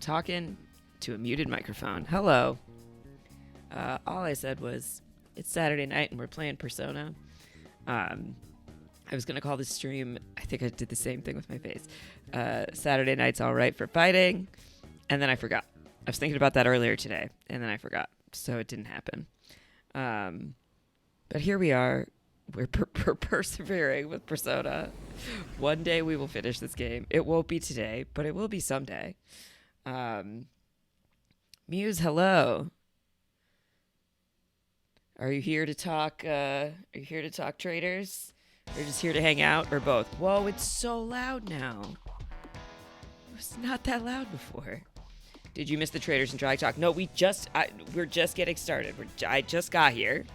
talking to a muted microphone. Hello. All I said was, it's Saturday night and we're playing Perrrsonaaa. I was going to call this stream, I think I did the same thing with my face. Saturday night's all right for fighting. And then I forgot. I was thinking about that earlier today, and then I forgot. So it didn't happen. But here we are. We're persevering with Perrrsonaaa. One day we will finish this game. It won't be today, but it will be someday. Muse, hello. Are you here to talk? Are you here to talk traders? Or just here to hang out, or both? Whoa, it's so loud now. It was not that loud before. Did you miss the traders and drag talk? No, we're just getting started. I just got here.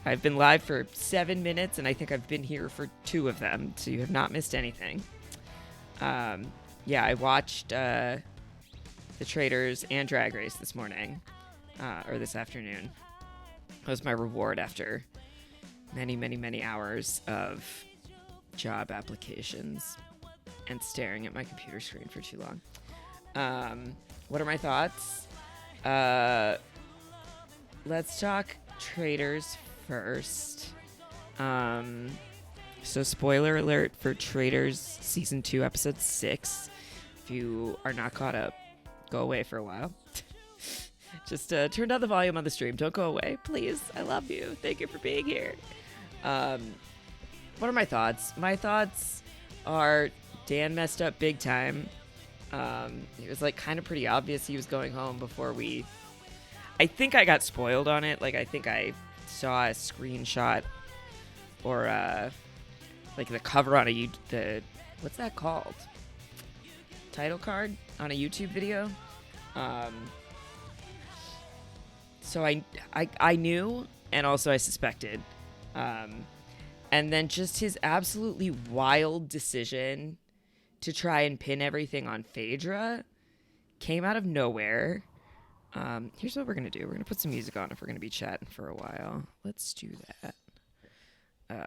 I've been live for 7 minutes, and I think I've been here for 2 of them, so you have not missed anything. Yeah, I watched the traders and drag race this morning, or this afternoon. That was my reward after many, many, many hours of job applications and staring at my computer screen for too long. What are my thoughts? Let's talk traders first. So spoiler alert for Traders Season 2, Episode 6. If you are not caught up, go away for a while. Just turn down the volume on the stream. Don't go away, please. I love you. Thank you for being here. What are my thoughts? My thoughts are Dan messed up big time. It was like kind of pretty obvious he was going home before I think I got spoiled on it. Like I think I saw a screenshot or like the cover on what's that called? Title card on a YouTube video. So I knew, and also I suspected. And then just his absolutely wild decision to try and pin everything on Phaedra came out of nowhere. Here's what we're going to do. We're going to put some music on if we're going to be chatting for a while. Let's do that.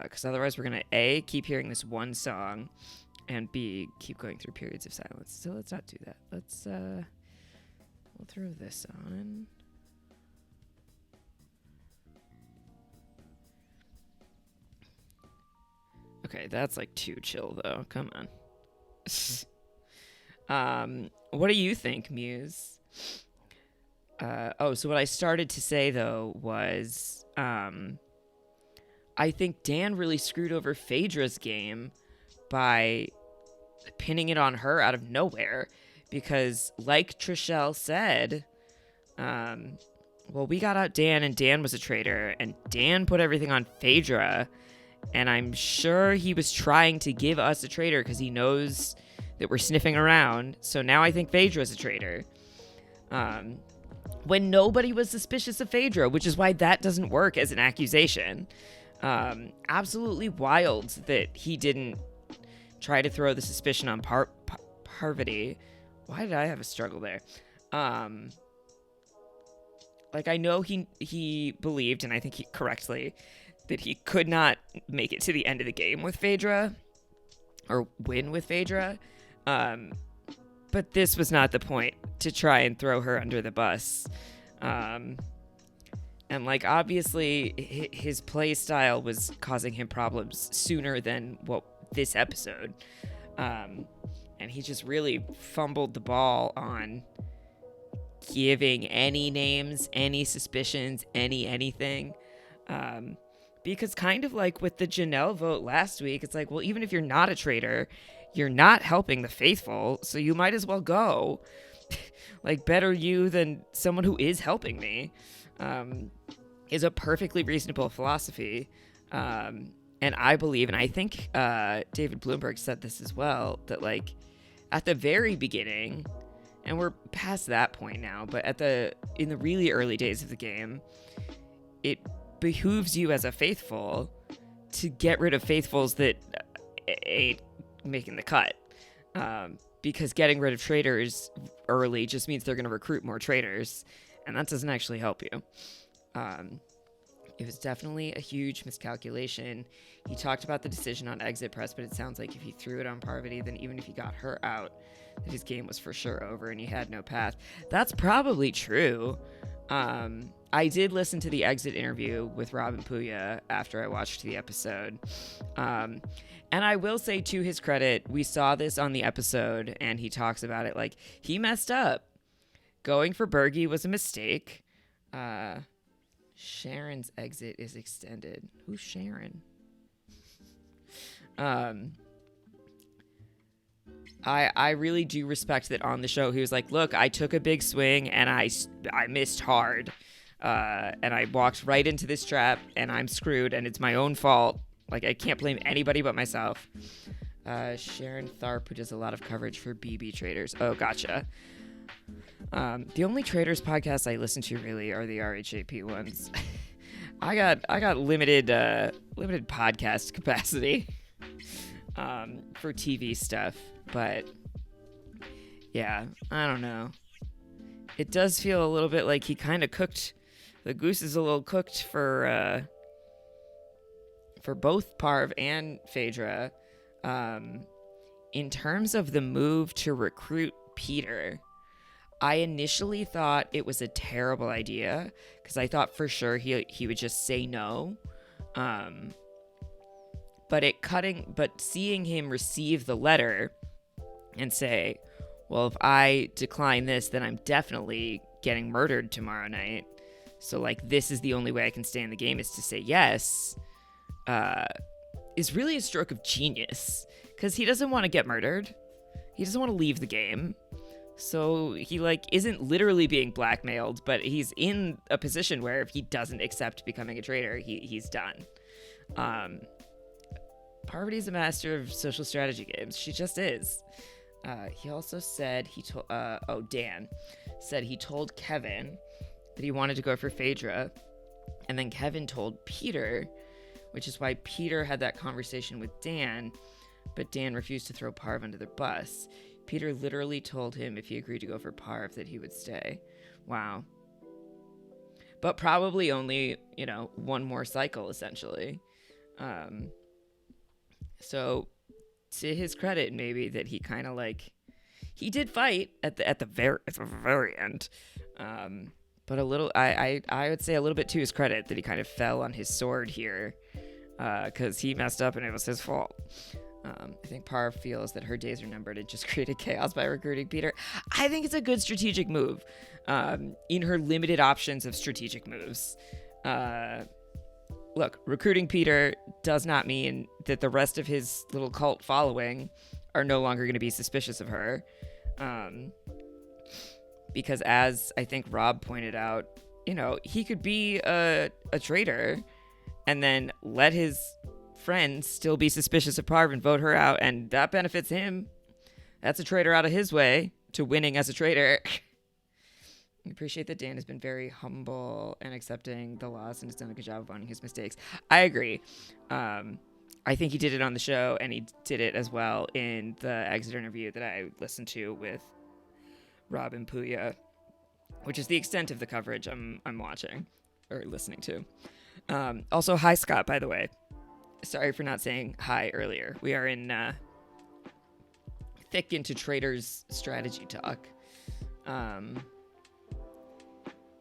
Because otherwise we're going to A, keep hearing this one song, and B, keep going through periods of silence. So let's not do that. Let's, we'll throw this on. Okay, that's like too chill though. Come on. What do you think, Muse? So what I started to say though was, I think Dan really screwed over Phaedra's game by pinning it on her out of nowhere, because like Trishelle said, well, we got out Dan, and Dan was a traitor, and Dan put everything on Phaedra, and I'm sure he was trying to give us a traitor because he knows that we're sniffing around. So now I think Phaedra's a traitor. When nobody was suspicious of Phaedra, which is why that doesn't work as an accusation. Absolutely wild that he didn't try to throw the suspicion on Parvati. Why did I have a struggle there? Like, I know he believed, and I think he correctly, that he could not make it to the end of the game with Phaedra, or win with Phaedra. But this was not the point to try and throw her under the bus. And like, obviously his play style was causing him problems sooner than this episode. And he just really fumbled the ball on giving any names, any suspicions, anything. Because kind of like with the Janelle vote last week, it's like, well, even if you're not a traitor, you're not helping the faithful, so you might as well go. Like, better you than someone who is helping me, is a perfectly reasonable philosophy. And I believe, and I think David Bloomberg said this as well, that like at the very beginning, and we're past that point now, but in the really early days of the game, it behooves you as a faithful to get rid of faithfuls that ain't making the cut. Because getting rid of traitors early just means they're going to recruit more traitors, and that doesn't actually help you. It was definitely a huge miscalculation. He talked about the decision on exit press, but it sounds like if he threw it on Parvati, then even if he got her out, that his game was for sure over and he had no path. That's probably true. I did listen to the exit interview with Rob and Puya after I watched the episode. And I will say, to his credit, we saw this on the episode, and he talks about it like he messed up. Going for Bergie was a mistake. Sharon's exit is extended. Who's Sharon? I really do respect that on the show he was like, look, I took a big swing and I missed hard. And I walked right into this trap and I'm screwed and it's my own fault. Like, I can't blame anybody but myself. Sharon Tharp, who does a lot of coverage for BB Traders. Oh, gotcha. The only traders podcasts I listen to really are the RHAP ones. I got limited podcast capacity for TV stuff, but yeah, I don't know. It does feel a little bit like he kind of cooked. The goose is a little cooked for both Parv and Phaedra. In terms of the move to recruit Peter, I initially thought it was a terrible idea because I thought for sure he would just say no. But seeing him receive the letter and say, well, if I decline this, then I'm definitely getting murdered tomorrow night. So, like, this is the only way I can stay in the game is to say yes, is really a stroke of genius because he doesn't want to get murdered. He doesn't want to leave the game. So he, like, isn't literally being blackmailed, but he's in a position where if he doesn't accept becoming a traitor, he's done. Parvati's a master of social strategy games. She just is. He also said Dan said he told Kevin that he wanted to go for Phaedra, and then Kevin told Peter, which is why Peter had that conversation with Dan, but Dan refused to throw Parv under the bus. Peter literally told him if he agreed to go for Parv that he would stay. Wow. But probably only, one more cycle, essentially. So, to his credit, maybe, that he kind of, like, he did fight at the very end. But a little, I would say a little bit to his credit that he kind of fell on his sword here, because he messed up and it was his fault. I think Parv feels that her days are numbered and just created chaos by recruiting Peter. I think it's a good strategic move in her limited options of strategic moves. Look, recruiting Peter does not mean that the rest of his little cult following are no longer going to be suspicious of her. Because as I think Rob pointed out, he could be a traitor and then let his friends still be suspicious of Parv and vote her out, and that benefits him. That's a traitor out of his way to winning as a traitor. I appreciate that Dan has been very humble and accepting the loss and has done a good job of owning his mistakes. I agree. I think he did it on the show, and he did it as well in the exit interview that I listened to with Rob and Puya, which is the extent of the coverage I'm watching or listening to. Also, hi, Scott, by the way. Sorry for not saying hi earlier. We are in thick into traders strategy talk.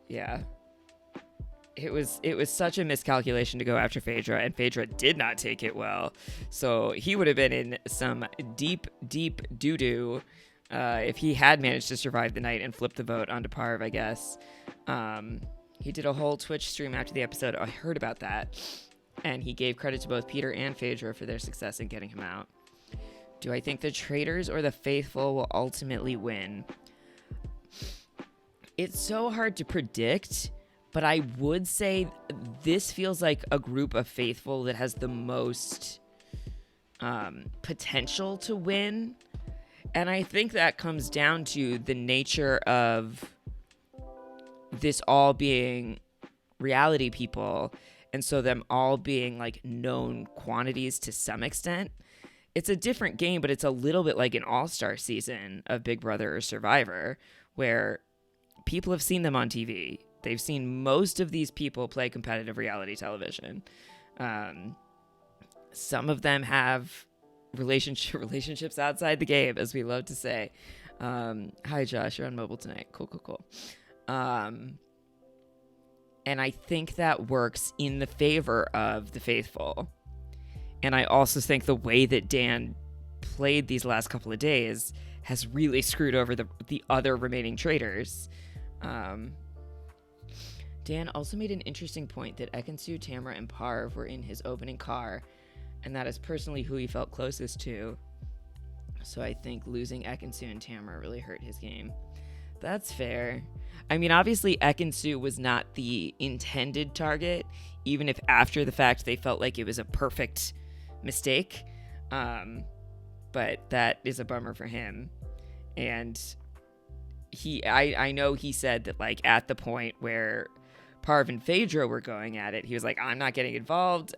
Yeah. It was such a miscalculation to go after Phaedra, and Phaedra did not take it well. So he would have been in some deep, deep doo-doo if he had managed to survive the night and flip the vote onto Parv, I guess. He did a whole Twitch stream after the episode. I heard about that. And he gave credit to both Peter and Phaedra for their success in getting him out. Do I think the traitors or the faithful will ultimately win? It's so hard to predict, but I would say this feels like a group of faithful that has the most potential to win. And I think that comes down to the nature of this all being reality people, and so them all being like known quantities to some extent. It's a different game, but it's a little bit like an all-star season of Big Brother or Survivor, where people have seen them on TV. They've seen most of these people play competitive reality television. Some of them have relationships outside the game, as we love to say. Hi, Josh. You're on mobile tonight. Cool. And I think that works in the favor of the faithful. And I also think the way that Dan played these last couple of days has really screwed over the other remaining traitors. Dan also made an interesting point that Ekansu, Tamara, and Parv were in his opening car, and that is personally who he felt closest to. So I think losing Ekansu and Tamara really hurt his game. That's fair. I mean, obviously Ekansu was not the intended target, even if after the fact they felt like it was a perfect mistake. But that is a bummer for him. And I know he said that, like, at the point where Parv and Phaedra were going at it, he was like, I'm not getting involved.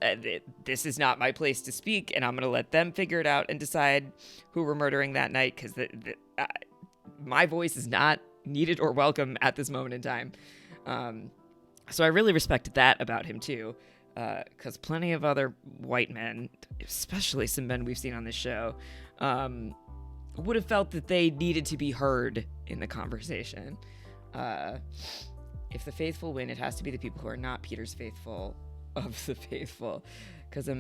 This is not my place to speak, and I'm going to let them figure it out and decide who we're murdering that night, because my voice is not needed or welcome at this moment in time. So I really respect that about him, too, because plenty of other white men, especially some men we've seen on this show, would have felt that they needed to be heard in the conversation. If the faithful win, it has to be the people who are not Peter's faithful of the faithful. Because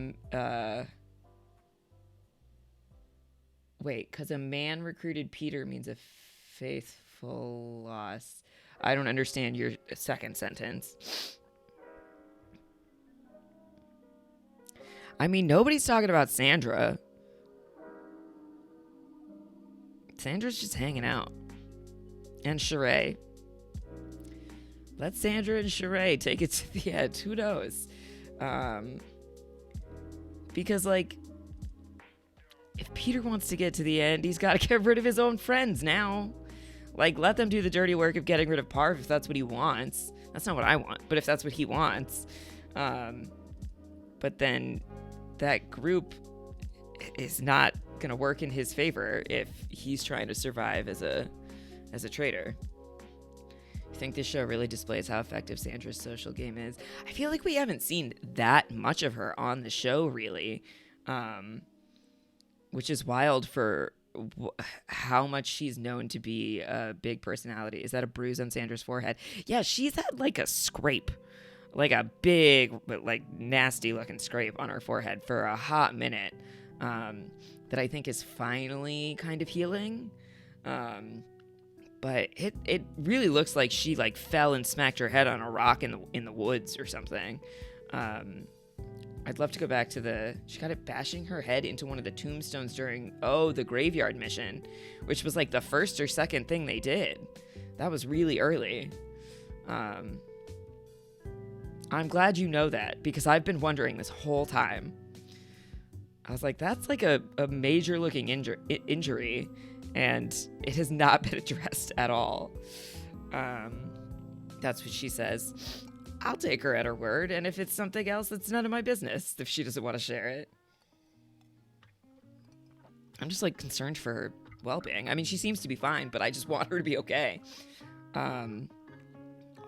because a man recruited Peter means a faithful loss. I don't understand your second sentence. I mean, nobody's talking about Sandra. Sandra's just hanging out. And Sheree. Let Sandra and Sheree take it to the end. Who knows? Because, like, if Peter wants to get to the end, he's got to get rid of his own friends now. Like, let them do the dirty work of getting rid of Parv if that's what he wants. That's not what I want, but if that's what he wants. But then that group is not going to work in his favor if he's trying to survive as a traitor. I think this show really displays how effective Sandra's social game is. I feel like we haven't seen that much of her on the show, really, which is wild for how much she's known to be a big personality. Is that a bruise on Sandra's forehead? Yeah, she's had like a scrape, like a big, but like nasty looking scrape on her forehead for a hot minute, that I think is finally kind of healing. But it really looks like she like fell and smacked her head on a rock in the woods or something. I'd love to go back to she got it bashing her head into one of the tombstones during the graveyard mission, which was like the first or second thing they did. That was really early. I'm glad you know that, because I've been wondering this whole time. I was like, that's like a major looking injury, and it has not been addressed at all. That's what she says. I'll take her at her word, and if it's something else, it's none of my business if she doesn't want to share it. I'm just like concerned for her well-being. I mean, she seems to be fine, but I just want her to be okay.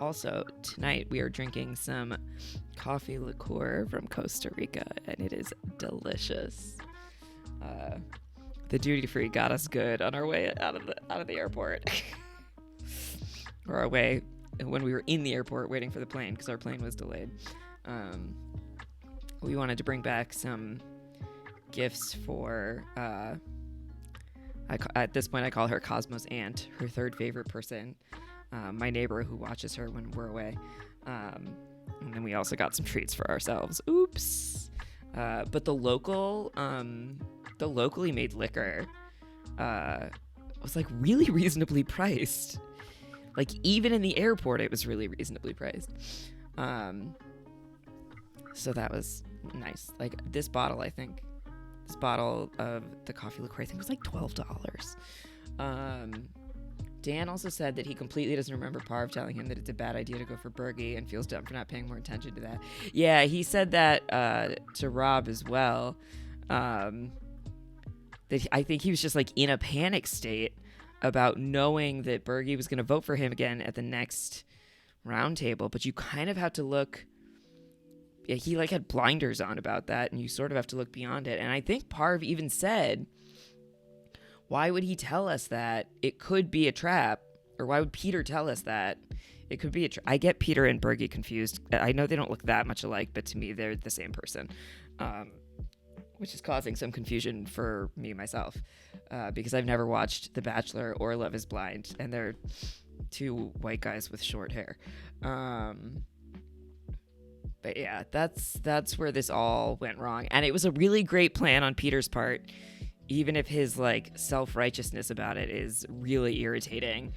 Also, tonight we are drinking some coffee liqueur from Costa Rica, and it is delicious. The duty-free got us good on our way out of the airport. Or our way when we were in the airport waiting for the plane, because our plane was delayed. We wanted to bring back some gifts for... at this point, I call her Cosmo's aunt, her third favorite person. My neighbor who watches her when we're away. And then we also got some treats for ourselves. Oops. But the locally made liquor was like really reasonably priced. Like even in the airport, it was really reasonably priced. So that was nice. Like this bottle of the coffee liqueur, I think was like $12. Dan also said that he completely doesn't remember Parv telling him that it's a bad idea to go for Bergie and feels dumb for not paying more attention to that. Yeah, he said that to Rob as well. That I think he was just like in a panic state about knowing that Bergie was going to vote for him again at the next roundtable, but you kind of have to look. Yeah, he like had blinders on about that, and you sort of have to look beyond it. And I think Parv even said, why would he tell us that it could be a trap? Or why would Peter tell us that it could be a trap? I get Peter and Bergie confused. I know they don't look that much alike, but to me, they're the same person, which is causing some confusion for me myself, because I've never watched The Bachelor or Love is Blind, and they're two white guys with short hair. But yeah, that's where this all went wrong. And it was a really great plan on Peter's part, even if his like self-righteousness about it is really irritating.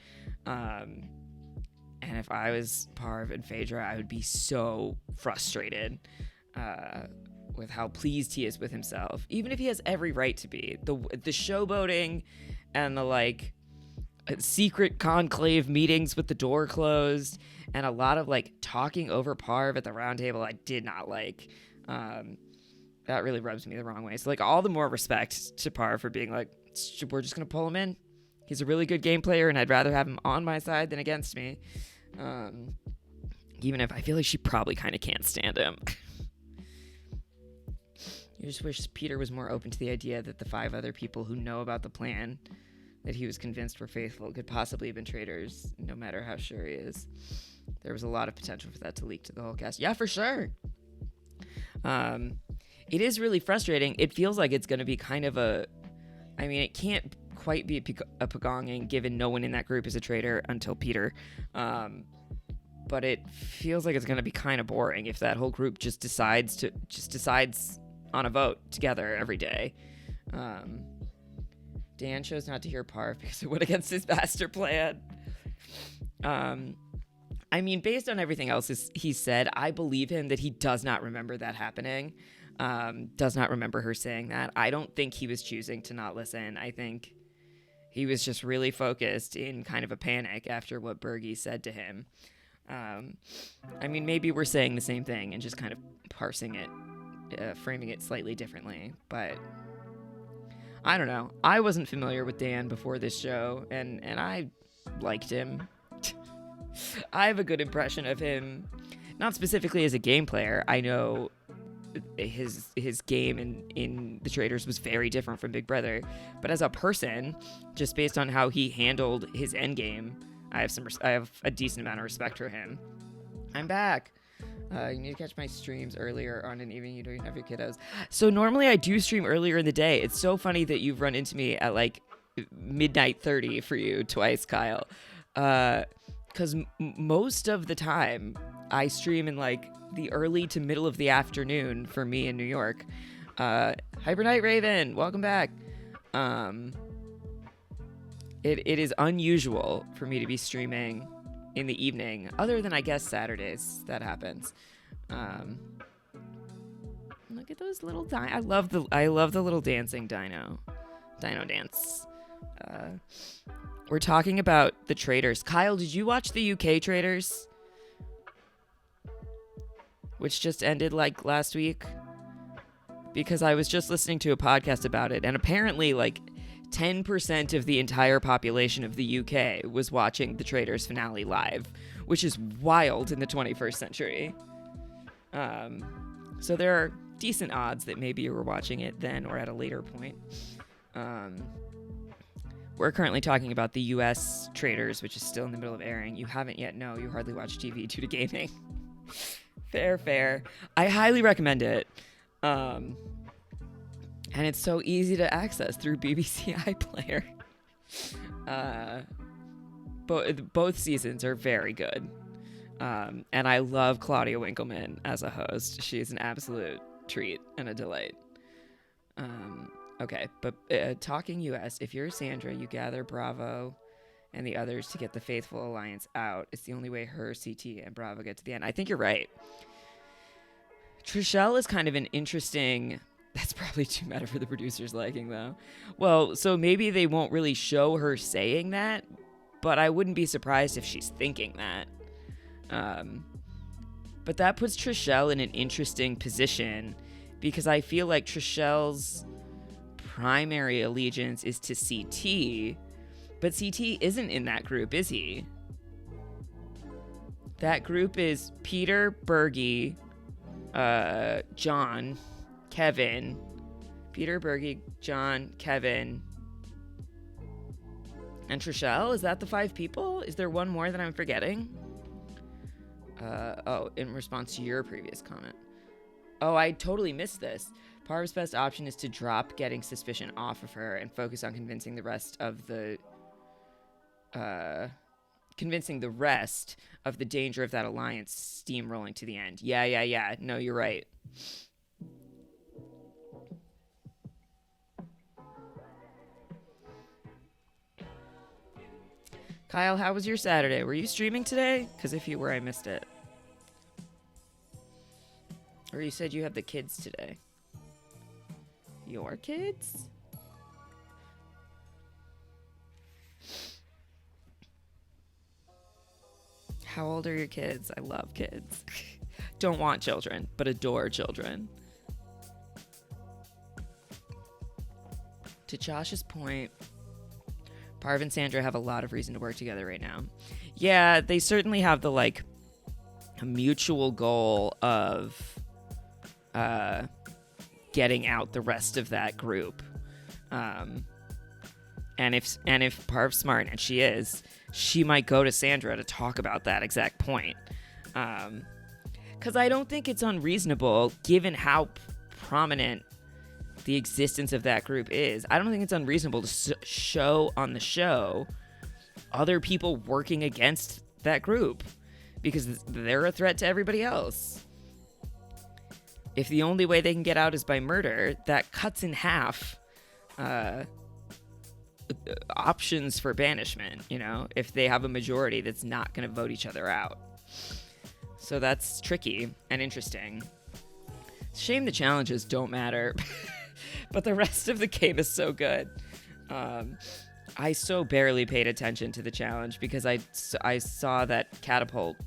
And if I was Parv and Phaedra, I would be so frustrated with how pleased he is with himself, even if he has every right to be. The showboating and the like secret conclave meetings with the door closed, and a lot of like talking over Parv at the round table, I did not like. That really rubs me the wrong way. So like all the more respect to Parv for being like, we're just gonna pull him in. He's a really good game player, and I'd rather have him on my side than against me. Even if I feel like she probably kind of can't stand him. I just wish Peter was more open to the idea that the 5 other people who know about the plan that he was convinced were faithful could possibly have been traitors, no matter how sure he is. There was a lot of potential for that to leak to the whole cast. Yeah, for sure. It is really frustrating. It feels like it's going to be kind of it can't quite be a pagonging, given no one in that group is a traitor until Peter. But it feels like it's going to be kind of boring if that whole group just decides on a vote together every day. Dan chose not to hear Parv because it went against his master plan. Based on everything else he said, I believe him that he does not remember that happening. Does not remember her saying that. I don't think he was choosing to not listen. I think he was just really focused in kind of a panic after what Bergie said to him. Maybe we're saying the same thing and just kind of parsing it, framing it slightly differently, but I don't know. I wasn't familiar with Dan before this show, and I liked him. I have a good impression of him, not specifically as a game player. I know his game in The Traitors was very different from Big Brother, but as a person, just based on how he handled his endgame, I have a decent amount of respect for him. I'm back. You need to catch my streams earlier on an evening you don't have your kiddos. So normally I do stream earlier in the day. It's so funny that you've run into me at like midnight 30 for you twice, Kyle. Because most of the time I stream in like the early to middle of the afternoon for me in New York. Hyper Night Raven, welcome back. It is unusual for me to be streaming in the evening, other than I guess Saturdays. That happens. Look at those little I love the little dancing dino dance. We're talking about the Traitors. Kyle, did you watch the UK Traitors, which just ended like last week? Because I was just listening to a podcast about it, and apparently like 10% of the entire population of the UK was watching the Traitors finale live, which is wild in the 21st century. So there are decent odds that maybe you were watching it then or at a later point. We're currently talking about the US Traitors, which is still in the middle of airing. You haven't yet? No, you hardly watch TV due to gaming. Fair. I highly recommend it. And it's so easy to access through BBC iPlayer. Both seasons are very good. And I love Claudia Winkleman as a host. She is an absolute treat and a delight. Okay, but talking US, if you're Sandra, you gather Bravo and the others to get the Faithful Alliance out. It's the only way her, CT, and Bravo get to the end. I think you're right. Trishelle is kind of an interesting... That's probably too meta for the producer's liking, though. Well, so maybe they won't really show her saying that, but I wouldn't be surprised if she's thinking that. But that puts Trishelle in an interesting position, because I feel like Trishelle's primary allegiance is to CT, but CT isn't in that group, is he? That group is Peter, Bergie, John, Kevin. Peter, Bergie, John, Kevin, and Trishelle. Is that the 5 people? Is there one more that I'm forgetting? In response to your previous comment. Oh, I totally missed this. Parv's best option is to drop getting suspicion off of her and focus on convincing the rest of the danger of that alliance steamrolling to the end. Yeah. No, you're right. Kyle, how was your Saturday? Were you streaming today? Because if you were, I missed it. Or you said you have the kids today. Your kids? How old are your kids? I love kids. Don't want children, but adore children. To Josh's point, Parv and Sandra have a lot of reason to work together right now. Yeah, they certainly have the, like, a mutual goal of getting out the rest of that group. And if Parv's smart, and she is, she might go to Sandra to talk about that exact point. Because I don't think it's unreasonable, given how prominent the existence of that group is. I don't think it's unreasonable to show on the show other people working against that group, because they're a threat to everybody else. If the only way they can get out is by murder, that cuts in half options for banishment, you know, if they have a majority that's not going to vote each other out. So that's tricky and interesting. Shame the challenges don't matter. But the rest of the game is so good. I so barely paid attention to the challenge because I saw that catapult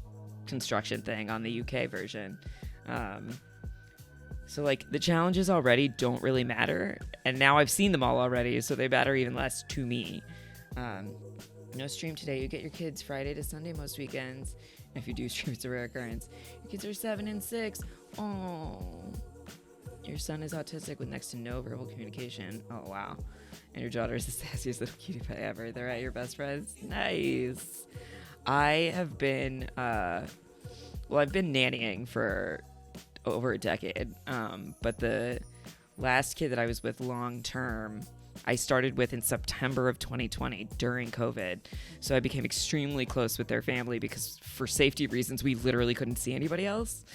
construction thing on the UK version. So, like, the challenges already don't really matter. And now I've seen them all already, so they matter even less to me. No stream today. You get your kids Friday to Sunday most weekends. If you do stream, it's a rare occurrence. Your kids are 7 and 6. Oh. Your son is autistic with next to no verbal communication. Oh, wow. And your daughter is the sassiest little cutie pie ever. They're at your best friends. Nice. I have been, I've been nannying for over a decade. But the last kid that I was with long term, I started with in September of 2020 during COVID. So I became extremely close with their family because for safety reasons, we literally couldn't see anybody else.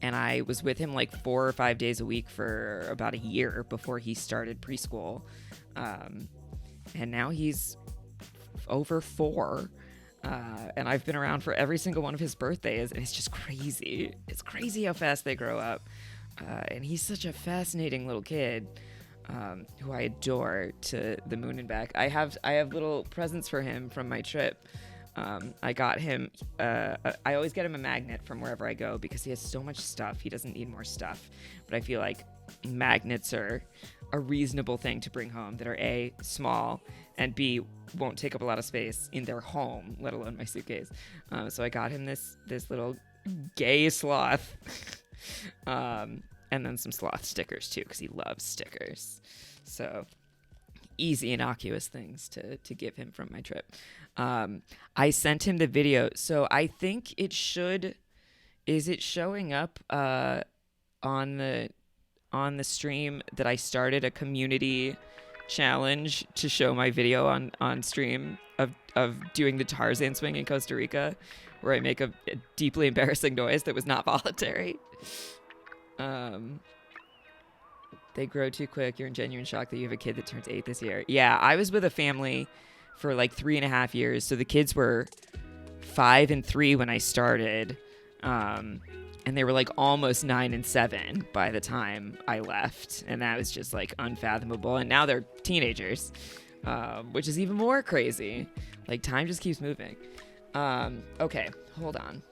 And I was with him like 4 or 5 days a week for about a year before he started preschool. And now he's over 4. And I've been around for every single one of his birthdays. And it's just crazy. It's crazy how fast they grow up. And he's such a fascinating little kid who I adore to the moon and back. I have little presents for him from my trip. I got him, I always get him a magnet from wherever I go because he has so much stuff. He doesn't need more stuff. But I feel like magnets are a reasonable thing to bring home that are A, small, and B, won't take up a lot of space in their home, let alone my suitcase. So I got him this little gay sloth. And then some sloth stickers too, because he loves stickers. So easy, innocuous things to give him from my trip. I sent him the video, so I think it should. Is it showing up on the stream that I started a community challenge to show my video on stream of doing the Tarzan swing in Costa Rica, where I make a deeply embarrassing noise that was not voluntary. They grow too quick. You're in genuine shock that you have a kid that turns 8 this year. Yeah, I was with a family for like 3.5 years. So the kids were 5 and 3 when I started. And they were like almost 9 and 7 by the time I left. And that was just like unfathomable. And now they're teenagers, which is even more crazy. Like time just keeps moving. Okay, hold on.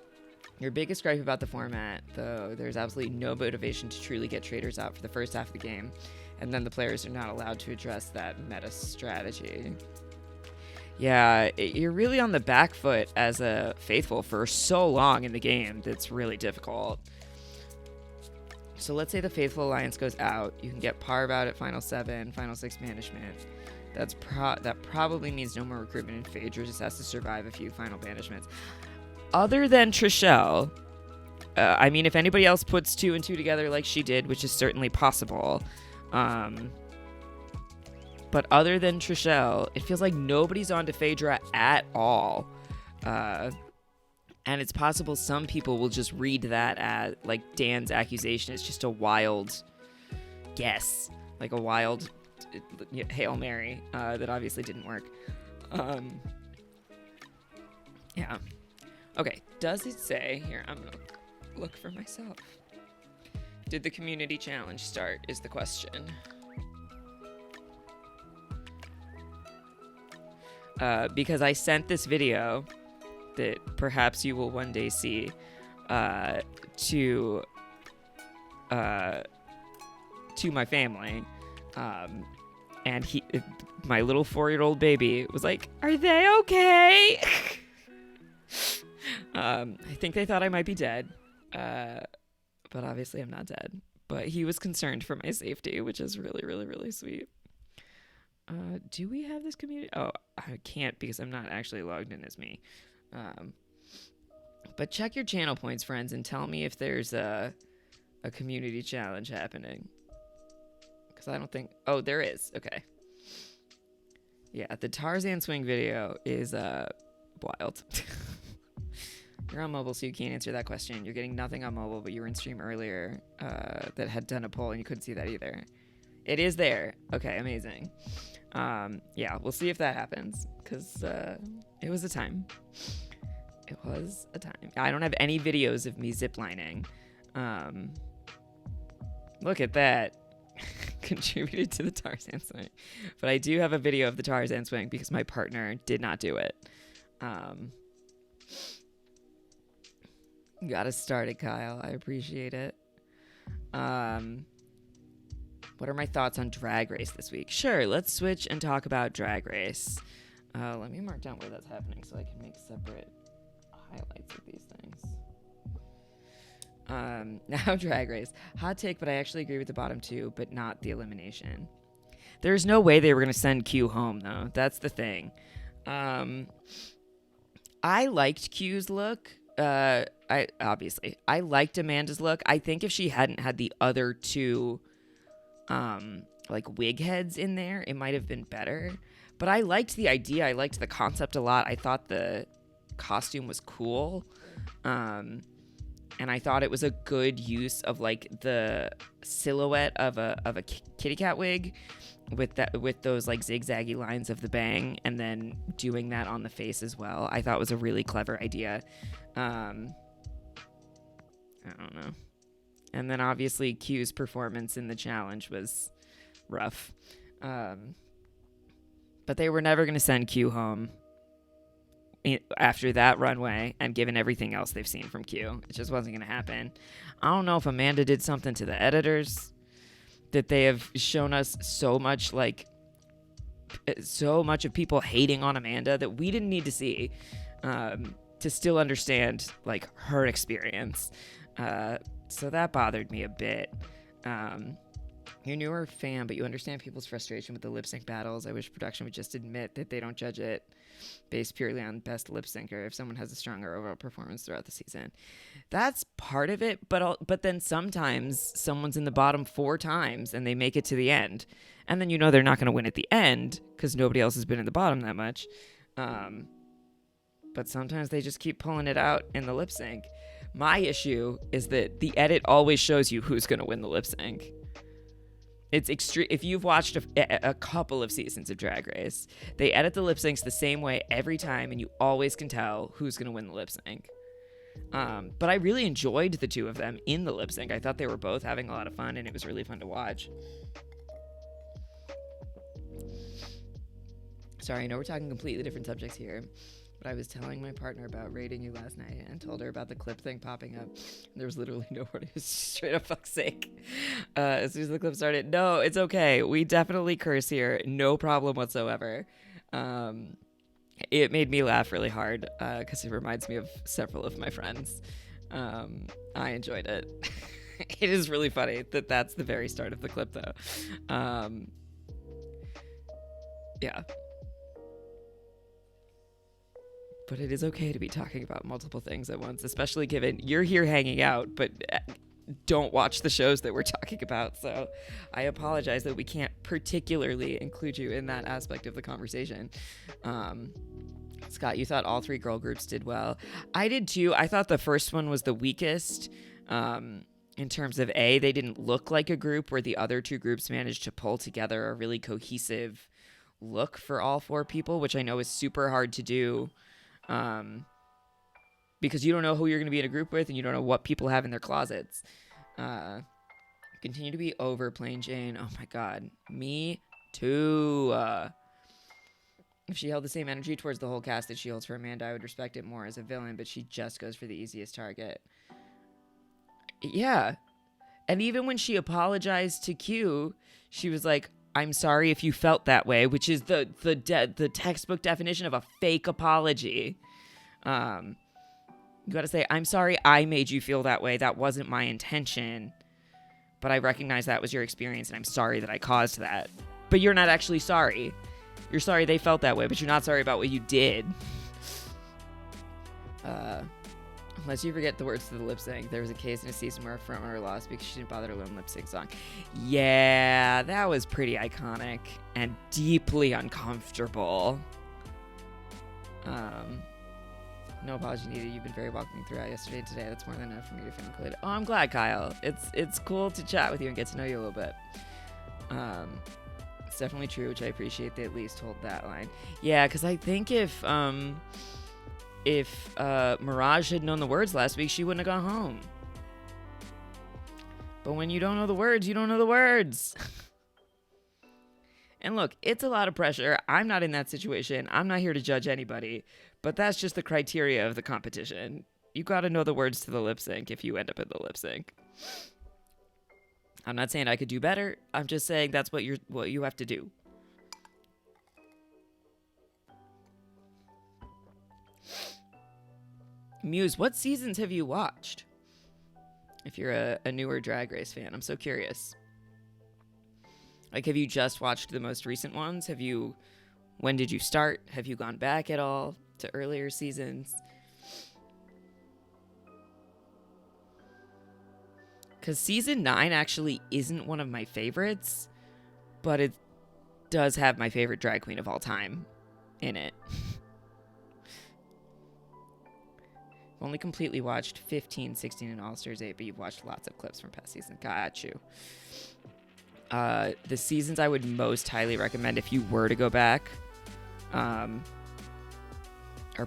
Your biggest gripe about the format, though, there's absolutely no motivation to truly get traders out for the first half of the game, and then the players are not allowed to address that meta strategy. Yeah, you're really on the back foot as a faithful for so long in the game. That's really difficult. So let's say the Faithful Alliance goes out. You can get Parv out at Final 7, Final 6 banishment. That probably means no more recruitment, and Phaedra just has to survive a few final banishments. Other than Trishelle, I mean, if anybody else puts 2 and 2 together like she did, which is certainly possible, but other than Trishelle, it feels like nobody's on to Phaedra at all. And it's possible some people will just read that as, like, Dan's accusation is just a wild guess. Like a wild Hail Mary that obviously didn't work. Yeah. Okay, does it say... Here, I'm going to look for myself. Did the community challenge start is the question. Because I sent this video that perhaps you will one day see to my family, and my little 4-year-old baby was like, "Are they okay?" I think they thought I might be dead, but obviously I'm not dead. But he was concerned for my safety, which is really, really, really sweet. Do we have this community? Oh, I can't because I'm not actually logged in as me. But check your channel points, friends, and tell me if there's a community challenge happening. Because I don't think... Oh, there is. Okay. Yeah, the Tarzan swing video is wild. You're on mobile, so you can't answer that question. You're getting nothing on mobile, but you were in stream earlier that had done a poll, and you couldn't see that either. It is there. Okay, amazing. Yeah, we'll see if that happens, because it was a time. It was a time. I don't have any videos of me ziplining. Look at that. Contributed to the Tarzan swing. But I do have a video of the Tarzan swing because my partner did not do it. You got us started, Kyle. I appreciate it. What are my thoughts on Drag Race this week? Sure, let's switch and talk about Drag Race. Let me mark down where that's happening so I can make separate highlights of these things. Now Drag Race. Hot take, but I actually agree with the bottom 2, but not the elimination. There's no way they were going to send Q home, though. That's the thing. I liked Q's look. I liked Amanda's look. I think if she hadn't had the other 2... like wig heads in there, it might have been better. But I liked the idea. I liked the concept a lot. I thought the costume was cool. And I thought it was a good use of like the silhouette of a kitty cat wig with those like zigzaggy lines of the bang, and then doing that on the face as well. I thought was a really clever idea. I don't know. And then obviously Q's performance in the challenge was rough. But they were never going to send Q home after that runway, and given everything else they've seen from Q. It just wasn't going to happen. I don't know if Amanda did something to the editors that they have shown us so much of people hating on Amanda that we didn't need to see to still understand like her experience. So that bothered me a bit. You're a newer fan, but you understand people's frustration with the lip sync battles. I wish production would just admit that they don't judge it based purely on best lip syncer if someone has a stronger overall performance throughout the season. That's part of it, but then sometimes someone's in the bottom 4 times and they make it to the end. And then you know they're not going to win at the end because nobody else has been in the bottom that much. But sometimes they just keep pulling it out in the lip sync. My issue is that the edit always shows you who's going to win the lip sync. It's extreme. If you've watched a couple of seasons of Drag Race, they edit the lip syncs the same way every time, and you always can tell who's going to win the lip sync. But I really enjoyed the 2 of them in the lip sync. I thought they were both having a lot of fun, and it was really fun to watch. Sorry, I know we're talking completely different subjects here, but I was telling my partner about rating you last night and told her about the clip thing popping up. There was literally nobody. It was straight up fuck's sake. As soon as the clip started, no, it's okay. We definitely curse here. No problem whatsoever. It made me laugh really hard because it reminds me of several of my friends. I enjoyed it. It is really funny that that's the very start of the clip, though. Yeah. But it is okay to be talking about multiple things at once, especially given you're here hanging out, but don't watch the shows that we're talking about. So I apologize that we can't particularly include you in that aspect of the conversation. Scott, you thought all three girl groups did well. I did too. I thought the first one was the weakest. In terms of they didn't look like a group, where the other two groups managed to pull together a really cohesive look for all four people, which I know is super hard to do. Because you don't know who you're going to be in a group with, and you don't know what people have in their closets. Continue to be over Plain Jane. Oh my God. Me too. If she held the same energy towards the whole cast that she holds for Amanda, I would respect it more as a villain, but she just goes for the easiest target. Yeah. And even when she apologized to Q, she was like, I'm sorry if you felt that way, which is the textbook definition of a fake apology. You got to say, I'm sorry I made you feel that way. That wasn't my intention. But I recognize that was your experience, and I'm sorry that I caused that. But you're not actually sorry. You're sorry they felt that way, but you're not sorry about what you did. Unless you forget the words to the lip sync. There was a case in a season where a frontrunner lost because she didn't bother to learn lip sync song. Yeah, that was pretty iconic and deeply uncomfortable. No apology needed. You've been very welcoming throughout yesterday and today. That's more than enough for me to feel included. Oh, I'm glad, Kyle. It's cool to chat with you and get to know you a little bit. It's definitely true, which I appreciate. They at least hold that line. Yeah, because I think if Mirage had known the words last week, she wouldn't have gone home. But when you don't know the words, you don't know the words. And look, it's a lot of pressure. I'm not in that situation. I'm not here to judge anybody. But that's just the criteria of the competition. You got to know the words to the lip sync if you end up in the lip sync. I'm not saying I could do better. I'm just saying that's what you have to do. Muse, what seasons have you watched? If you're a newer Drag Race fan, I'm so curious. Like, have you just watched the most recent ones? When did you start? Have you gone back at all to earlier seasons? Because season 9 actually isn't one of my favorites, but it does have my favorite drag queen of all time in it. I've only completely watched 15, 16, and All-Stars 8, but you've watched lots of clips from past seasons. Got you. The seasons I would most highly recommend if you were to go back are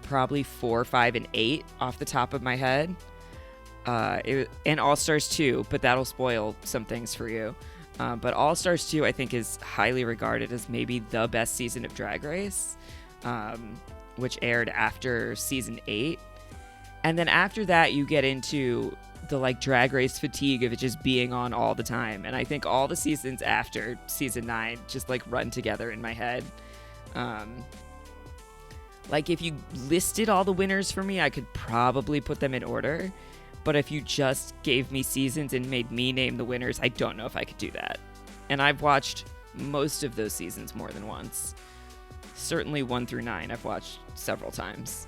probably 4, 5, and 8 off the top of my head. And All-Stars 2, but that'll spoil some things for you. But All-Stars 2, I think, is highly regarded as maybe the best season of Drag Race, which aired after season 8. And then after that, you get into the like Drag Race fatigue of it just being on all the time. And I think all the seasons after season 9 just like run together in my head. Like if you listed all the winners for me, I could probably put them in order. But if you just gave me seasons and made me name the winners, I don't know if I could do that. And I've watched most of those seasons more than once. Certainly 1 through 9 I've watched several times.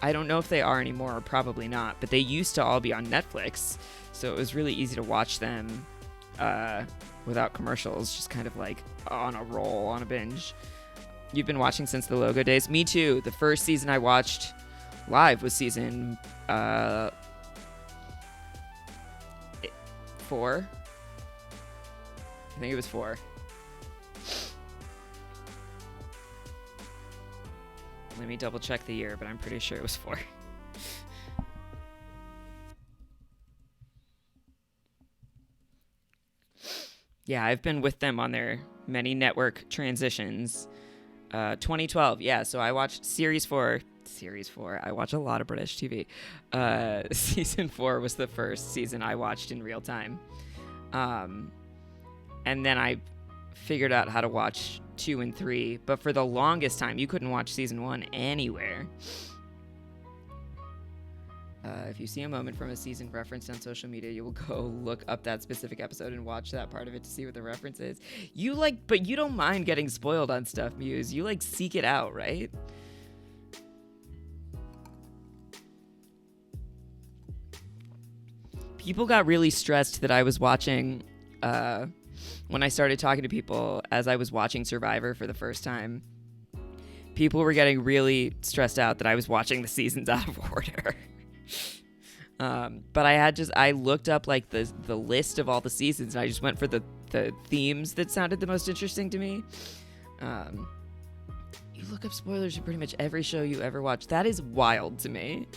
I don't know if they are anymore, or probably not, but they used to all be on Netflix, so it was really easy to watch them without commercials, just kind of like on a roll, on a binge. You've been watching since the logo days? Me too. The first season I watched live was season 4. I think it was 4. Let me double check the year, but I'm pretty sure it was 4. Yeah, I've been with them on their many network transitions. 2012, yeah, so I watched Series 4. I watch a lot of British TV. Season 4 was the first season I watched in real time. And then I figured out how to watch 2 and 3, but for the longest time, you couldn't watch season 1 anywhere. If you see a moment from a season referenced on social media, you will go look up that specific episode and watch that part of it to see what the reference is. But you don't mind getting spoiled on stuff, Muse. You seek it out, right? People got really stressed that I was watching, when I started talking to people as I was watching Survivor for the first time. People were getting really stressed out that I was watching the seasons out of order. But I looked up the list of all the seasons, and I just went for the themes that sounded the most interesting to me. You look up spoilers for pretty much every show you ever watch. That is wild to me.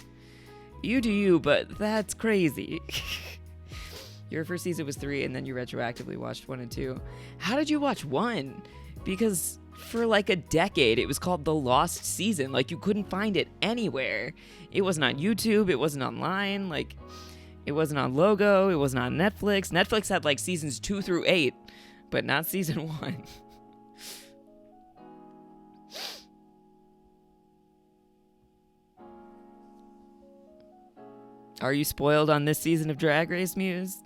You do you, but that's crazy. Your first season was 3, and then you retroactively watched 1 and 2. How did you watch 1? Because for a decade, it was called The Lost Season. You couldn't find it anywhere. It wasn't on YouTube. It wasn't online. It wasn't on Logo. It wasn't on Netflix. Netflix had seasons 2 through 8, but not season 1. Are you spoiled on this season of Drag Race, Muse?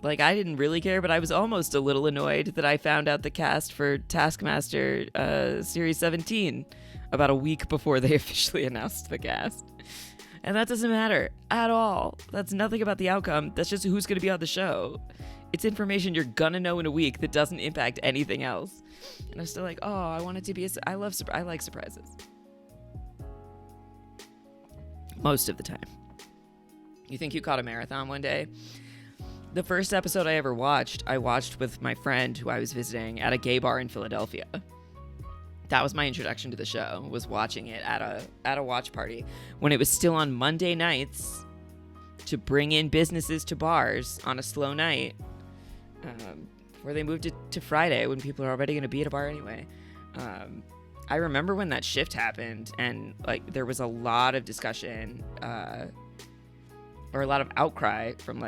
I didn't really care, but I was almost a little annoyed that I found out the cast for Taskmaster Series 17 about a week before they officially announced the cast. And that doesn't matter at all. That's nothing about the outcome. That's just who's going to be on the show. It's information you're going to know in a week that doesn't impact anything else. And I'm still I want it to be I like surprises. Most of the time. You think you caught a marathon one day? The first episode I ever watched, I watched with my friend who I was visiting at a gay bar in Philadelphia. That was my introduction to the show, was watching it at a watch party when it was still on Monday nights to bring in businesses to bars on a slow night, before they moved it to Friday when people are already going to be at a bar anyway. I remember when that shift happened, and there was a lot of discussion or a lot of outcry from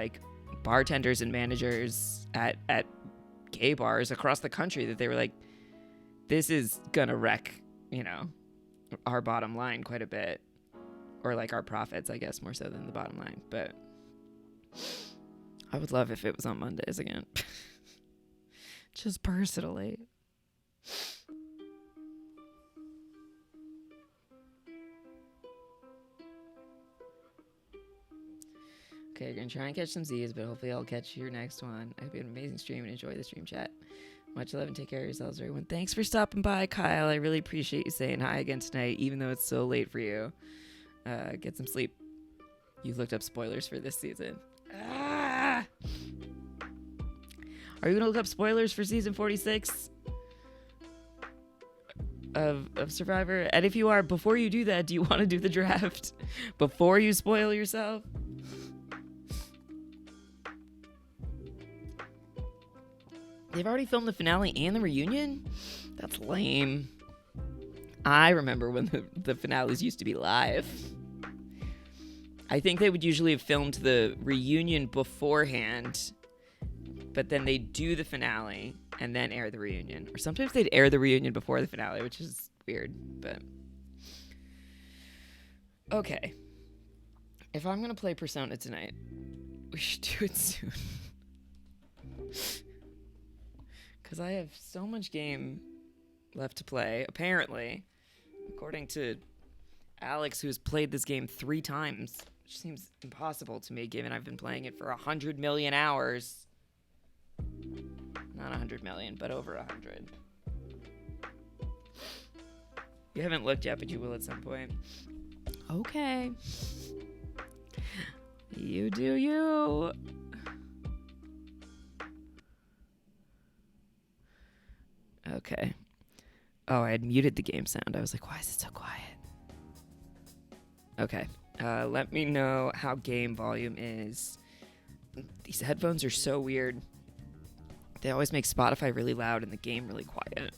bartenders and managers at gay bars across the country that they were this is gonna wreck, our bottom line quite a bit, or our profits, I guess, more so than the bottom line. But I would love if it was on Mondays again. Just personally. Okay, you're going to try and catch some Z's, but hopefully I'll catch your next one. I hope you had an amazing stream and enjoy the stream chat. Much love and take care of yourselves, everyone. Thanks for stopping by, Kyle. I really appreciate you saying hi again tonight, even though it's so late for you. Get some sleep. You've looked up spoilers for this season. Ah! Are you going to look up spoilers for season 46 of Survivor? And if you are, before you do that, do you want to do the draft before you spoil yourself? They've already filmed the finale and the reunion? That's lame. I remember when the finales used to be live. I think they would usually have filmed the reunion beforehand, but then they'd do the finale and then air the reunion. Or sometimes they'd air the reunion before the finale, which is weird, but... Okay. If I'm going to play Persona tonight, we should do it soon. Because I have so much game left to play, apparently, according to Alex, who has played this game 3 times, which seems impossible to me, given I've been playing it for 100 million hours. Not 100 million, but over 100. You haven't looked yet, but you will at some point. Okay. You do you. Okay. Oh, I had muted the game sound. I was like, why is it so quiet? Okay. Let me know how game volume is. These headphones are so weird. They always make Spotify really loud and the game really quiet.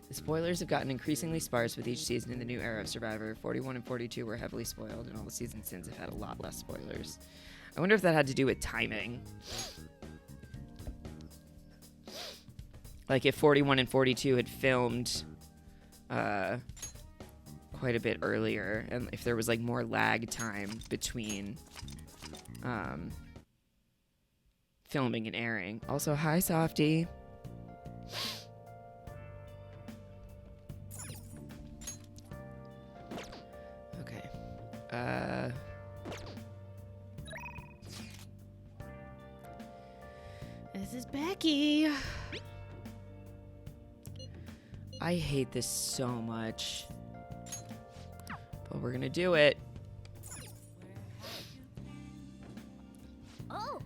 The spoilers have gotten increasingly sparse with each season in the new era of Survivor. 41 and 42 were heavily spoiled, and all the seasons since have had a lot less spoilers. I wonder if that had to do with timing. Like if 41 and 42 had filmed quite a bit earlier, and if there was like more lag time between filming and airing. Also, hi, Softy. Okay. This is Becky. I hate this so much. But we're gonna do it. Oh.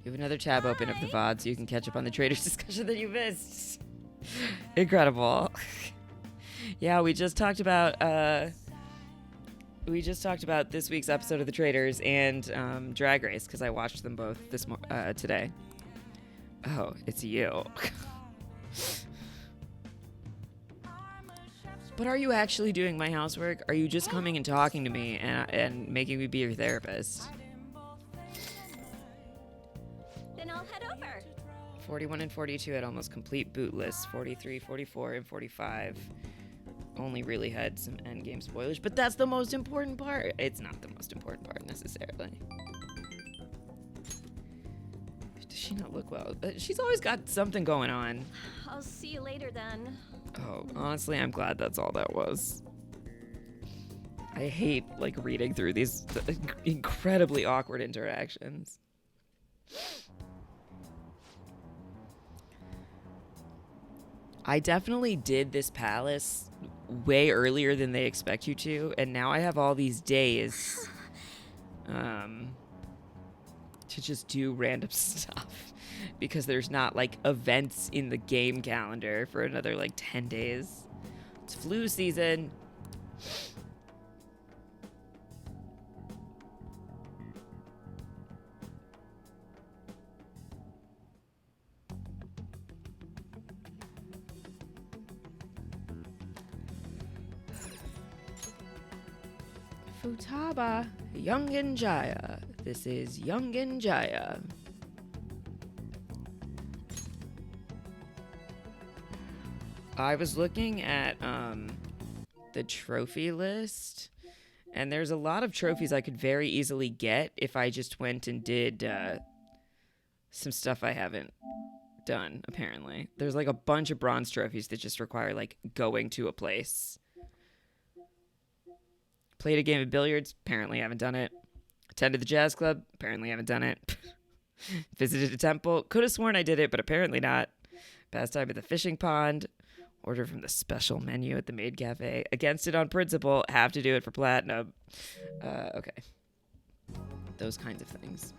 You have another tab open of the VOD so you can catch up on the traders discussion that you missed. Incredible. Yeah, we just talked about this week's episode of the Traders and Drag Race because I watched them both today. Oh, it's you. But are you actually doing my housework? Are you just coming and talking to me and making me be your therapist? Then I'll head over. 41 and 42 had almost complete boot lists. 43, 44, and 45 only really had some endgame spoilers, but that's the most important part. It's not the most important part necessarily. Does she not look well? She's always got something going on. I'll see you later then. Oh, honestly, I'm glad that's all that was. I hate, like, reading through these incredibly awkward interactions. I definitely did this palace way earlier than they expect you to, and now I have all these days to just do random stuff because there's not like events in the game calendar for another like 10 days. It's flu season. Futaba, Youngin Jaya. This is Youngin Jaya. I was looking at the trophy list, and there's a lot of trophies I could very easily get if I just went and did some stuff I haven't done, apparently. There's like a bunch of bronze trophies that just require like going to a place. Played a game of billiards, apparently haven't done it. Attended the jazz club, apparently haven't done it. Visited a temple, could have sworn I did it, but apparently not. Passed time at the fishing pond. Order from the special menu at the Maid Cafe. Against it on principle, have to do it for platinum. Okay. Those kinds of things.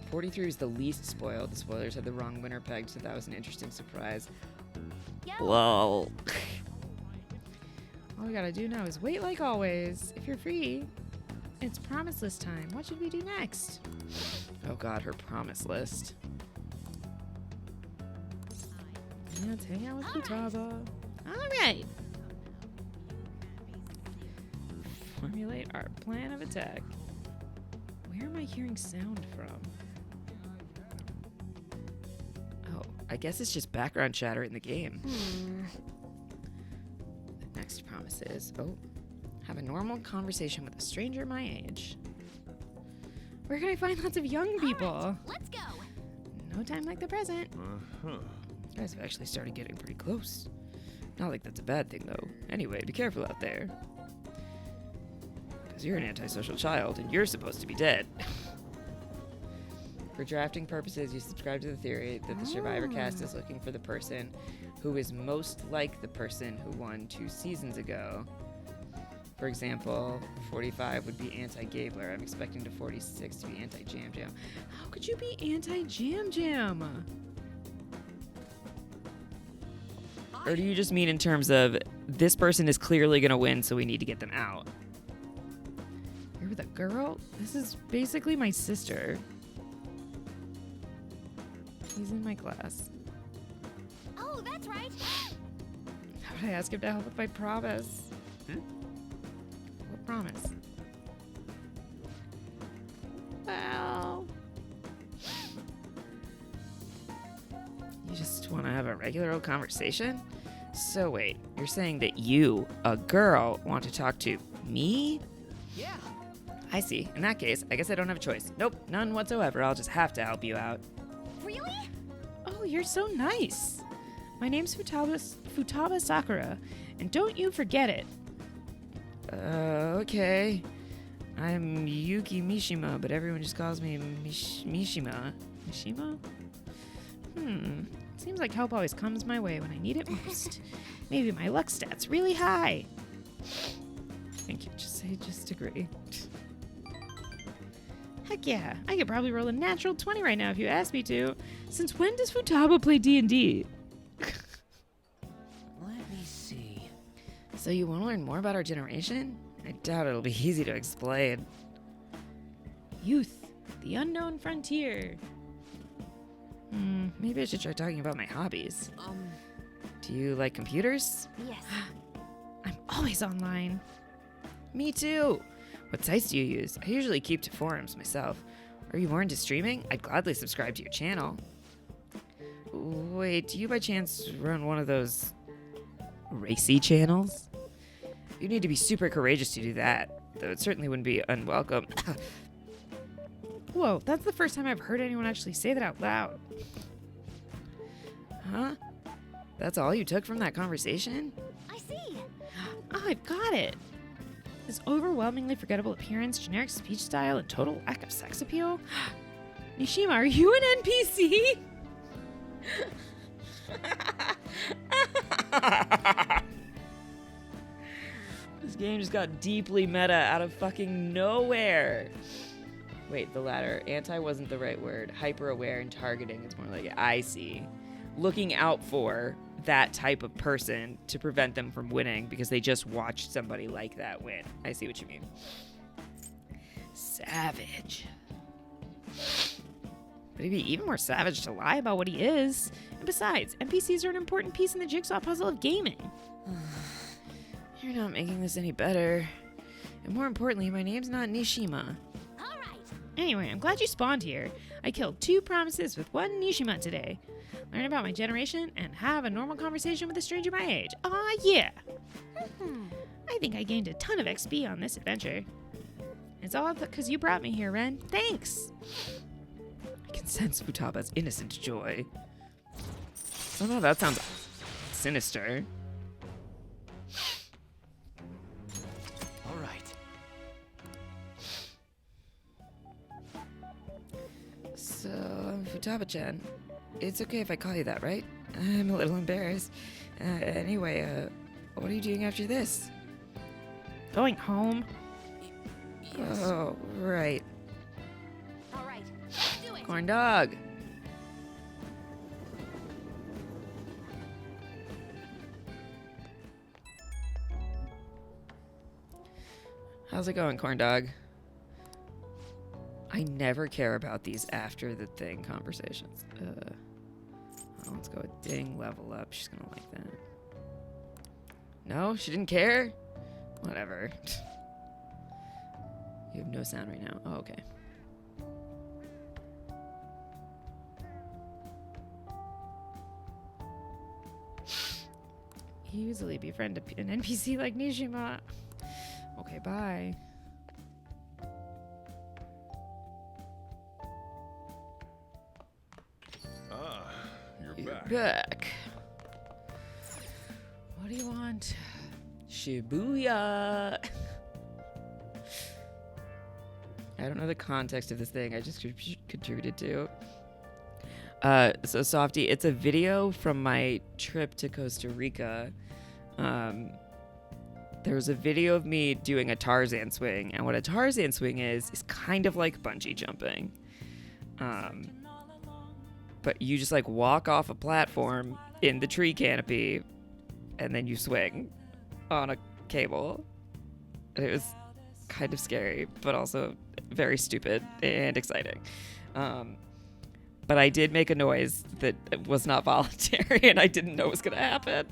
43 is the least spoiled. The spoilers had the wrong winner pegged, so that was an interesting surprise. Lol. All we gotta do now is wait like always. If you're free, it's promise list time. What should we do next? Oh god, her promise list. Let's hang out with Futaba. Alright. Formulate our plan of attack. Where am I hearing sound from? Oh, I guess it's just background chatter in the game. The next promise is, have a normal conversation with a stranger my age. Where can I find lots of young people? Right, let's go. No time like the present. You guys have actually started getting pretty close. Not like that's a bad thing, though. Anyway, be careful out there. Because you're an antisocial child, and you're supposed to be dead. For drafting purposes, you subscribe to the theory that the Survivor cast is looking for the person who is most like the person who won 2 seasons ago. For example, 45 would be anti-Gabler. I'm expecting to 46 to be anti-Jam Jam. How could you be anti-Jam Jam? Or do you just mean in terms of this person is clearly going to win, so we need to get them out? You're with a girl? This is basically my sister. He's in my class. that's right. How would I ask him to help with my promise? What promise? Well... You just want to have a regular old conversation? So wait, you're saying that you, a girl, want to talk to me? Yeah. I see. In that case, I guess I don't have a choice. Nope, none whatsoever. I'll just have to help you out. Really? Oh, you're so nice. My name's Futaba Sakura, and don't you forget it. Okay. I'm Yuki Mishima, but everyone just calls me Mishima. Mishima? Seems like help always comes my way when I need it most. Maybe my luck stat's really high. Thank you. Just agree. Heck yeah, I could probably roll a natural 20 right now if you asked me to. Since when does Futaba play D&D? Let me see. So you want to learn more about our generation? I doubt it'll be easy to explain. Youth, the unknown frontier. Maybe I should try talking about my hobbies. Do you like computers? Yes. I'm always online. Me too. What sites do you use? I usually keep to forums myself. Are you more into streaming? I'd gladly subscribe to your channel. Wait, do you by chance run one of those racy channels? You need to be super courageous to do that, though it certainly wouldn't be unwelcome. Whoa, that's the first time I've heard anyone actually say that out loud. Huh? That's all you took from that conversation? I see. Oh, I've got it. His overwhelmingly forgettable appearance, generic speech style, and total lack of sex appeal? Nishima, are you an NPC? This game just got deeply meta out of fucking nowhere. Wait, the latter. Anti wasn't the right word. Hyper aware and targeting is more like I see. Looking out for that type of person to prevent them from winning because they just watched somebody like that win. I see what you mean. Savage. But he'd be even more savage to lie about what he is. And besides, NPCs are an important piece in the jigsaw puzzle of gaming. You're not making this any better. And more importantly, my name's not Nishima. All right. Anyway, I'm glad you spawned here. I killed 2 promises with 1 Nishima today. Learn about my generation and have a normal conversation with a stranger my age. Aw, yeah. I think I gained a ton of XP on this adventure. It's all because you brought me here, Ren. Thanks. I can sense Futaba's innocent joy. Somehow that sounds sinister. All right. So, Futaba-chan, it's okay if I call you that, right? I'm a little embarrassed. Anyway, what are you doing after this? Going home. Yes. Oh, right. All right. Let's do it. Corn dog. How's it going, corn dog? I never care about these after the thing conversations. Let's go with ding, level up. She's gonna like that. No, she didn't care? Whatever. You have no sound right now. Oh, okay. Easily befriend an NPC like Nishima. Okay, bye. You're back. Back. What do you want? Shibuya. I don't know the context of this thing. I just contributed to. So Softy, it's a video from my trip to Costa Rica. There was a video of me doing a Tarzan swing, and what a Tarzan swing is kind of like bungee jumping. But you just like walk off a platform in the tree canopy, and then you swing on a cable. And it was kind of scary, but also very stupid and exciting. but I did make a noise that was not voluntary, and I didn't know it was gonna happen.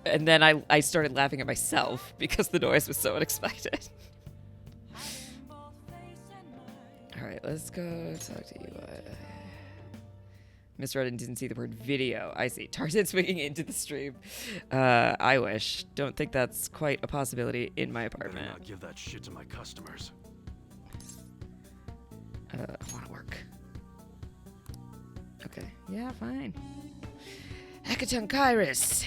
And then I started laughing at myself because the noise was so unexpected. All right, let's go talk to you. Miss Redden didn't see the word video. I see. Tarzan swinging into the stream. I wish. Don't think that's quite a possibility in my Better apartment. not give that shit to my customers. I want to work. Okay. Yeah, fine. Hekaton Kairos.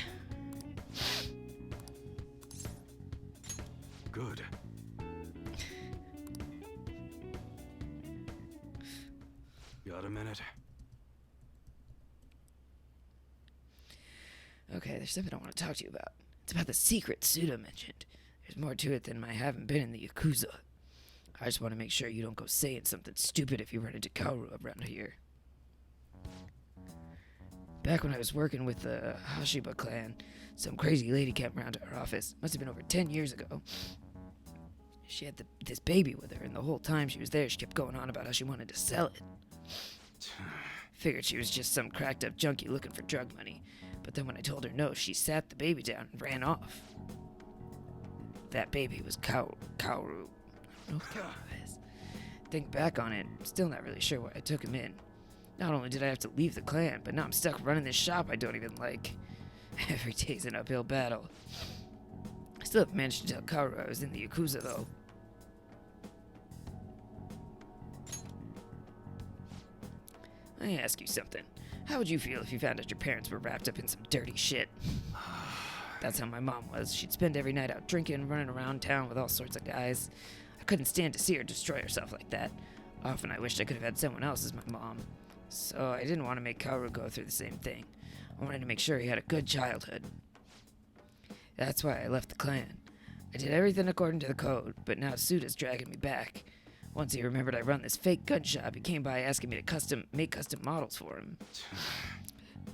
Good. Got a minute? Okay, there's something I want to talk to you about. It's about the secret Suda mentioned. There's more to it than my having been in the Yakuza. I just want to make sure you don't go saying something stupid if you run into Kaoru around here. Back when I was working with the Hashiba clan, some crazy lady came around to our office. Must have been over 10 years ago. She had this baby with her, and the whole time she was there, she kept going on about how she wanted to sell it. Figured she was just some cracked up junkie looking for drug money. But then when I told her no, she sat the baby down and ran off. That baby was Kaoru. I don't know who Kaoru is. Think back on it, still not really sure why I took him in. Not only did I have to leave the clan, but now I'm stuck running this shop I don't even like. Every day's an uphill battle. I still haven't managed to tell Kaoru I was in the Yakuza though. Let me ask you something. How would you feel if you found out your parents were wrapped up in some dirty shit? That's how my mom was. She'd spend every night out drinking, running around town with all sorts of guys. I couldn't stand to see her destroy herself like that. Often I wished I could have had someone else as my mom. So I didn't want to make Kaoru go through the same thing. I wanted to make sure he had a good childhood. That's why I left the clan. I did everything according to the code, but now Suda's dragging me back. Once he remembered I run this fake gun shop, he came by asking me to make custom models for him.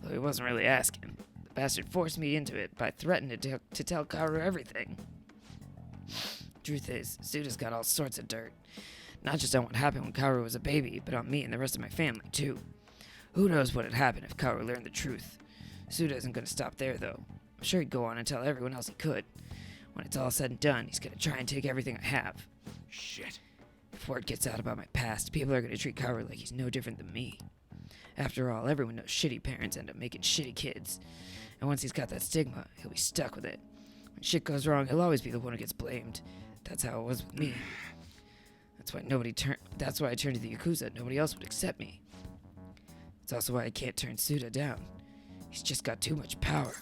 Though he wasn't really asking. The bastard forced me into it by threatening to tell Kaoru everything. Truth is, Suda's got all sorts of dirt. Not just on what happened when Kaoru was a baby, but on me and the rest of my family, too. Who knows what would happen if Kaoru learned the truth. Suda isn't going to stop there, though. I'm sure he'd go on and tell everyone else he could. When it's all said and done, he's going to try and take everything I have. Shit. If word gets out about my past, people are going to treat Kaoru like he's no different than me. After all, everyone knows shitty parents end up making shitty kids. And once he's got that stigma, he'll be stuck with it. When shit goes wrong, he'll always be the one who gets blamed. That's how it was with me. That's why I turned to the Yakuza. Nobody else would accept me. It's also why I can't turn Suda down. He's just got too much power.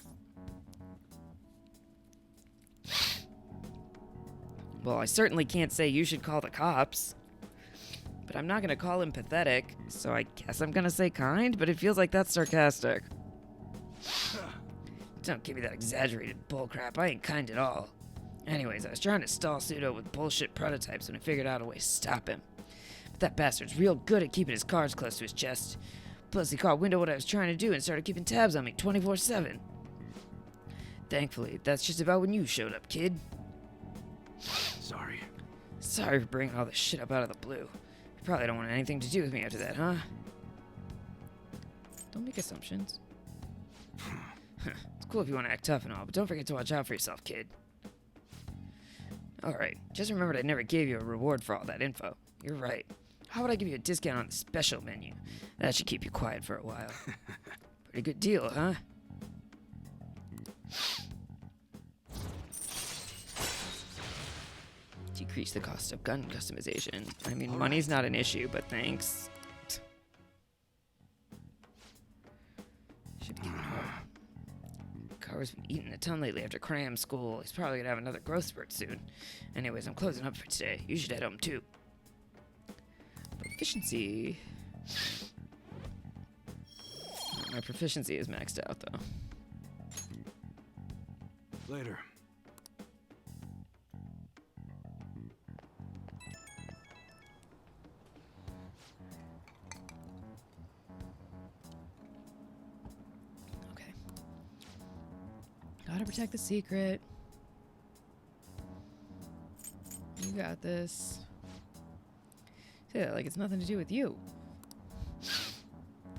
Well, I certainly can't say you should call the cops. But I'm not gonna call him pathetic, so I guess I'm gonna say kind, but it feels like that's sarcastic. Don't give me that exaggerated bullcrap. I ain't kind at all. Anyways, I was trying to stall Suda with bullshit prototypes when I figured out a way to stop him. But that bastard's real good at keeping his cards close to his chest. Plus, he caught wind of what I was trying to do and started keeping tabs on me 24/7. Thankfully, that's just about when you showed up, kid. Sorry. Sorry for bringing all this shit up out of the blue. You probably don't want anything to do with me after that, huh? Don't make assumptions. It's cool if you want to act tough and all, but don't forget to watch out for yourself, kid. Alright, just remembered I never gave you a reward for all that info. You're right. How would I give you a discount on the special menu? That should keep you quiet for a while. Pretty good deal, huh? Decrease the cost of gun customization. I mean, money's not an issue, but thanks. Should be getting home. Kaoru's been eating a ton lately after cram school. He's probably gonna have another growth spurt soon. Anyways, I'm closing up for today. You should head home too. Proficiency. My proficiency is maxed out though. Later. Okay. Gotta protect the secret. You got this. Yeah, like it's nothing to do with you.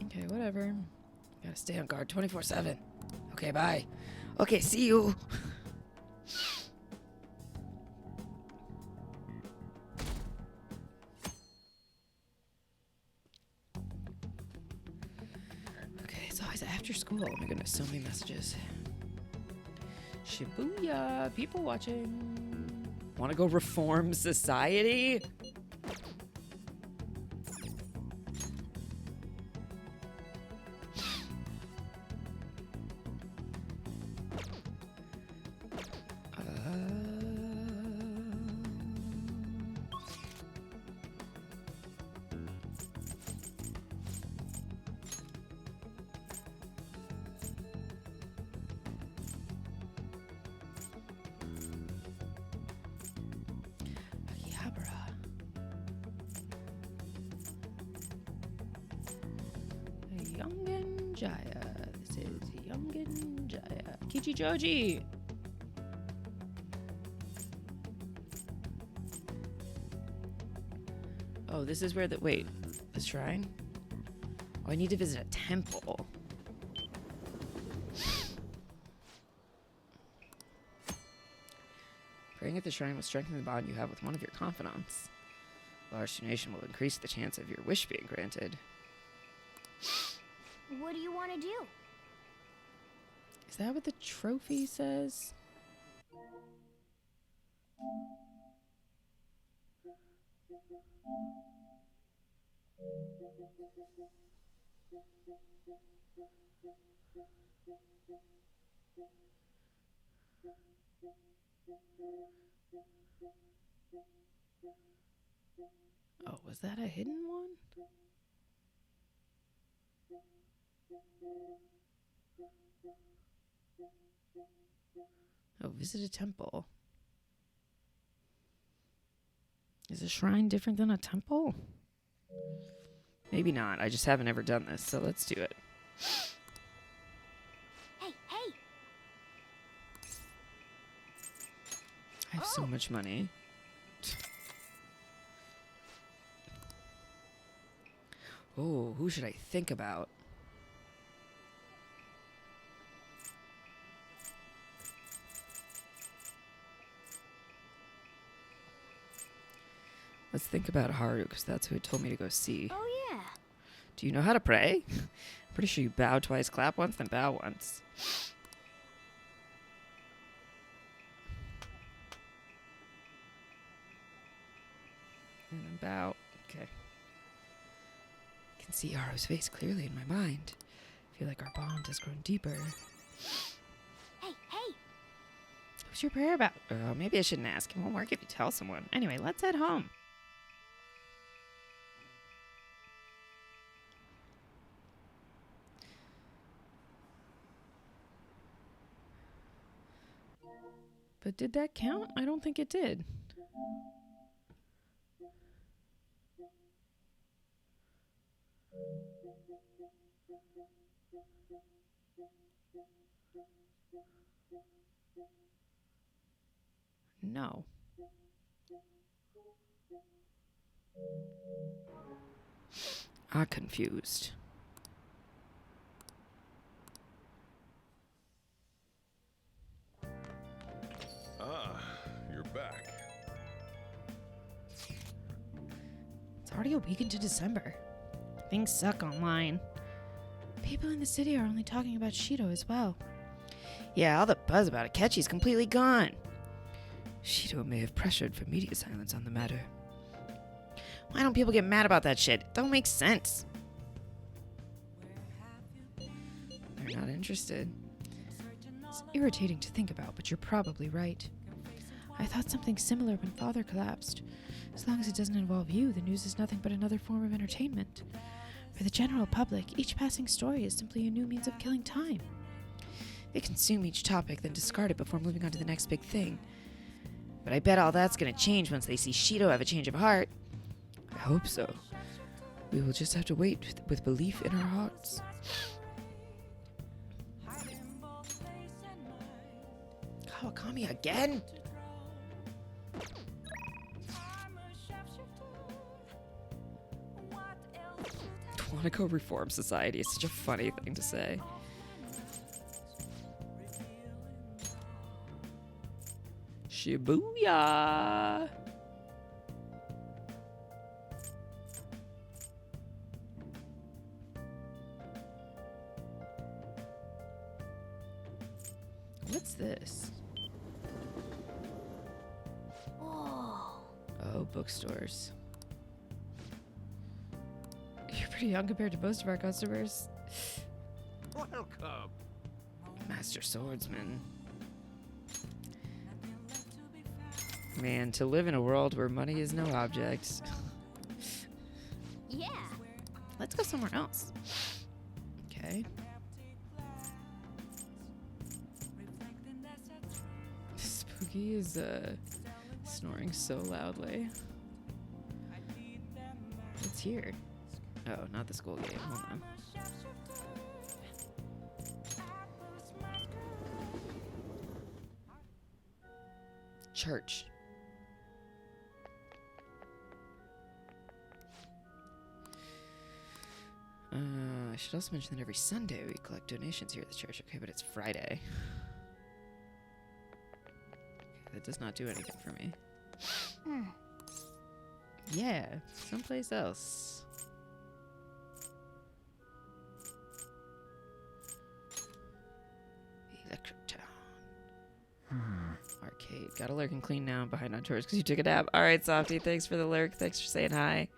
Okay, whatever. Gotta stay on guard 24/7. Okay, bye. Okay, see you. Okay, it's always after school. Oh my goodness, so many messages. Shibuya, people watching. Want to go reform society? Youngin Jaya. This is Youngin Jaya. Kichijoji. Oh, this is where the wait, the shrine? Oh, I need to visit a temple. Praying at the shrine will strengthen the bond you have with one of your confidants. Large donation will increase the chance of your wish being granted. What do you want to do? Is that what the trophy says? Oh, was that a hidden one? Oh, visit a temple. Is a shrine different than a temple? Maybe not. I just haven't ever done this, so let's do it. Hey, hey! I have so much money. Oh, who should I think about? Let's think about Haru, because that's who told me to go see. Oh, yeah. Do you know how to pray? I'm pretty sure you bow twice, clap once, then bow once. And then bow. Okay. I can see Haru's face clearly in my mind. I feel like our bond has grown deeper. Hey, hey! Who's your prayer about? Maybe I shouldn't ask. It won't work if you tell someone. Anyway, let's head home. But did that count? I don't think it did. No. I'm confused. Ah, you're back. It's already a week into December. Things suck online. People in the city are only talking about Shido as well. Yeah, all the buzz about Akechi's completely gone. Shido may have pressured for media silence on the matter. Why don't people get mad about that shit? It don't make sense. They're not interested. It's irritating to think about, but you're probably right. I thought something similar when Father collapsed. As long as it doesn't involve you, the news is nothing but another form of entertainment. For the general public, each passing story is simply a new means of killing time. They consume each topic, then discard it before moving on to the next big thing. But I bet all that's gonna change once they see Shido have a change of heart. I hope so. We will just have to wait with belief in our hearts. Kawakami again? Monaco Reform Society is such a funny thing to say. Shibuya! What's this? Whoa. Oh, bookstores. You're pretty young compared to most of our customers. Welcome. Master Swordsman. Man, to live in a world where money is no object. Yeah. Let's go somewhere else. Okay. Spooky is snoring so loudly. It's here. Oh, not the school game. Hold on. Church. I should also mention that every Sunday we collect donations here at the church. Okay, but it's Friday. Okay, that does not do anything for me. Hmm. Yeah, someplace else. Electric Town. Arcade. Gotta lurk and clean now. Behind on tours because you took a nap. Alright, Softy. Thanks for the lurk. Thanks for saying hi.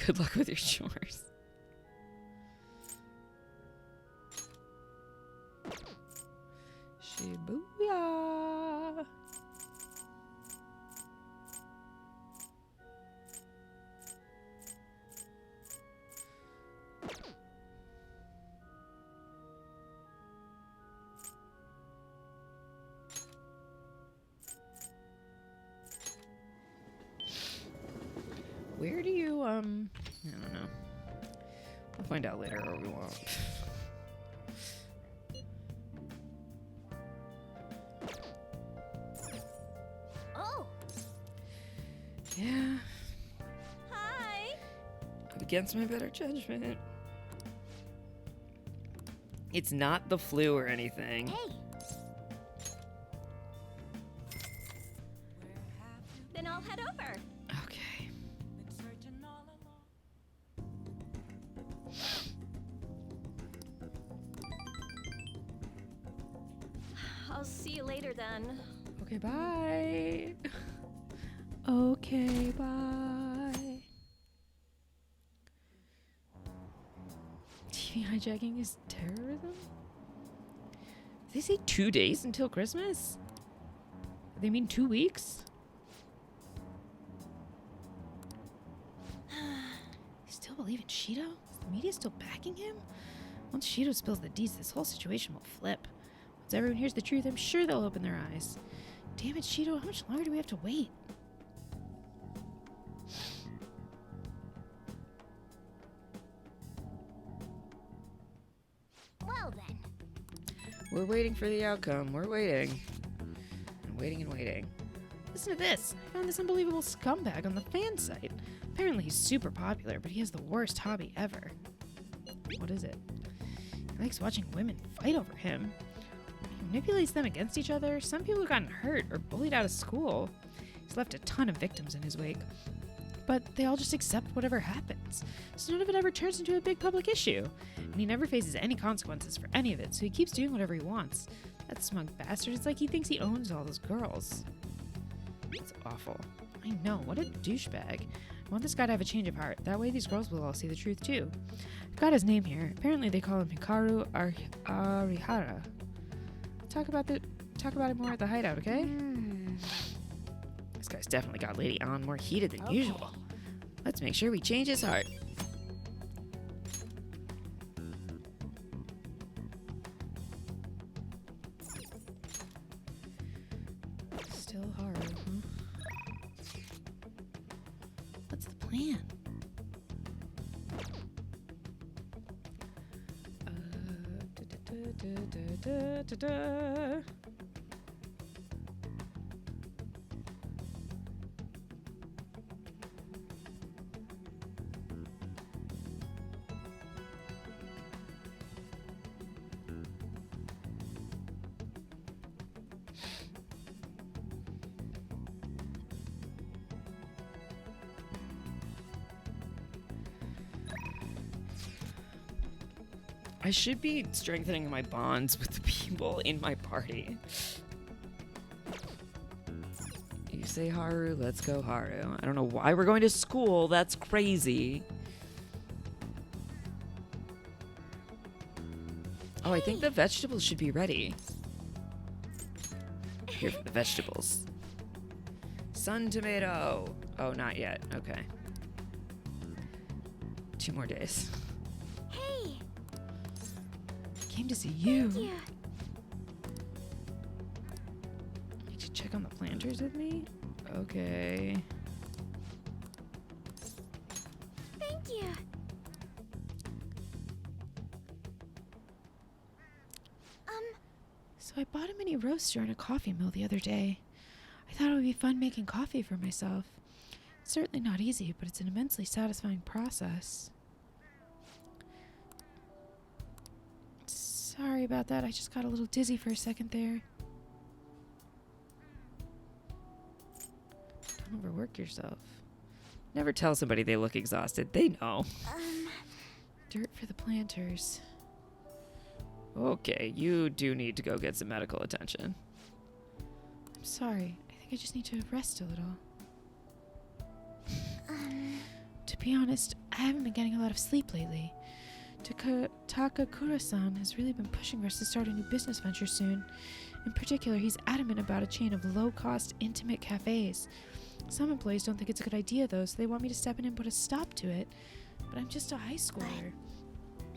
Good luck with your chores. Shibuya. Where do you, I don't know. We'll find out later, or we won't. Oh. Yeah, Hi. against my better judgment. It's not the flu or anything. Hey. Then I'll head over. Okay. I'll see you later then. Okay, bye. Okay, bye. TV hijacking is terrorism? Did they say 2 days until Christmas? They mean 2 weeks? They still believe in Shido? Is the media still backing him? Once Shido spills the deeds, this whole situation will flip. Once everyone hears the truth, I'm sure they'll open their eyes. Damn it, Shido, how much longer do we have to wait? Well then. We're waiting for the outcome. We're waiting. And waiting and waiting. Listen to this. I found this unbelievable scumbag on the fan site. Apparently he's super popular, but he has the worst hobby ever. What is it? He likes watching women fight over him. He manipulates them against each other. Some people have gotten hurt or bullied out of school. He's left a ton of victims in his wake. But they all just accept whatever happens. So none of it ever turns into a big public issue. And he never faces any consequences for any of it, so he keeps doing whatever he wants. That smug bastard, it's like he thinks he owns all those girls. It's awful. I know, what a douchebag. I want this guy to have a change of heart. That way these girls will all see the truth too. I've got his name here. Apparently they call him Hikaru Arihara. Talk about it more at the hideout, okay? This guy's definitely got Lady Ann more heated than usual. Let's make sure we change his heart. Still hard, huh? What's the plan? Da-da-da-da-da-da-da. I should be strengthening my bonds with the people in my party. You say Haru, let's go Haru. I don't know why we're going to school. That's crazy. Oh, I think the vegetables should be ready. Here for the vegetables. Sun tomato. Oh, not yet. Okay. 2 more days. Hey, Came to see you. yeah. Did you check on the planters with me? Okay. Thank you. So I bought a mini roaster and a coffee mill the other day. I thought it would be fun making coffee for myself. It's certainly not easy, but it's an immensely satisfying process. Sorry about that. I just got a little dizzy for a second there. Don't overwork yourself. Never tell somebody they look exhausted. They know. Dirt for the planters. Okay, you do need to go get some medical attention. I'm sorry. I think I just need to rest a little. To be honest, I haven't been getting a lot of sleep lately. Takakura-san has really been pushing for us to start a new business venture soon. In particular, he's adamant about a chain of low-cost, intimate cafes. Some employees don't think it's a good idea, though, so they want me to step in and put a stop to it. But I'm just a high schooler.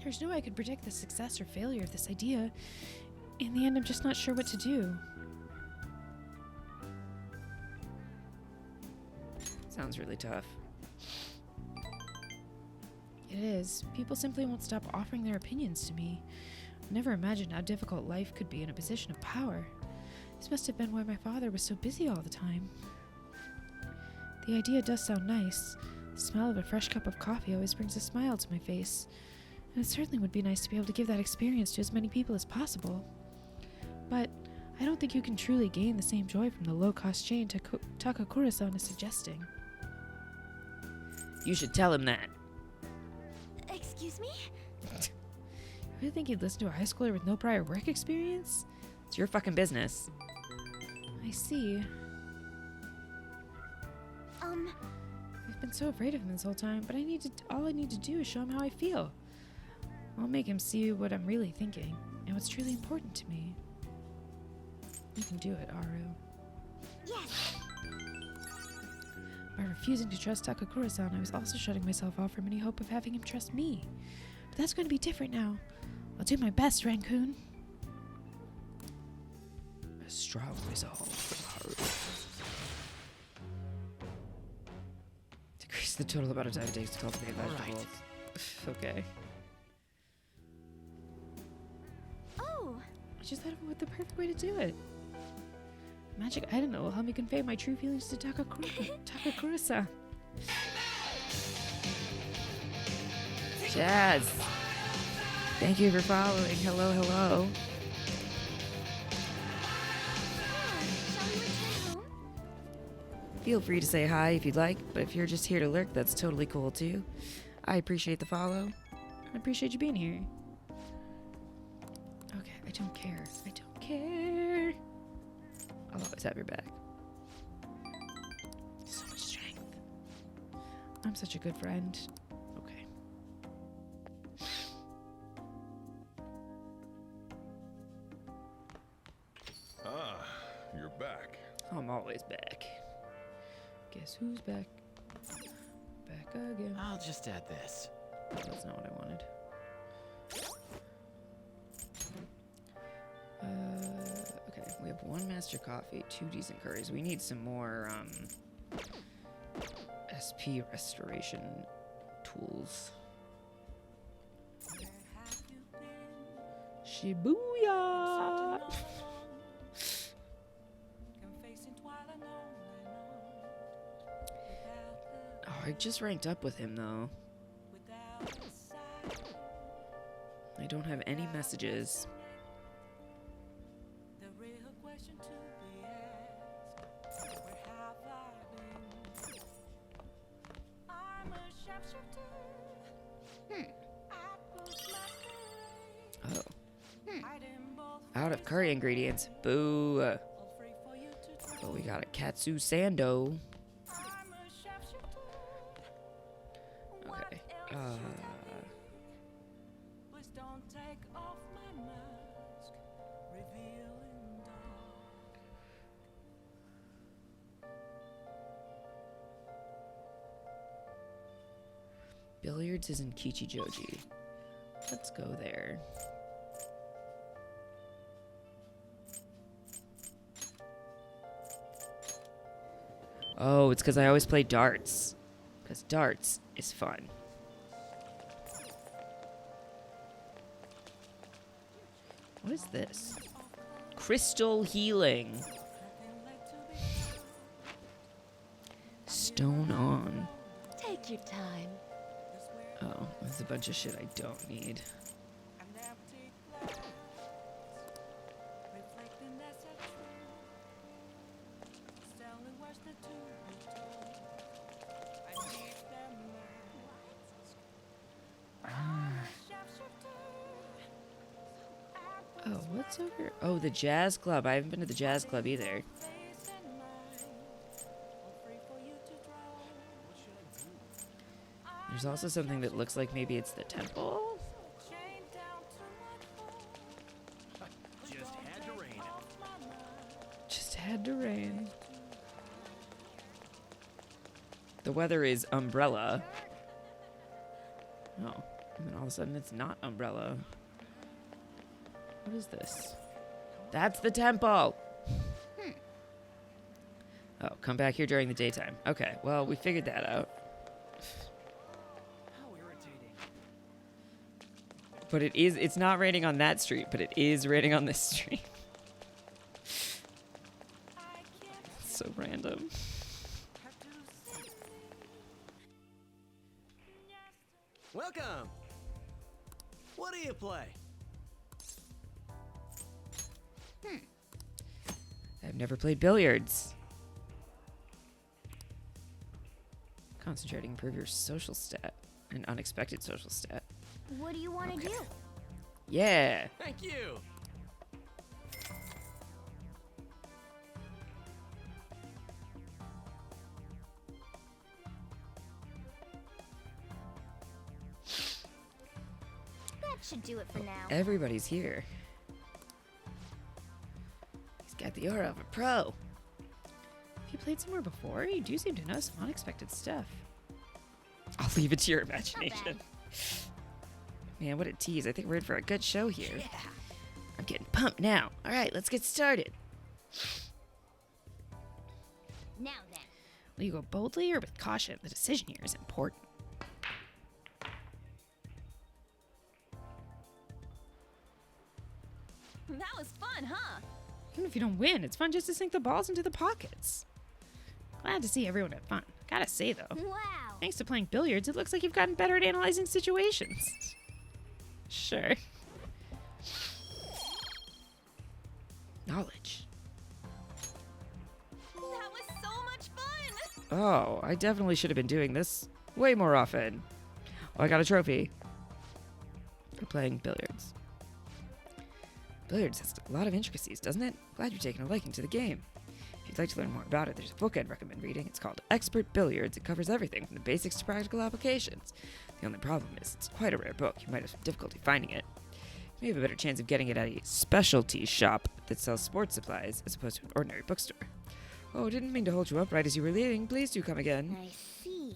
There's no way I could predict the success or failure of this idea. In the end, I'm just not sure what to do. Sounds really tough. It is. People simply won't stop offering their opinions to me. I never imagined how difficult life could be in a position of power. This must have been why my father was so busy all the time. The idea does sound nice. The smell of a fresh cup of coffee always brings a smile to my face. And it certainly would be nice to be able to give that experience to as many people as possible. But I don't think you can truly gain the same joy from the low-cost chain Takakura-san is suggesting. You should tell him that. Excuse me? You really think he'd listen to a high schooler with no prior work experience? It's your fucking business. I see. I've been so afraid of him this whole time, but all I need to do is show him how I feel. I'll make him see what I'm really thinking, and what's truly important to me. You can do it, Aru. Yes. By refusing to trust Takakura-san, I was also shutting myself off from any hope of having him trust me. But that's going to be different now. I'll do my best, Raccoon. A strong resolve from Haru. Decrease the total amount of time it takes to cultivate vegetables. Okay. Oh, I just thought of what the perfect way to do it. A magic item that will help me convey my true feelings to Takakura-san. Jazz. Thank you for following. Hello, hello. shall we return home? Feel free to say hi if you'd like, but if you're just here to lurk, that's totally cool too. I appreciate the follow. I appreciate you being here. Okay, I don't care. I don't care. I'll always have your back. So much strength. I'm such a good friend. Okay. Ah, you're back. I'm always back. Guess who's back? Back again. I'll just add this. That's not what I wanted. Okay, we have 1 master coffee, 2 decent curries. We need some more, SP restoration tools. Shibuya! Oh, I just ranked up with him, though. I don't have any messages. Out of curry ingredients. Boo. But we got a katsu sando. Okay. Billiards is in Kichijoji. Let's go there. Oh, it's because I always play darts. Because darts is fun. What is this? Crystal healing. Stone on. Take your time. Oh, there's a bunch of shit I don't need. Oh, what's over? Oh, the jazz club. I haven't been to the jazz club either. There's also something that looks like maybe it's the temple. Just had to rain. Just had to rain. The weather is umbrella. Oh, and then all of a sudden it's not umbrella. What is this? That's the temple! Oh, come back here during the daytime. Okay, well, we figured that out. How irritating. But it's not raining on that street, but it is raining on this street. It's so random. Welcome. What do you play? I've never played billiards. Concentrating, improve your social stat. An unexpected social stat. What do you want to do? Yeah! Thank you. That should do it for now. Everybody's here. He's got the aura of a pro. Have you played somewhere before? You do seem to know some unexpected stuff. I'll leave it to your imagination. Man, what a tease. I think we're in for a good show here. Yeah. I'm getting pumped now. All right, let's get started. Now then. Will you go boldly or with caution? The decision here is important. That was fun, huh? Even if you don't win, it's fun just to sink the balls into the pockets. Glad to see everyone had fun. Gotta say, though, Wow. thanks to playing billiards, it looks like you've gotten better at analyzing situations. Sure. Knowledge. That was so much fun. Oh, I definitely should have been doing this way more often. Oh, I got a trophy for playing billiards. Billiards has a lot of intricacies, doesn't it? Glad you're taking a liking to the game. If you'd like to learn more about it, there's a book I'd recommend reading. It's called Expert Billiards. It covers everything from the basics to practical applications. The only problem is it's quite a rare book. You might have difficulty finding it. You may have a better chance of getting it at a specialty shop that sells sports supplies as opposed to an ordinary bookstore. Oh, didn't mean to hold you up right as you were leaving. Please do come again. I see.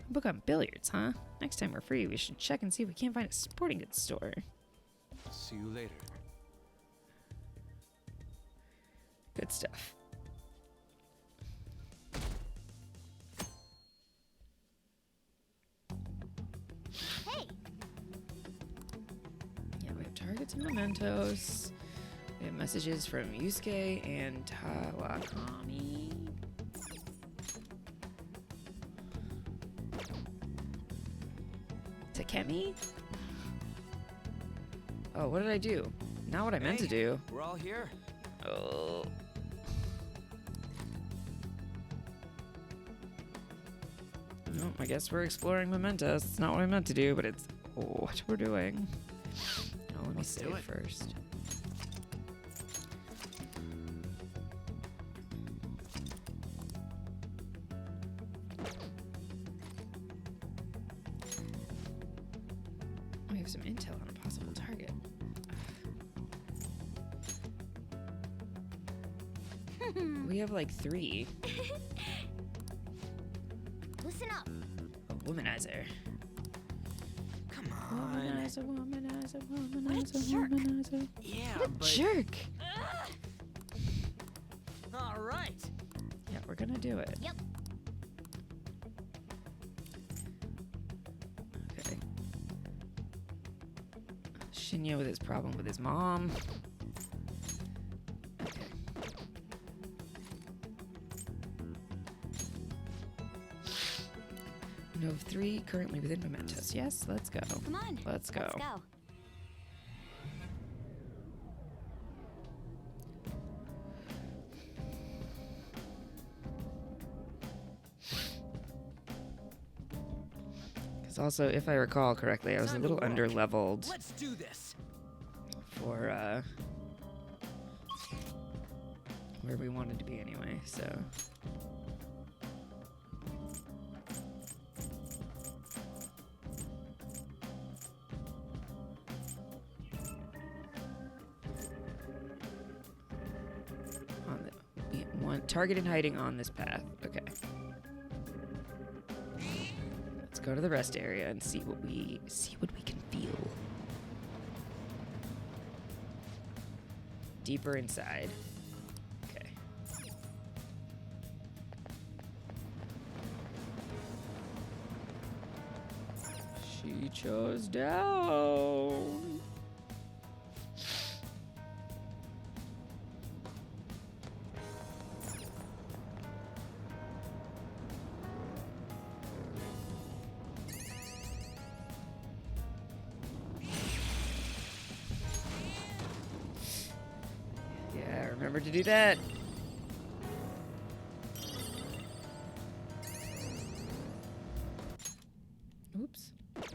A book on billiards, huh? Next time we're free, we should check and see if we can't find a sporting goods store. See you later. Good stuff. Hey. Yeah, we have targets and mementos. We have messages from Yusuke and Tawakami. Takemi? Oh, what did I do? Not what I meant to do. We're all here. Oh. Well, I guess we're exploring mementos. It's not what I meant to do, but it's what we're doing. Oh, let me Let's do save it. first. We have like 3. Listen up. A womanizer. Come on. Womanizer, womanizer, What a womanizer, jerk. womanizer. Yeah, What a but... jerk. All right. Yeah, we're gonna do it. Yep. Okay. Shinya with his problem with his mom. Okay. We know of 3 currently within Mementos. Yes, let's go. Come on. Let's go. Let's go. Because also, if I recall correctly, I was a Time to little work. under-leveled Let's do this. for where we wanted to be anyway, so. Target and hiding on this path. Okay. Let's go to the rest area and see what we can feel. Deeper inside. Okay. She chose down. Yeah, remember to do that. Oops. Okay,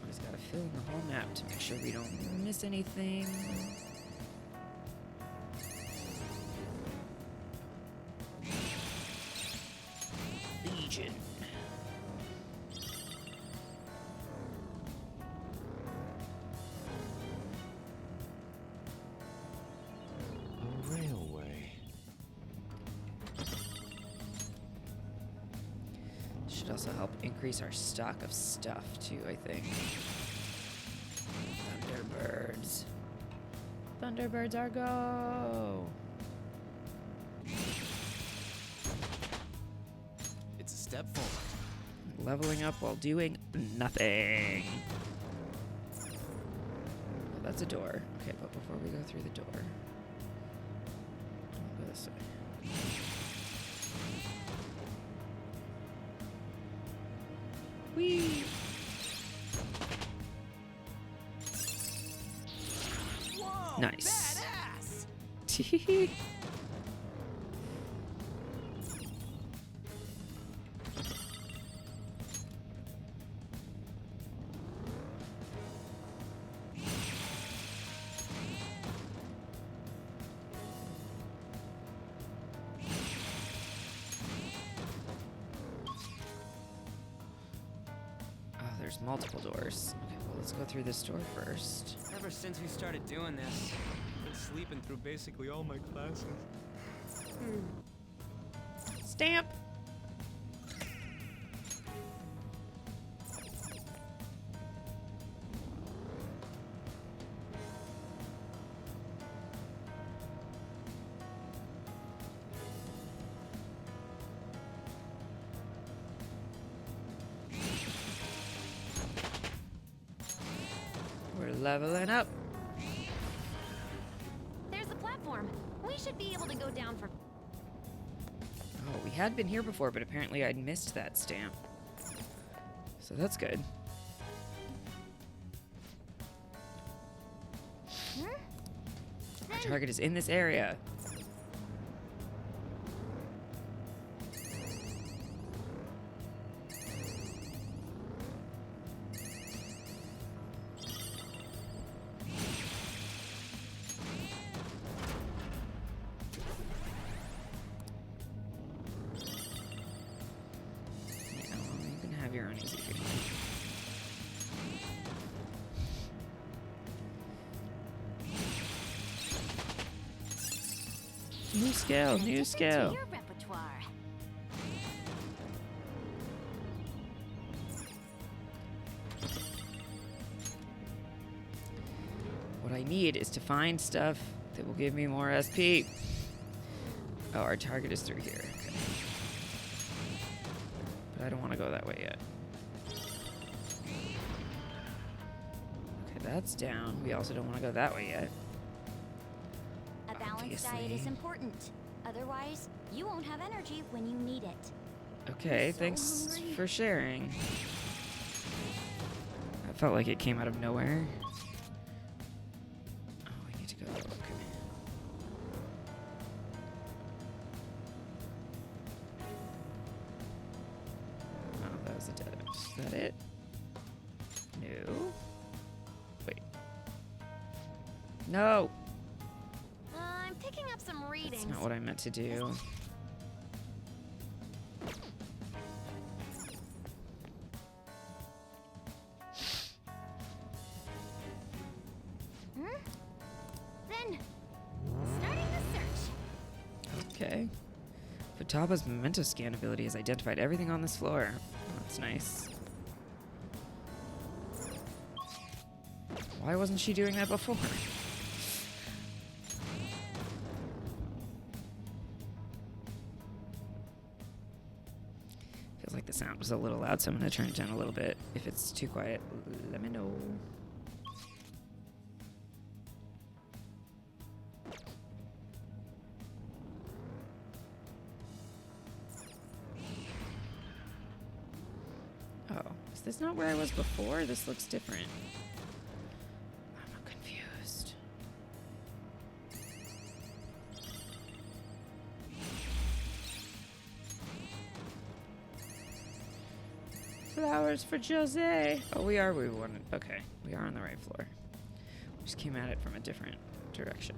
always gotta fill in the whole map to make sure we don't miss anything. Legion. A railway. Should also help increase our stock of stuff too, I think. Thunderbirds. Thunderbirds are go! It's a step forward. Leveling up while doing nothing. Oh, that's a door. Okay, but before we go through the door, I'll go this way. Whee! Whoa! Nice. Badass! Oh, there's multiple doors. Okay, well, let's go through this door first. Ever since we started doing this, I've been sleeping through basically all my classes. Stamp! We're leveling up. There's the platform. We should be able to go down for. Oh, we had been here before, but apparently I'd missed that stamp. So that's good. Our target is in this area. Yeah, well, you can have your here on easy. New skill, new Addition to skill. your repertoire. What I need is to find stuff that will give me more SP. Oh, our target is through here. Okay. But I don't want to go that way yet. Okay, that's down. We also don't want to go that way yet. A balanced diet Obviously. is important. Otherwise, you won't have energy when you need it. Okay, so thanks hungry. for sharing. I felt like it came out of nowhere. Oh, we need to go. Okay. Oh, that was a dead end. Is that it? No. Wait. No! I'm picking up some readings. That's not what I meant to do. Then, starting the search. Okay. Futaba's memento scan ability has identified everything on this floor. That's nice. Why wasn't she doing that before? Feels like the sound was a little loud, so I'm going to turn it down a little bit. If it's too quiet, let me know. Oh, is this not where I was before? This looks different. I'm confused. Flowers for Jose. Oh, we are where we wanted. Okay, we are on the right floor. We just came at it from a different direction.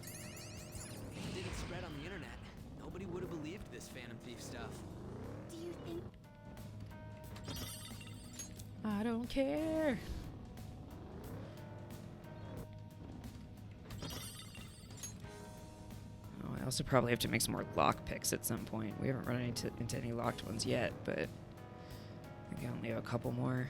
If it didn't spread on the internet, nobody would have believed this Phantom Thief stuff. Do you think I don't care. Oh, I also probably have to make some more lock picks at some point. We haven't run into any locked ones yet, but I think I only have a couple more.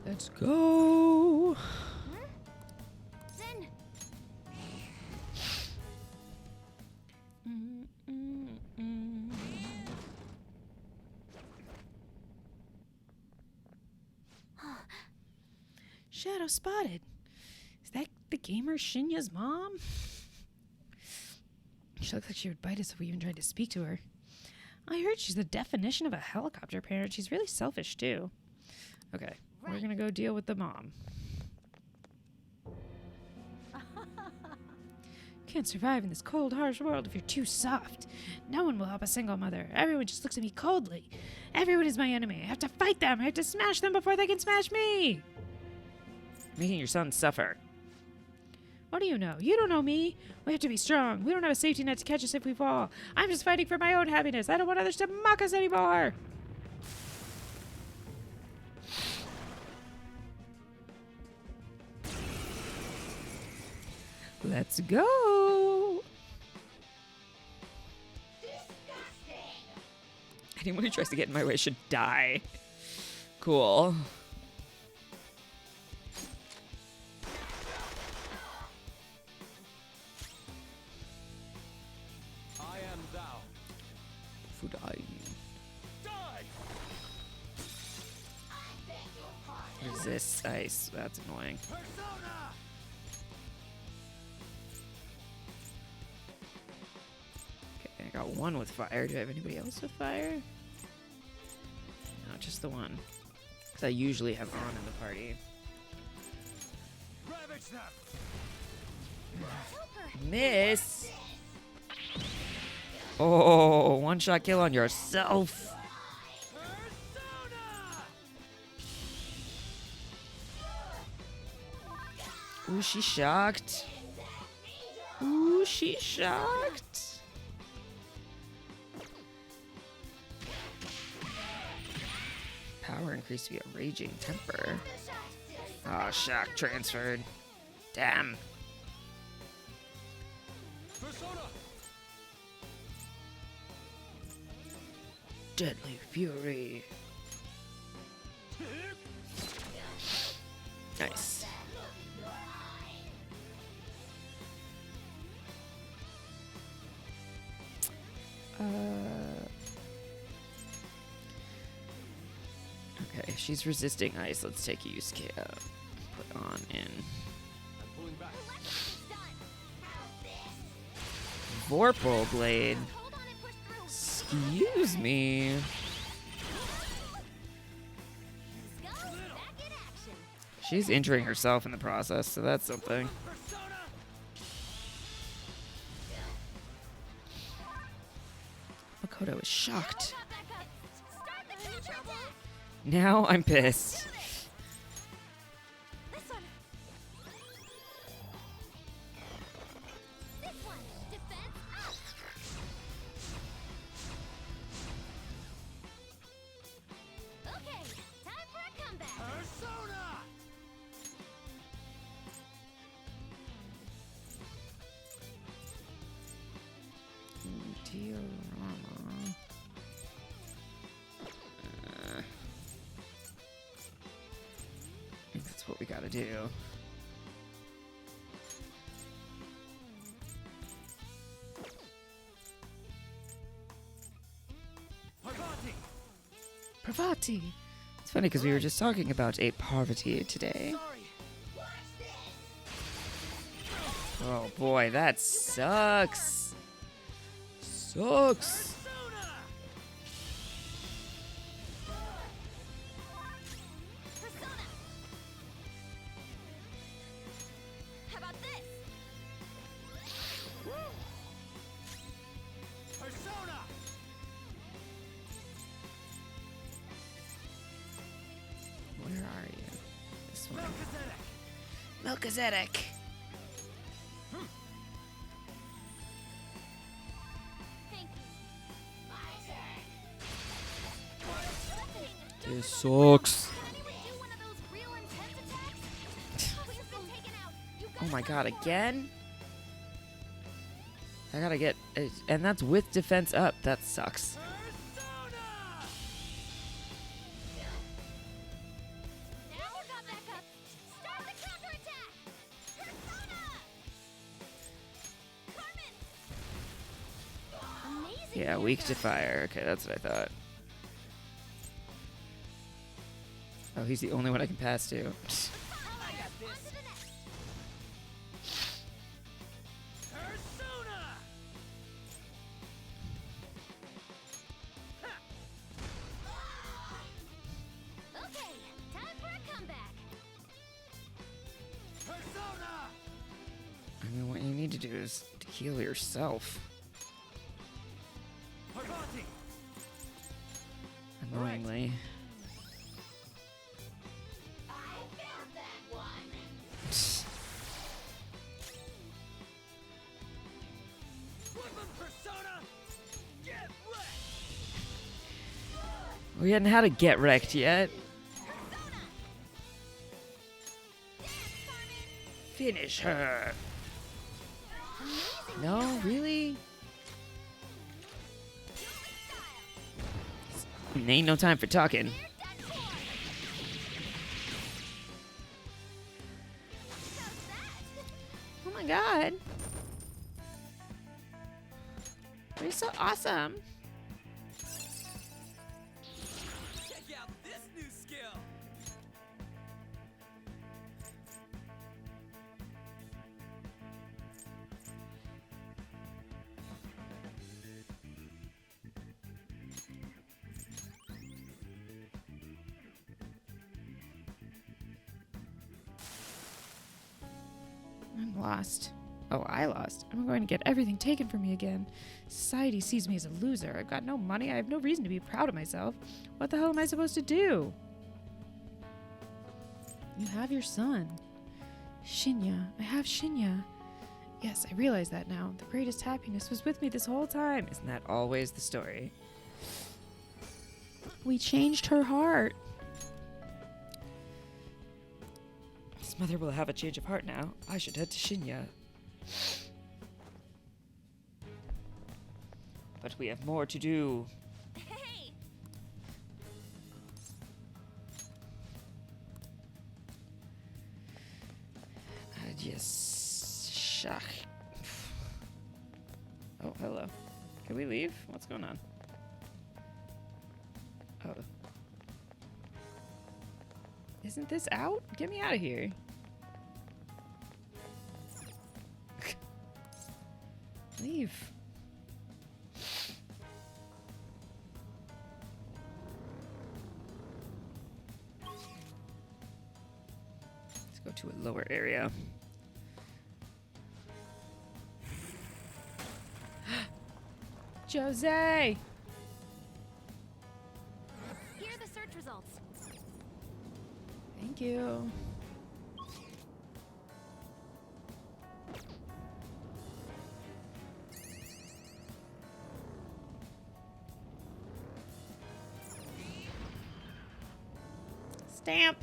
Let's go. Zen? Shadow spotted. Is that the gamer Shinya's mom? She looks like she would bite us if we even tried to speak to her. I heard she's the definition of a helicopter parent. She's really selfish, too. Okay, we're gonna go deal with the mom. Can't survive in this cold, harsh world if you're too soft. No one will help a single mother. Everyone just looks at me coldly. Everyone is my enemy. I have to fight them. I have to smash them before they can smash me. Making your son suffer. What do you know? You don't know me. We have to be strong. We don't have a safety net to catch us if we fall. I'm just fighting for my own happiness. I don't want others to mock us anymore. Let's go. Anyone who tries to get in my way should die. Cool. I am thou. Fudai. Die! Resist ice. That's annoying. Perrrsonaaa! Okay, I got one with fire. Do I have anybody else with fire? No, just the one. Because I usually have on in the party. Ravage them! Miss! Oh, one shot kill on yourself. Perrrsonaaa! Ooh, she's shocked. Ooh, she's shocked. Power increased via raging temper. Oh, shock transferred. Damn. Deadly fury. Nice. Okay, she's resisting ice. Let's take Yusuke out. Put on in. Vorpal Blade. Excuse me. She's injuring herself in the process, so that's something. Makoto is shocked. Now I'm pissed. Diorama. I think that's what we gotta do. Parvati! It's funny because we were just talking about a Parvati today. Oh boy, that sucks. Sucks. How about this? Persona! Where are you? This one. Melchizedek. Thank you. This sucks. Can anyone do one of those real intense attacks? We've been taken out. You Oh my guys god, are again? I gotta get... And that's with defense up. That sucks. Now we got back up. Start the counterattack. Persona! Carmen! Amazing. Yeah, weak to fire. Okay, that's what I thought. Oh, he's the only one I can pass to. I got this. Persona! Okay, time for a comeback. Persona! I mean, what you need to do is to heal yourself. Parvati! Annoyingly. Flip him, Persona! Get wrecked! We hadn't had a get wrecked yet. Finish her. No, really? Ain't no time for talking. Oh my god. You're so awesome. Check out this new skill! I'm lost. Oh, I lost. I'm going to get everything taken from me again. Society sees me as a loser. I've got no money. I have no reason to be proud of myself. What the hell am I supposed to do? You have your son. Shinya. I have Shinya. Yes, I realize that now. The greatest happiness was with me this whole time. Isn't that always the story? We changed her heart. His mother will have a change of heart now. I should head to Shinya. But we have more to do. Hey! Yes. Shach. Oh, hello. Can we leave? What's going on? Oh. Isn't this out? Get me out of here. Leave. Let's go to a lower area. Jose! Here are the search results. Thank you. Stamp.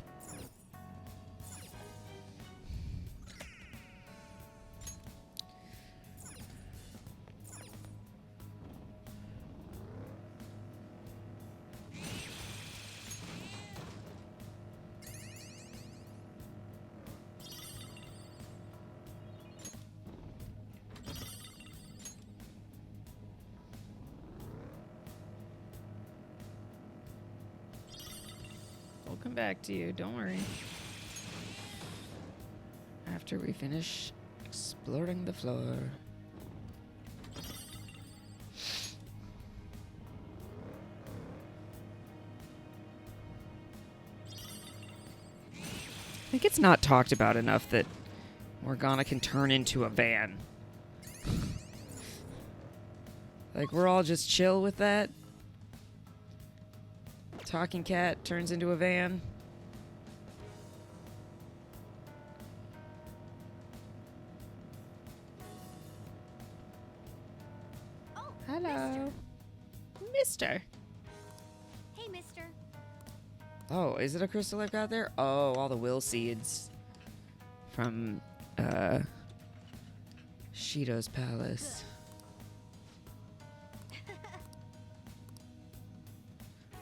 We'll come back to you, don't worry. After we finish exploring the floor. I think it's not talked about enough that Morgana can turn into a van. Like, we're all just chill with that. Talking cat turns into a van. Oh, Hello. Mister. hey, mister. Oh, is it a crystal I've got there? Oh, all the will seeds from Shido's palace.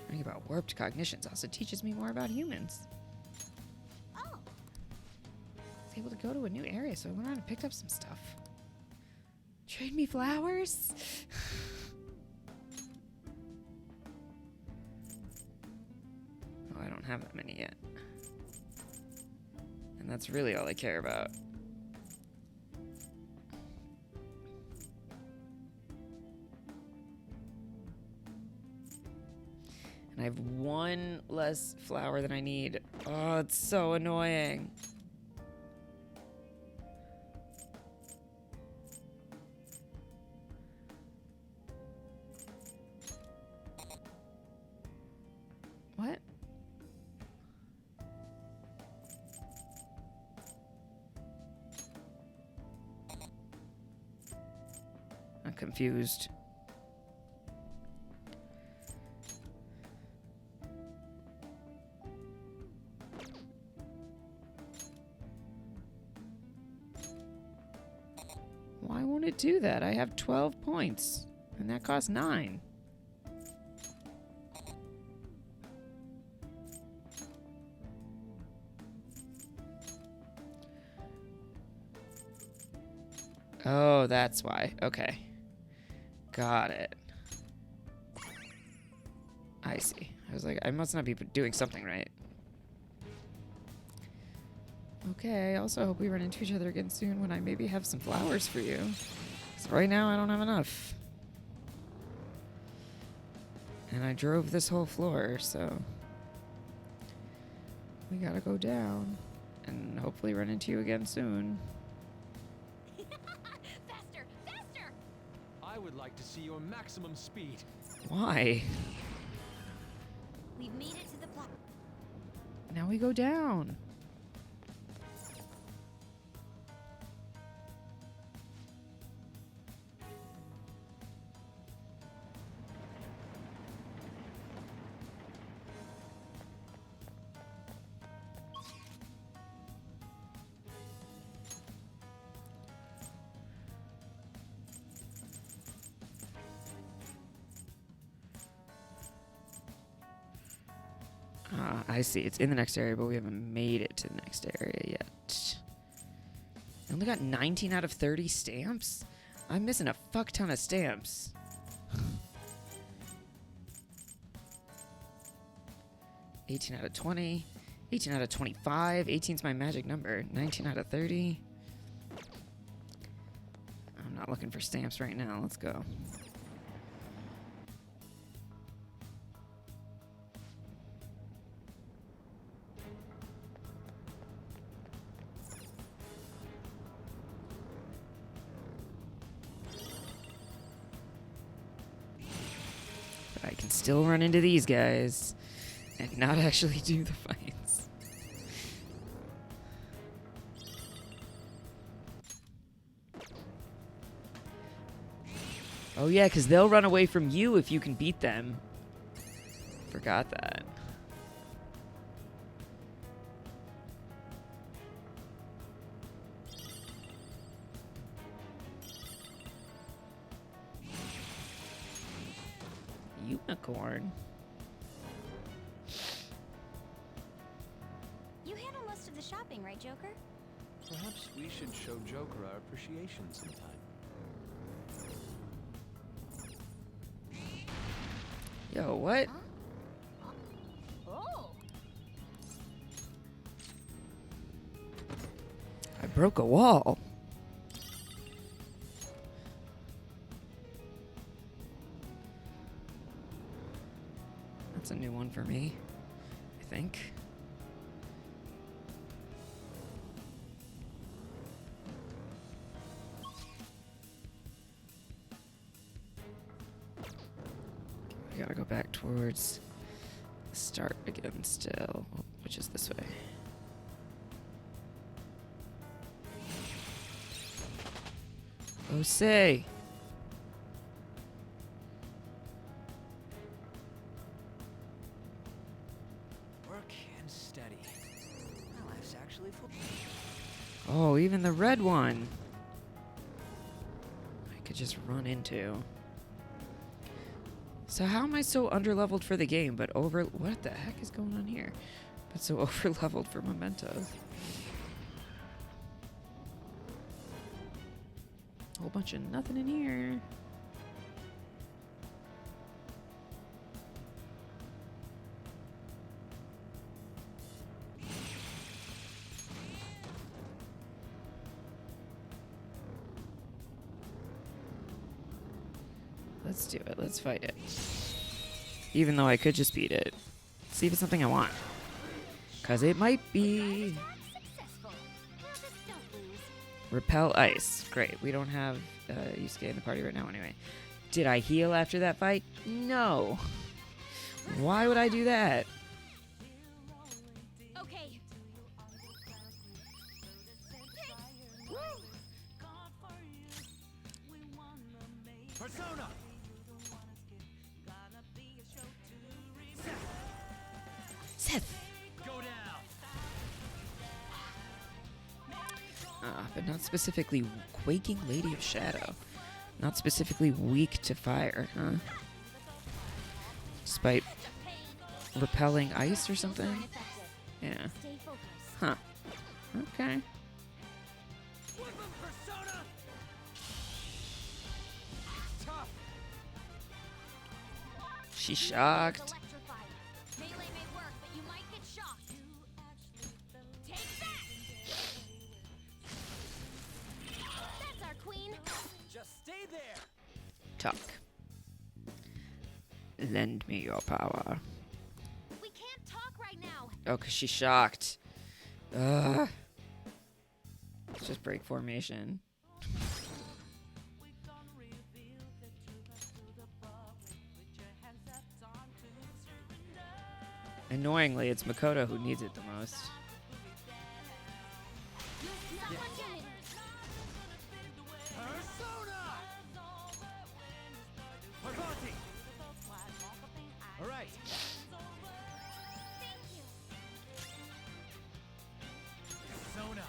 Learning about warped cognitions also teaches me more about humans. Oh, I was able to go to a new area, so I went around and picked up some stuff. Trade me flowers? Oh, I don't have that many yet. And that's really all I care about. And I have one less flower than I need. Oh, it's so annoying. What? I'm confused. Why won't it do that? I have 12 points, and that costs 9. Oh, that's why. Okay. Got it. I see. I was like, I must not be doing something right. Okay, I also hope we run into each other again soon when I maybe have some flowers for you. 'Cause right now I don't have enough. And I drove this whole floor, so we gotta go down and hopefully run into you again soon. faster, faster! I would like to see your maximum speed. Why? We've made it to the platform. Now we go down. I see. It's in the next area, but we haven't made it to the next area yet. I only got 19 out of 30 stamps? I'm missing a fuck ton of stamps. 18 out of 20. 18 out of 25. 18's my magic number. 19 out of 30. I'm not looking for stamps right now. Let's go. But I can still run into these guys and not actually do the fights. Oh yeah, because they'll run away from you if you can beat them. Forgot that. Unicorn. You handle most of the shopping, right, Joker? Perhaps we should show Joker our appreciation sometime. Yo, what? Oh. I broke a wall. That's a new one for me, I think. I gotta go back towards the start again still, which is this way. Oh, say. Work and steady. My life's actually full. Oh, even the red one. I could just run into. So how am I so underleveled for the game, but over... What the heck is going on here? But so overleveled for mementos. A whole bunch of nothing in here. Let's do it. Let's fight it. Even though I could just beat it. See if it's something I want. Because it might be... Successful. Just don't lose. Repel ice. Great. We don't have Yusuke in the party right now anyway. Did I heal after that fight? No. Why would I do that? Okay. Persona! Seth! Go down! But not specifically Quaking Lady of Shadow. Not specifically weak to fire, huh? Despite repelling ice or something? Yeah. Stay focused. Huh. Okay. Flip him, Persona! Tough! She's shocked. Electrified. Melee may work, but you might get shocked. Take that! That's our queen. Just stay there! Talk. Lend me your power. We can't talk right now. Oh, 'cause she's shocked. Ugh. Let's just break formation. Annoyingly, it's Makoto who needs it the most. Someone get it. Persona! Parvati! Alright. Thank you. Persona!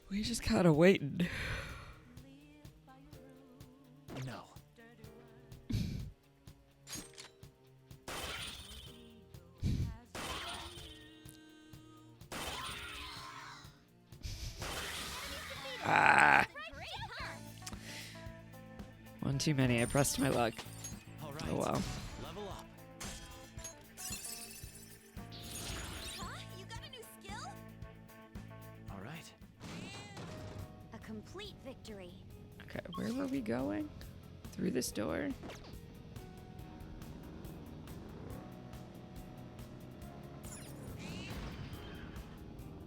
We just kind of waiting. No. Ah. Great, huh? One too many. I pressed my luck. All right. Oh well. Level up. Huh? You got a new skill? All right. A complete victory. Okay, where were we going? Through this door?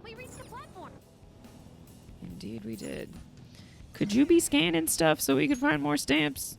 We reached the platform. Indeed we did. Could you be scanning stuff so we could find more stamps?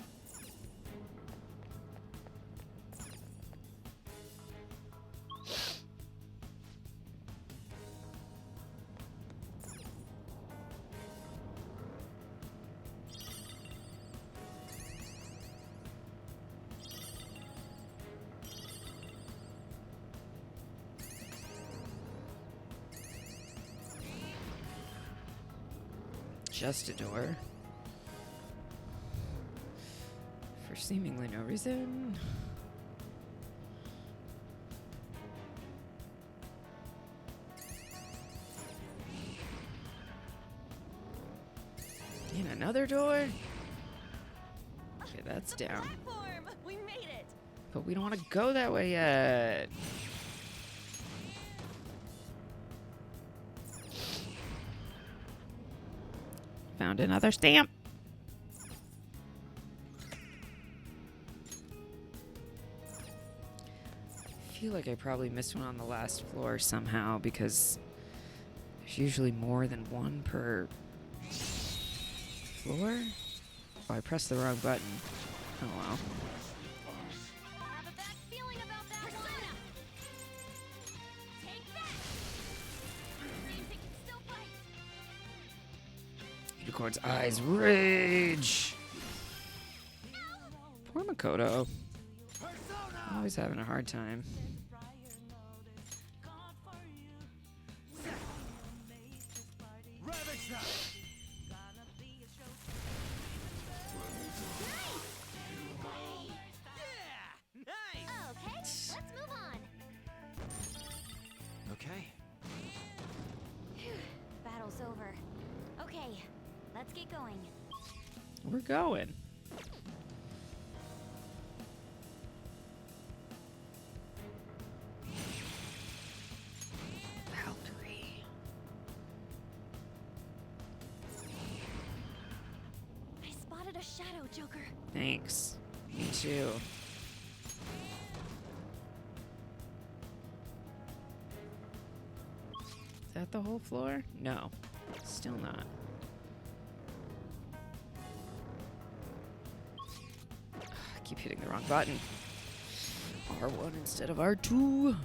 Just a door. For seemingly no reason. And another door? Okay, that's The down. platform. We made it. But we don't want to go that way yet. Found another stamp. I feel like I probably missed one on the last floor somehow because there's usually more than one per floor. Oh, I pressed the wrong button. Oh well. Have a bad feeling about that. Perrrsonaaa. Take that. Seems it can still fight. Unicorn's eyes rage. Poor Makoto. Always having a hard time. Yeah! Nice! Okay, let's move on. Okay. Phew, battle's over. Okay, let's get going. We're going. Valkyrie. I spotted a shadow, Joker. Thanks. Me too. Is that the whole floor? No. Still not. I keep hitting the wrong button. R1 instead of R2.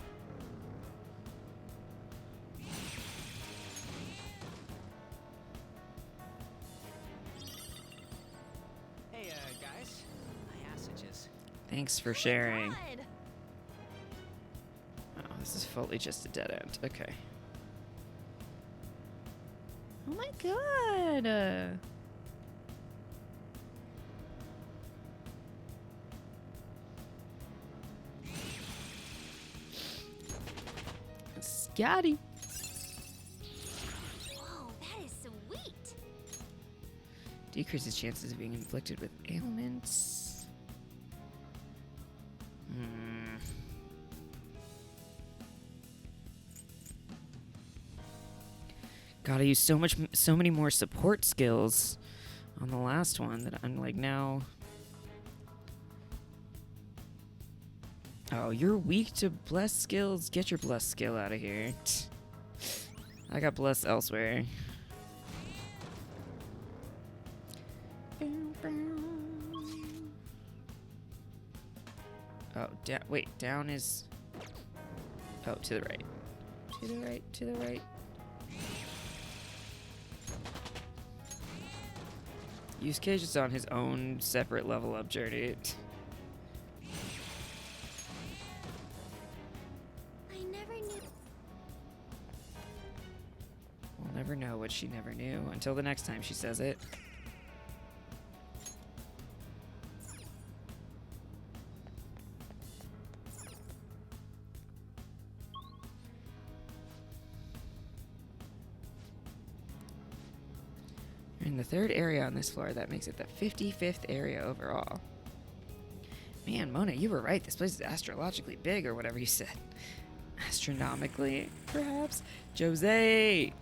Hey, guys. My ass itches. Thanks for sharing. God. Oh, this is fully just a dead end. Okay. Oh my god. Scotty. Whoa, that is sweet. Decreases chances of being inflicted with ailments. Gotta use so many more support skills on the last one that I'm like now. Oh, you're weak to bless skills? Get your bless skill out of here. I got bless elsewhere. Oh, wait, down is... Oh, to the right. To the right, to the right. Yusuke is on his own separate level up journey. I never knew. We'll never know what she never knew until the next time she says it. In the third area on this floor, that makes it the 55th area overall. Man, Mona, you were right. This place is astrologically big, or whatever you said. Astronomically, perhaps? Jose!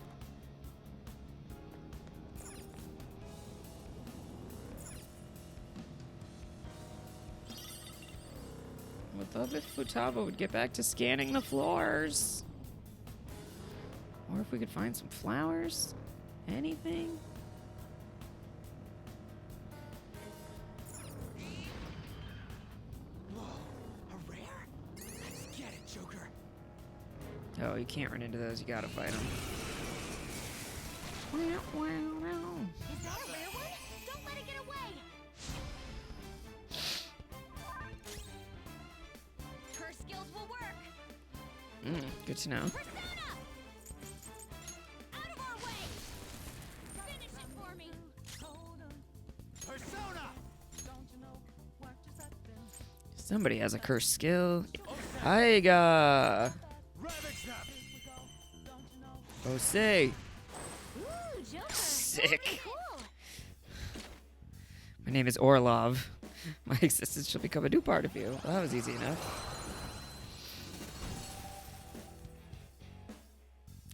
Would love if Futaba would get back to scanning the floors. Or if we could find some flowers. Anything? Whoa, a rare? Let's get it, Joker. Oh, you can't run into those. You gotta fight them. Is that a rare one? Don't let it get away! Her skills will work! Good to know. Persona! Out of our way! Finish it for me! Persona! Somebody has a cursed skill. Aiga! Rabbit snap! Jose! Ooh, Joker! Sick. Cool! My name is Orlov. My existence shall become a new part of you. Well, that was easy enough.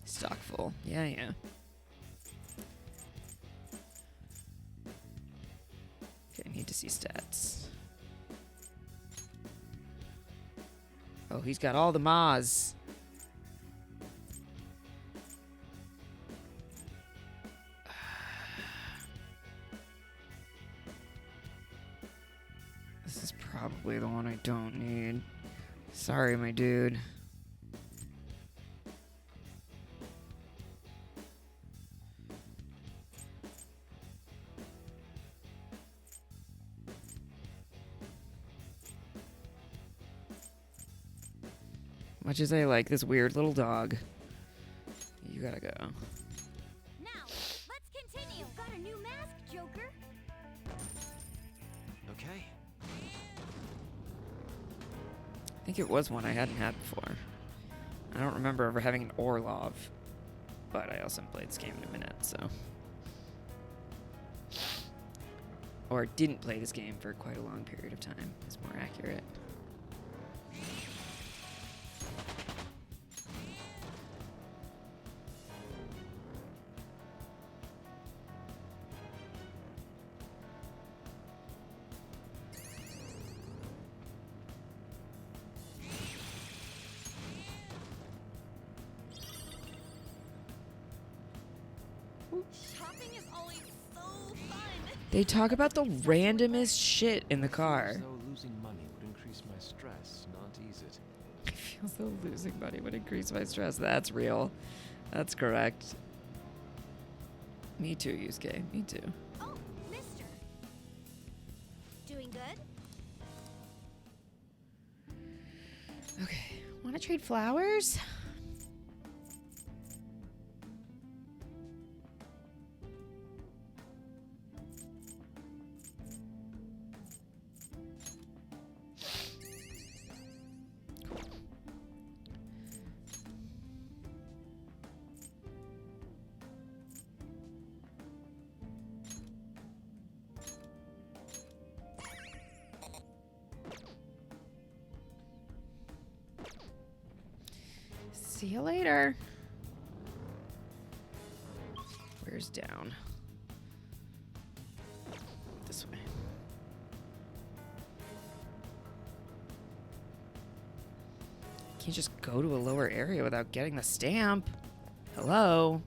Stock full. Yeah, yeah. Okay, I need to see stats. Oh, he's got all the Ma's. This is probably the one I don't need. Sorry, my dude. Much as I like this weird little dog, you gotta go. Now, let's continue! Got a new mask, Joker! Okay. I think it was one I hadn't had before. I don't remember ever having an Orlov, but I also haven't played this game in a minute, so. Or didn't play this game for quite a long period of time, is more accurate. Shopping is always so fun! They talk about the randomest shit in the car. As though losing money would increase my stress, not ease it. I feel so losing money would increase my stress. That's real. That's correct. Me too, Yusuke. Me too. Oh, mister! Doing good? Okay. Want to trade flowers? See you later. Where's down? This way. Can't just go to a lower area without getting the stamp. Hello?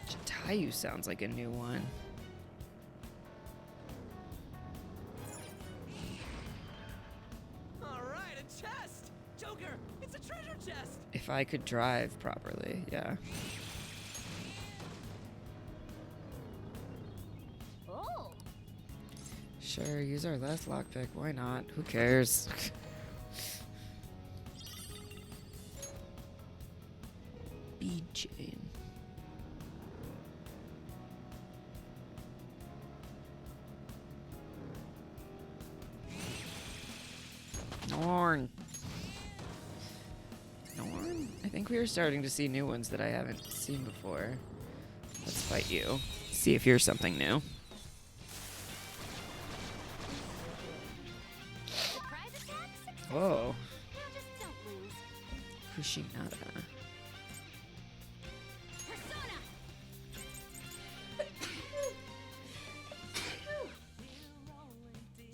Chitayu sounds like a new one. All right, a chest. Joker! It's a treasure chest! If I could drive properly, yeah. Oh, Sure, use our last lockpick. Why not? Who cares? B-Chain. Norn. Norn? I think we are starting to see new ones that I haven't seen before. Let's fight you. See if you're something new. surprise attack success. Whoa. Now just don't lose. Perrrsonaaa. Persona!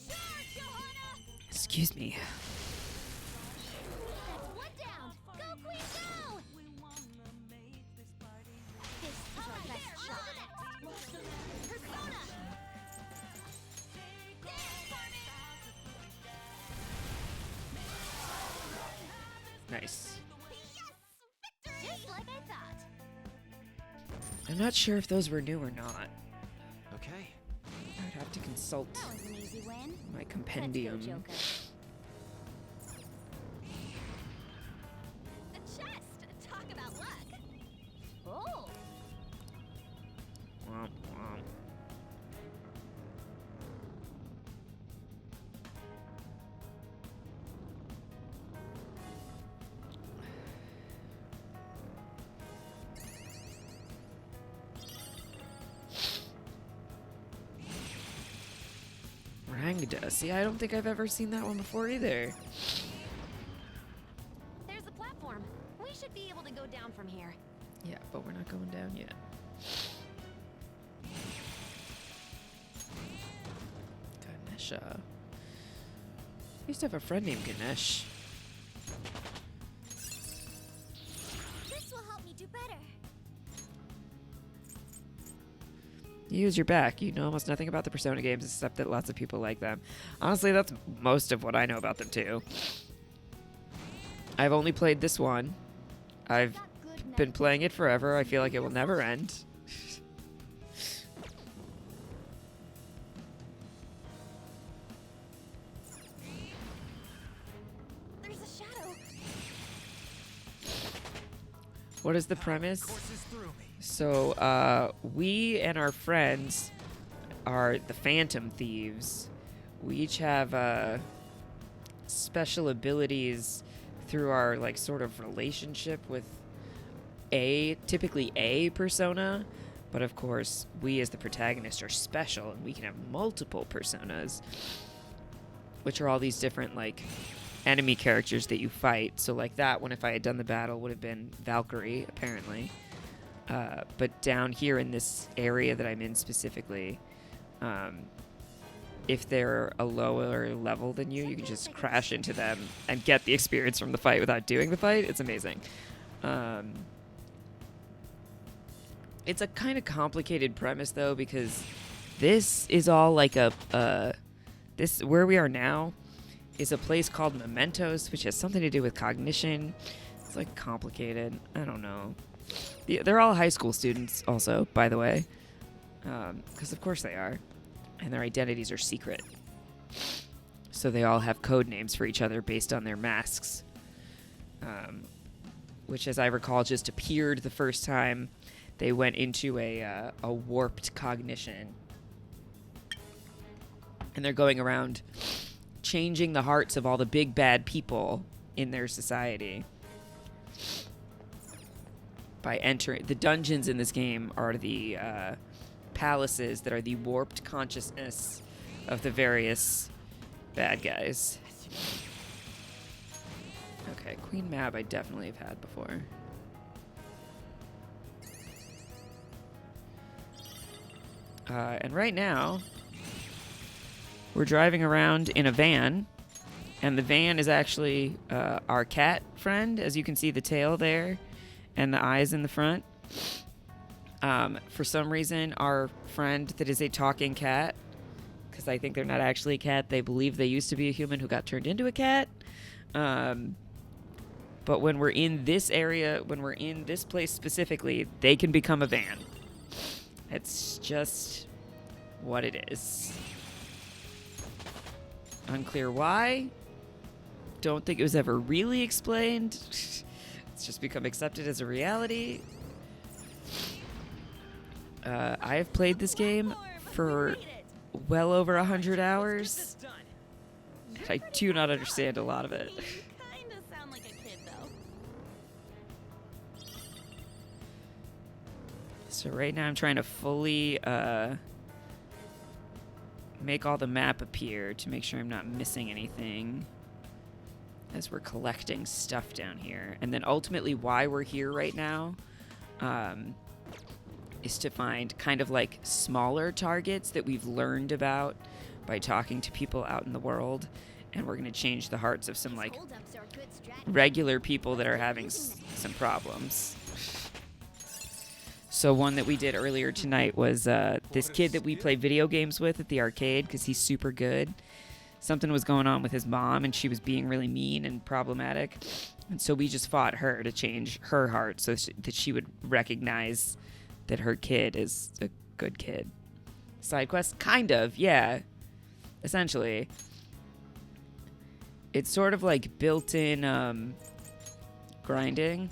Charge, Johanna! Excuse me. That's one down. Go, Queen, go! This is our best shot. Persona! Dance, Carmen! Nice. Yes! Victory! Just like I thought. I'm not sure if those were new or not. Okay. I would have to consult That was an easy win. my Let's compendium. go, Joker. A chest! Talk about luck! Oh! Womp womp. Rangda. See, I don't think I've ever seen that one before either. There's the platform. We should be able to go down from here. Yeah, but we're not going down yet. Ganesha. I used to have a friend named Ganesh. This will help me do better. Use your back. You know almost nothing about the Persona games except that lots of people like them. Honestly, that's most of what I know about them too. I've only played this one. I've Got good been playing it forever. I feel like it will never end. There's a shadow. What is the premise? Courses through me. So, we and our friends are the Phantom Thieves. We each have special abilities through our like sort of relationship with typically a persona, but of course we as the protagonist are special and we can have multiple personas, which are all these different like enemy characters that you fight. So like that one, if I had done the battle, would have been Valkyrie apparently. But down here in this area that I'm in specifically, if they're a lower level than you, you can just crash into them and get the experience from the fight without doing the fight. It's amazing. It's a kind of complicated premise though, because this is all like this where we are now is a place called Mementos, which has something to do with cognition. It's like complicated. I don't know. They're all high school students also, by the way, because of course they are, and their identities are secret. So they all have code names for each other based on their masks, which, as I recall, just appeared the first time they went into a warped cognition. And they're going around changing the hearts of all the big bad people in their society. By entering the dungeons in this game are the palaces that are the warped consciousness of the various bad guys. Okay, Queen Mab I definitely have had before. And right now, we're driving around in a van, and the van is actually our cat friend, as you can see the tail there. And the eyes in the front. For some reason, our friend that is a talking cat, because I think they're not actually a cat, they believe they used to be a human who got turned into a cat, But when we're in this area, when we're in this place specifically, they can become a van. It's just what it is. Unclear why. Don't think it was ever really explained. It's just become accepted as a reality. I have played this game for well over 100 hours. I do not understand a lot of it. You kinda sound like a kid, though. So right now I'm trying to fully make all the map appear to make sure I'm not missing anything as we're collecting stuff down here. And then ultimately why we're here right now is to find kind of like smaller targets that we've learned about by talking to people out in the world. And we're going to change the hearts of some like Holdups are a good strategy. regular people that are having some problems. So one that we did earlier tonight was this kid that we play video games with at the arcade because he's super good. Something was going on with his mom and she was being really mean and problematic. And so we just fought her to change her heart so that she would recognize that her kid is a good kid. Side quest? Kind of, yeah. Essentially. It's sort of like built-in grinding.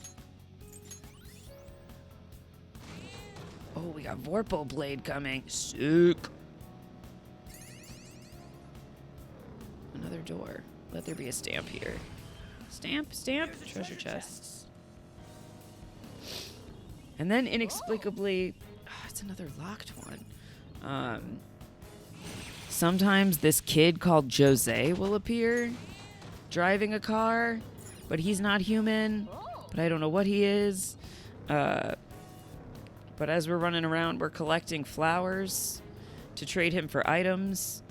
Oh, we got Vorpal Blade coming. Sick. Another door. Let there be a stamp here. Stamp, stamp, treasure chests. And then inexplicably, it's another locked one. Sometimes this kid called Jose will appear driving a car, but he's not human. But I don't know what he is. But as we're running around, we're collecting flowers to trade him for items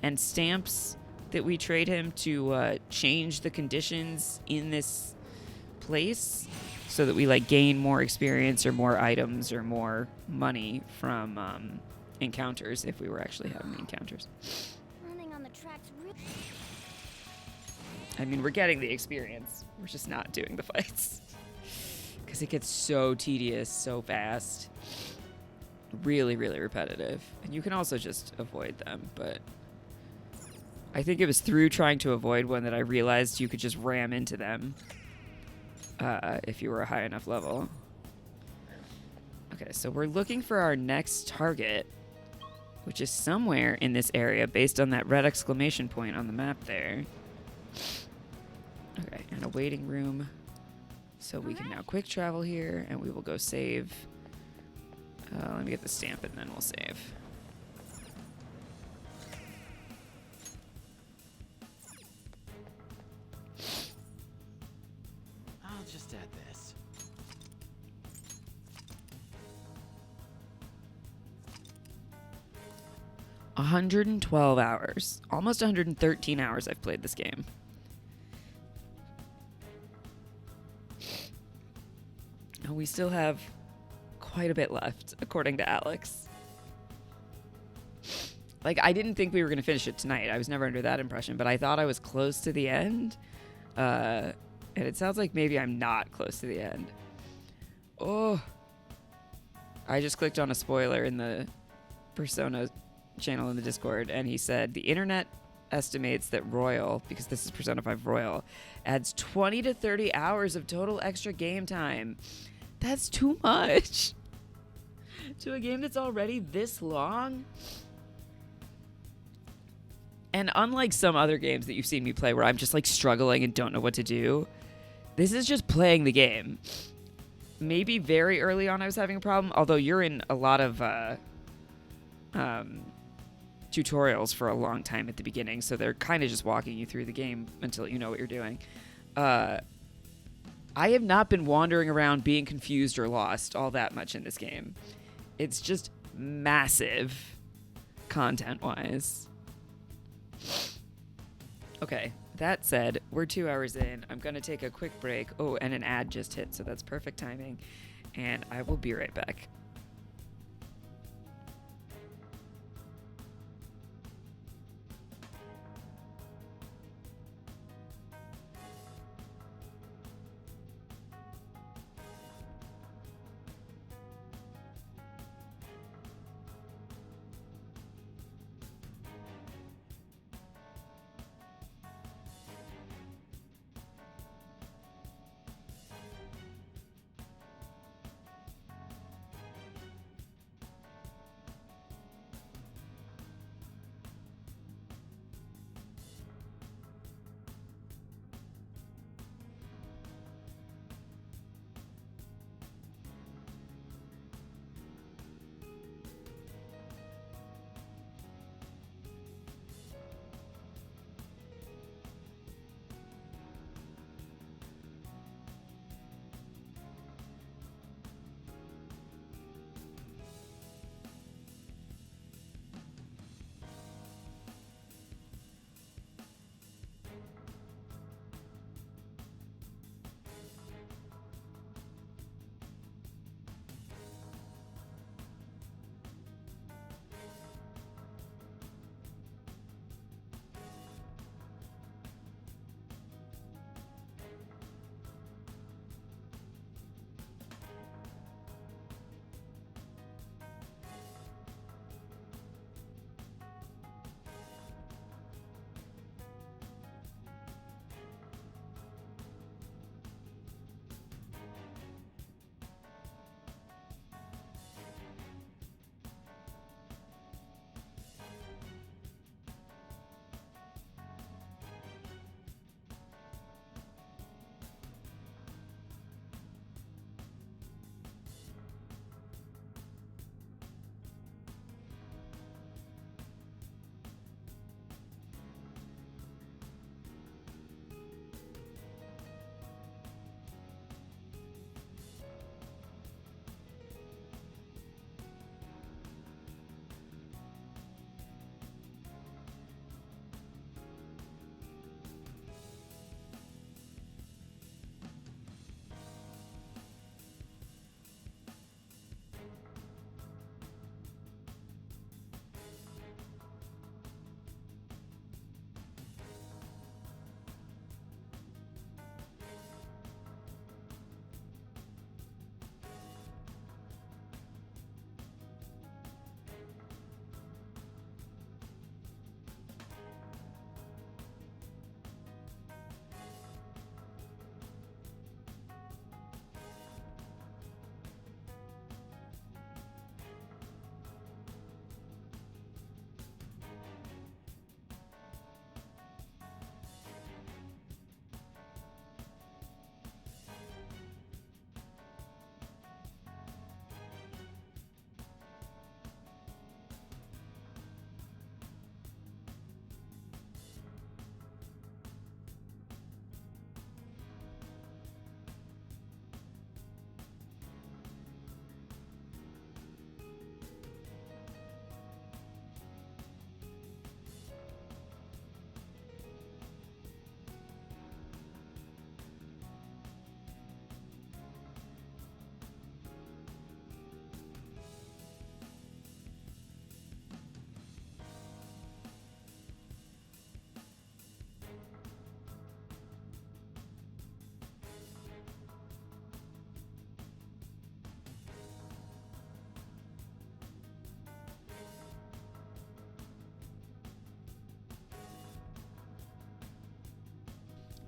and stamps that we trade him to change the conditions in this place so that we like gain more experience or more items or more money from encounters if we were actually having encounters. Running on the tracks really. I mean, we're getting the experience. We're just not doing the fights. Because it gets so tedious so fast. Really, really repetitive. And you can also just avoid them, but I think it was through trying to avoid one that I realized you could just ram into them if you were a high enough level. Okay, so we're looking for our next target, which is somewhere in this area based on that red exclamation point on the map there. Okay, and a waiting room. So we can now quick travel here, and we will go save. Let me get the stamp, and then we'll save. I'll just add this. $112 hours. Almost 113 hours I've played this game. And we still have quite a bit left, according to Alex. Like, I didn't think we were going to finish it tonight. I was never under that impression, but I thought I was close to the end. And it sounds like maybe I'm not close to the end. Oh. I just clicked on a spoiler in the Persona channel in the Discord, and he said the internet estimates that Royal, because this is Persona 5 Royal, adds 20 to 30 hours of total extra game time. That's too much. To a game that's already this long. And unlike some other games that you've seen me play where I'm just like struggling and don't know what to do, this is just playing the game. Maybe very early on I was having a problem, although you're in a lot of tutorials for a long time at the beginning, so they're kind of just walking you through the game until you know what you're doing. I have not been wandering around being confused or lost all that much in this game. It's just massive content-wise. Okay, that said, we're 2 hours in. I'm going to take a quick break. Oh, and an ad just hit, so that's perfect timing. And I will be right back.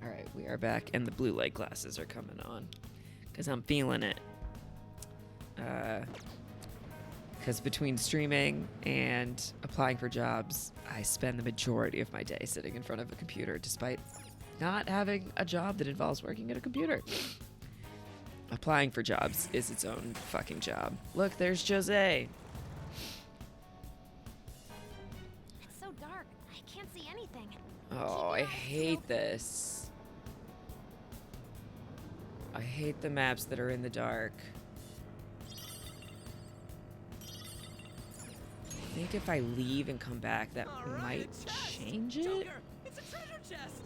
Alright, we are back, and the blue light glasses are coming on. Because I'm feeling it. Because between streaming and applying for jobs, I spend the majority of my day sitting in front of a computer, despite not having a job that involves working at a computer. Applying for jobs is its own fucking job. Look, there's Jose. It's so dark. I can't see anything. Oh, I hate this. I hate the maps that are in the dark. I think if I leave and come back, that All right, might a chest! change it. Joker, it's a treasure chest.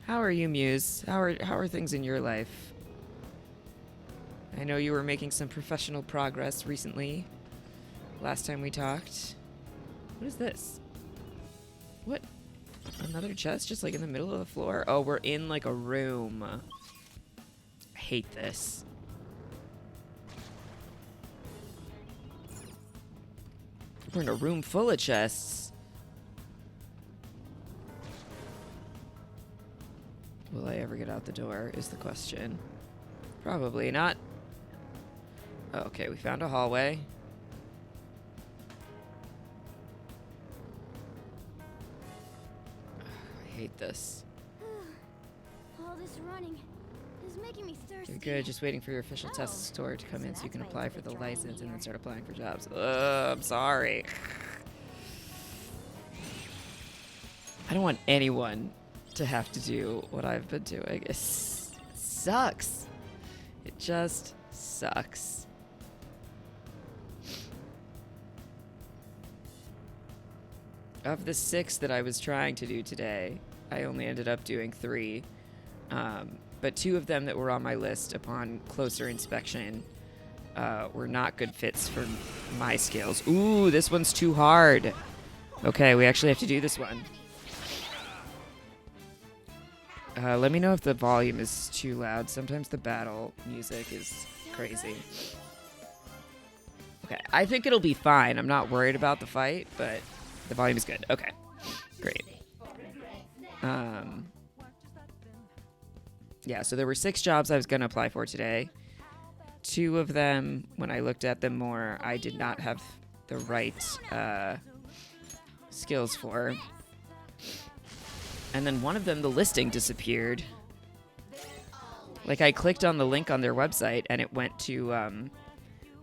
How are you, Muse? How are things in your life? I know you were making some professional progress recently. Last time we talked. What is this? What? Another chest just like in the middle of the floor? Oh, we're in like a room. I hate this. We're in a room full of chests. Will I ever get out the door is the question. Probably not. Oh, okay, we found a hallway. I hate this. All this running is making me thirsty. You're good, just waiting for your official test store to come so in so you can that's why apply you for the quit driving license and here. then start applying for jobs. I'm sorry. I don't want anyone to have to do what I've been doing. It sucks. It just sucks. Of the 6 that I was trying to do today, I only ended up doing 3. But 2 of them that were on my list upon closer inspection were not good fits for my skills. Ooh, this one's too hard. Okay, we actually have to do this one. Let me know if the volume is too loud. Sometimes the battle music is crazy. Okay, I think it'll be fine. I'm not worried about the fight, but the volume is good. Okay, great. Yeah, so there were 6 jobs I was going to apply for today. 2 of them, when I looked at them more, I did not have the right skills for. And then one of them, the listing disappeared. Like, I clicked on the link on their website, and it went to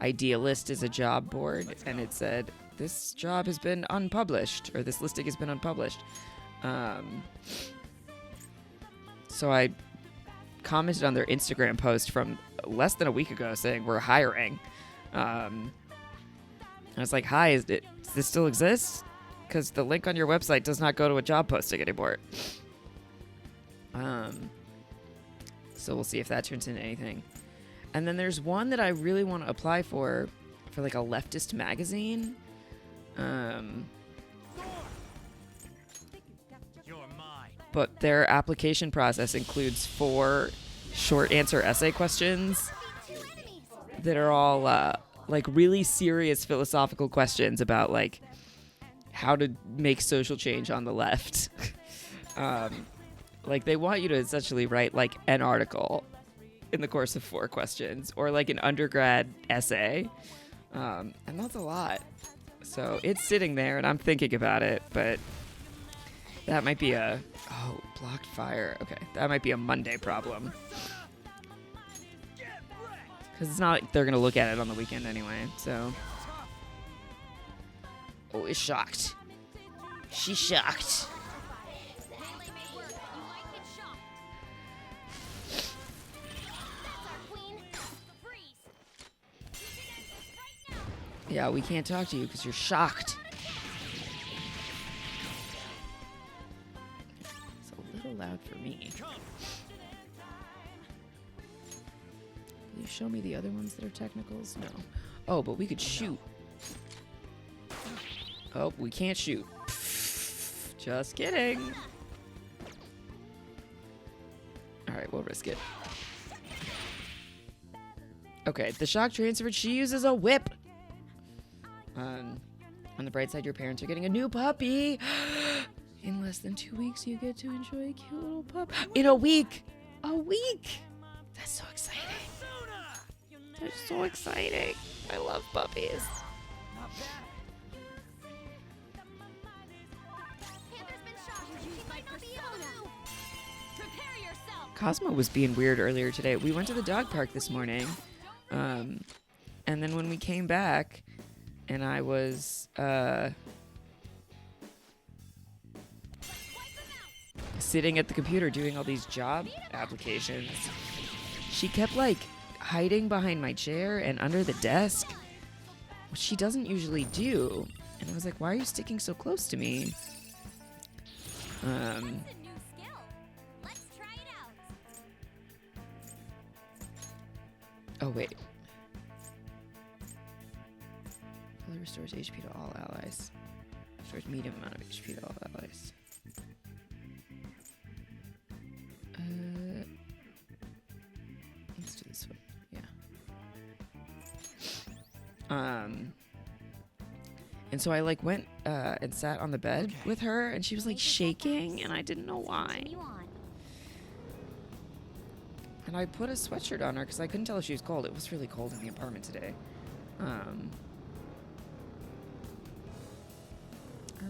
Idealist as a job board, and it said, this job has been unpublished, or this listing has been unpublished. So I commented on their Instagram post from less than a week ago saying, we're hiring. I was like, hi, does this still exist? Because the link on your website does not go to a job posting anymore. So we'll see if that turns into anything. And then there's one that I really want to apply for like a leftist magazine. But their application process includes 4 short answer essay questions that are all like really serious philosophical questions about like how to make social change on the left. Like they want you to essentially write like an article in the course of 4 questions or like an undergrad essay. And that's a lot. So it's sitting there and I'm thinking about it, but that might be blocked fire. Okay, that might be a Monday problem. Because it's not like they're going to look at it on the weekend anyway, so. Oh, it's shocked. She's shocked. Melee may work, but you might get shocked. That's our queen. Freeze. You can end this right now. Yeah, we can't talk to you because you're shocked. It's a little loud for me. Will you show me the other ones that are technicals? No. Oh, but we could shoot. Oh, we can't shoot. Just kidding. Alright, we'll risk it. Okay, the shock transfer, she uses a whip. On the bright side, your parents are getting a new puppy. In less than 2 weeks, you get to enjoy a cute little pup. In a week! A week! That's so exciting. They're so exciting. I love puppies. Panther's been shot. She might not be able to move. Prepare yourself. Cosmo was being weird earlier today. We went to the dog park this morning. And then when we came back, and I was sitting at the computer doing all these job applications, she kept like hiding behind my chair and under the desk, which she doesn't usually do. And I was like, why are you sticking so close to me? It's a new skill. Let's try it out. Oh, wait. Fully restores HP to all allies. Restores medium amount of HP to all allies. Let's do this one. Yeah. And so I like went and sat on the bed with her, and she was like shaking, and I didn't know why. Continue on. And I put a sweatshirt on her because I couldn't tell if she was cold. It was really cold in the apartment today. Are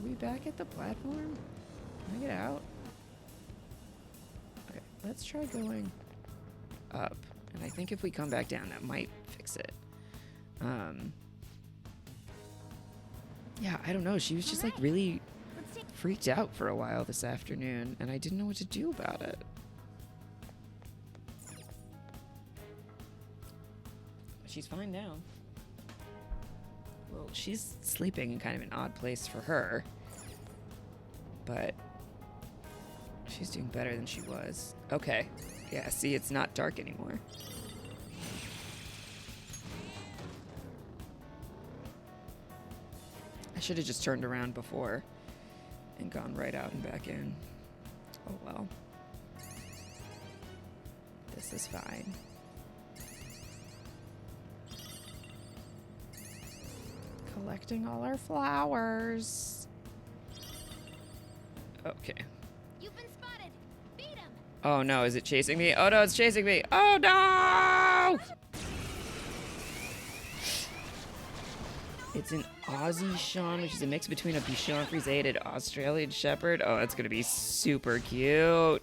we back at the platform? Can I get out? Okay, let's try going up. And I think if we come back down, that might fix it. Yeah, I don't know. She was just like really Let's take freaked out for a while this afternoon, and I didn't know what to do about it. She's fine now. Well, she's sleeping in kind of an odd place for her, but she's doing better than she was. Okay. Yeah, see, it's not dark anymore. I should have just turned around before and gone right out and back in. Oh well. This is fine. Collecting all our flowers. Okay. You've been spotted. Beat him. Oh no, is it chasing me? Oh no, it's chasing me. Oh no! It's an Aussie Sean, which is a mix between a Bichon Frise and Australian Shepherd. Oh, that's gonna be super cute.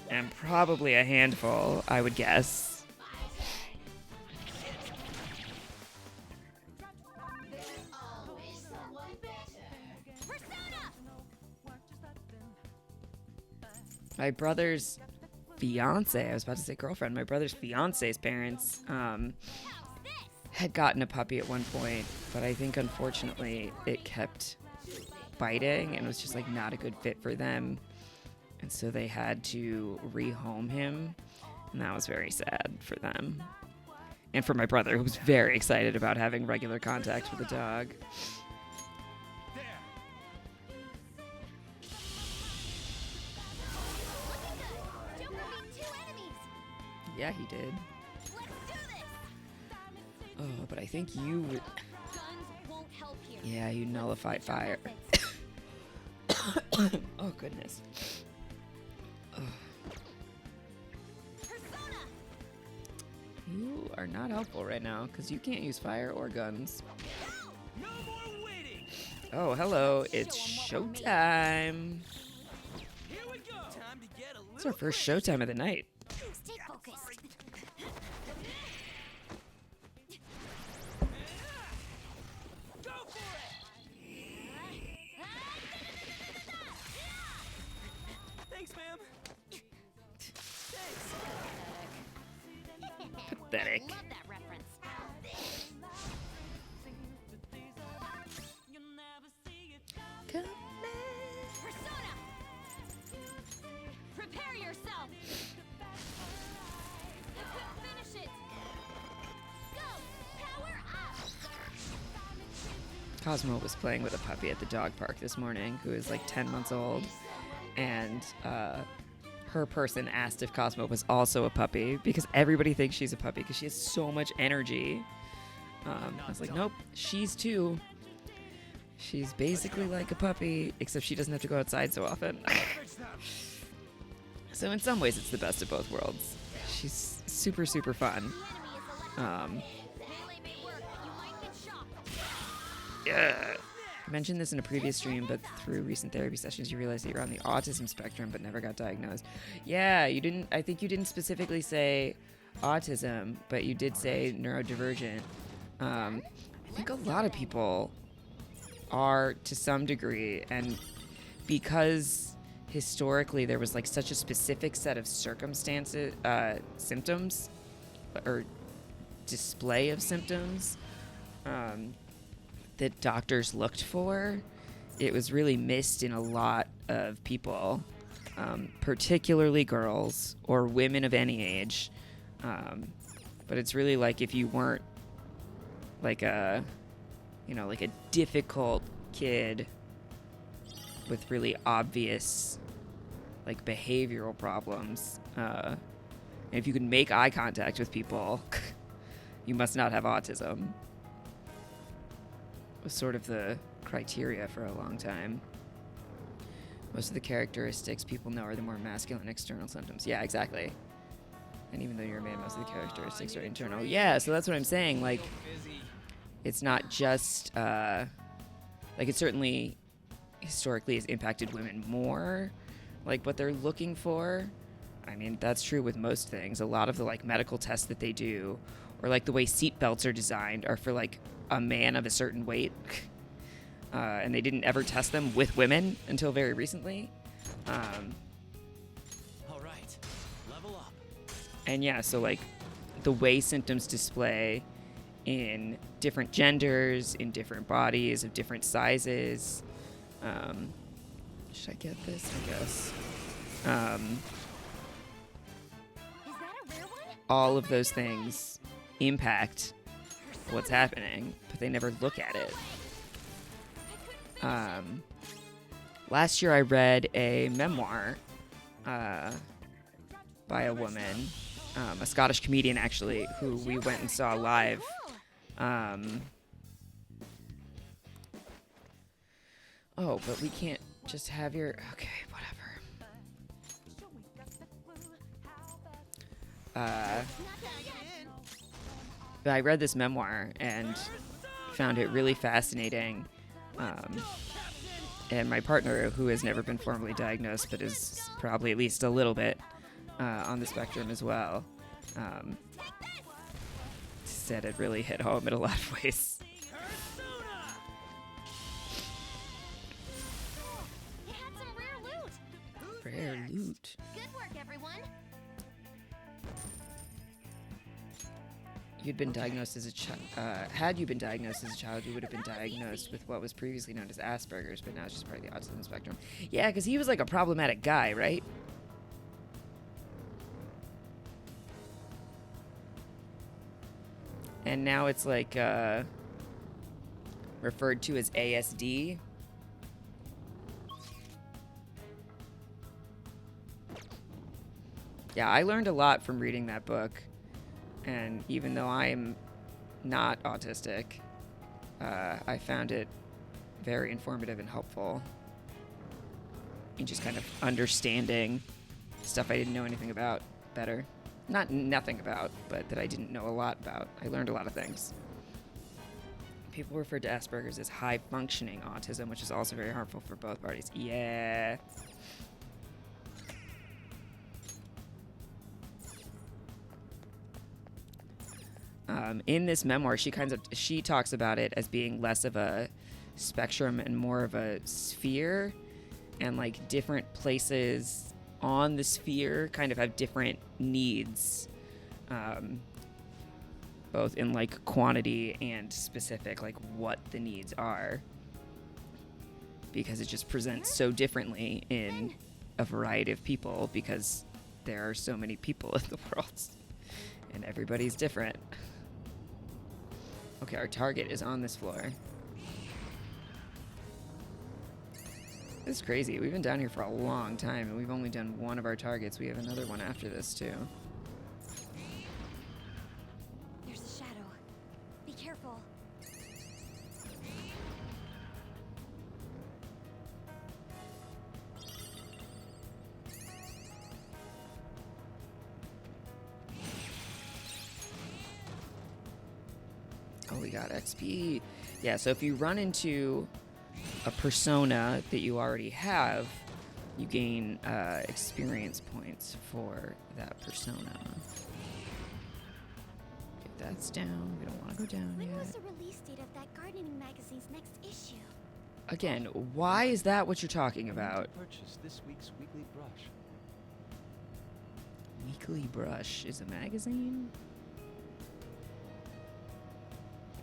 And probably a handful, I would guess. Persona. My brother's fiance, I was about to say girlfriend, my brother's fiance's parents had gotten a puppy at one point, but I think unfortunately it kept biting and was just like not a good fit for them. And so they had to rehome him, and that was very sad for them. And for my brother, who was very excited about having regular contact with a dog. Joker beat 2 enemies. Yeah, he did. Let's do this. Oh, but I think you would... Guns won't help here. Yeah, you nullified fire. Oh, goodness. Persona. You are not helpful right now, because you can't use fire or guns. No more waiting. Oh, hello. It's showtime. Here we go. Time to get a It's our first showtime of the night. Stay focused. Go for it. Thanks, ma'am. Thanks. Pathetic. Love that reference. Persona. Prepare yourself. Finish it. Go. Power up. Cosmo was playing with a puppy at the dog park this morning who is like 10 months old. And her person asked if Cosmo was also a puppy because everybody thinks she's a puppy because she has so much energy. I was like, nope, she's 2. She's basically like a puppy, except she doesn't have to go outside so often. So in some ways, it's the best of both worlds. She's super, super fun. Melee may work, but you might get shocked. Yeah. I mentioned this in a previous stream, but through recent therapy sessions, you realize that you're on the autism spectrum, but never got diagnosed. Yeah, you didn't. I think you didn't specifically say autism, but you did say neurodivergent. I think a lot of people are to some degree, and because historically there was like such a specific set of circumstances, symptoms, or display of symptoms that doctors looked for, it was really missed in a lot of people, particularly girls or women of any age. But it's really like if you weren't like a, like a difficult kid with really obvious like behavioral problems, and if you can make eye contact with people, you must not have autism. Was sort of the criteria for a long time. Most of the characteristics people know are the more masculine external symptoms. Yeah, exactly. And even though you're a man, most of the characteristics are internal. Yeah, so that's what I'm saying. Like, it's not just, like, it certainly historically has impacted women more, like, what they're looking for. I mean, that's true with most things. A lot of the, like, medical tests that they do, or, like, the way seat belts are designed are for, like, a man of a certain weight. And they didn't ever test them with women until very recently. All right, level up. And yeah, so like the way symptoms display in different genders, in different bodies of different sizes. Should I get this? I guess. Is that a rare one? All of those things impact what's happening, but they never look at it. Last year I read a memoir by a woman, a Scottish comedian actually, who we went and saw live. Oh, but we can't just have your... Okay, whatever. I read this memoir and found it really fascinating. And my partner, who has never been formally diagnosed but is probably at least a little bit on the spectrum as well, said it really hit home in a lot of ways. You had some rare loot. Rare loot. Good work, everyone. You'd been diagnosed as a child. Had you been diagnosed as a child, you would have been diagnosed with what was previously known as Asperger's, but now it's just part of the autism spectrum. Yeah, because he was like a problematic guy, right? And now it's like referred to as ASD. Yeah, I learned a lot from reading that book. And even though I am not autistic, I found it very informative and helpful in just kind of understanding stuff I didn't know anything about better. Not nothing about, but that I didn't know a lot about. I learned a lot of things. People refer to Asperger's as high-functioning autism, which is also very harmful for both parties. Yeah. In this memoir, she talks about it as being less of a spectrum and more of a sphere, and like different places on the sphere kind of have different needs, both in like quantity and specific, like what the needs are, because it just presents so differently in a variety of people because there are so many people in the world and everybody's different. Okay, our target is on this floor. This is crazy. We've been down here for a long time, and we've only done one of our targets. We have another one after this, too. There's a shadow. Be careful. Oh, we got XP. Yeah, so if you run into a persona that you already have, you gain experience points for that persona. Okay, that's down. We don't want to go down When was yet. the release date of that gardening magazine's next issue? Again, why is that what you're talking about? Purchase this week's weekly brush. Weekly Brush is a magazine?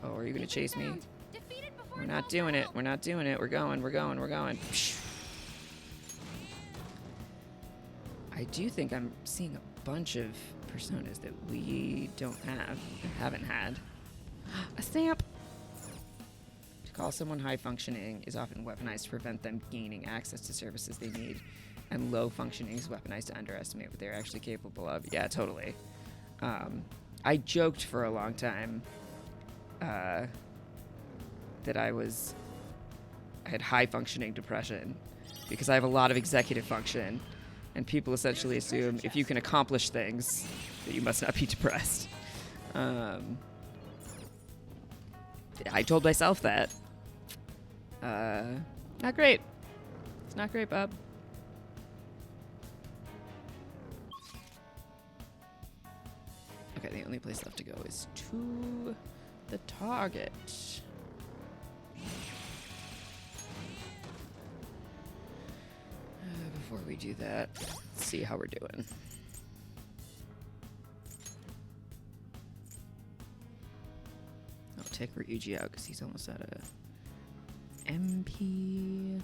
Oh, are you gonna chase me? Defeated before We're not doing it. We're not doing it. We're going. We're going. We're going. I do think I'm seeing a bunch of personas that we don't have, haven't had. A stamp! To call someone high functioning is often weaponized to prevent them gaining access to services they need, and low functioning is weaponized to underestimate what they're actually capable of. Yeah, totally. I joked for a long time that I had high functioning depression because I have a lot of executive function, and people essentially assume if you can accomplish things that you must not be depressed. I told myself that. Not great. It's not great, Bob. Okay, the only place left to go is to the target. Before we do that, let's see how we're doing. I'll take Ryuji out because he's almost out of MP.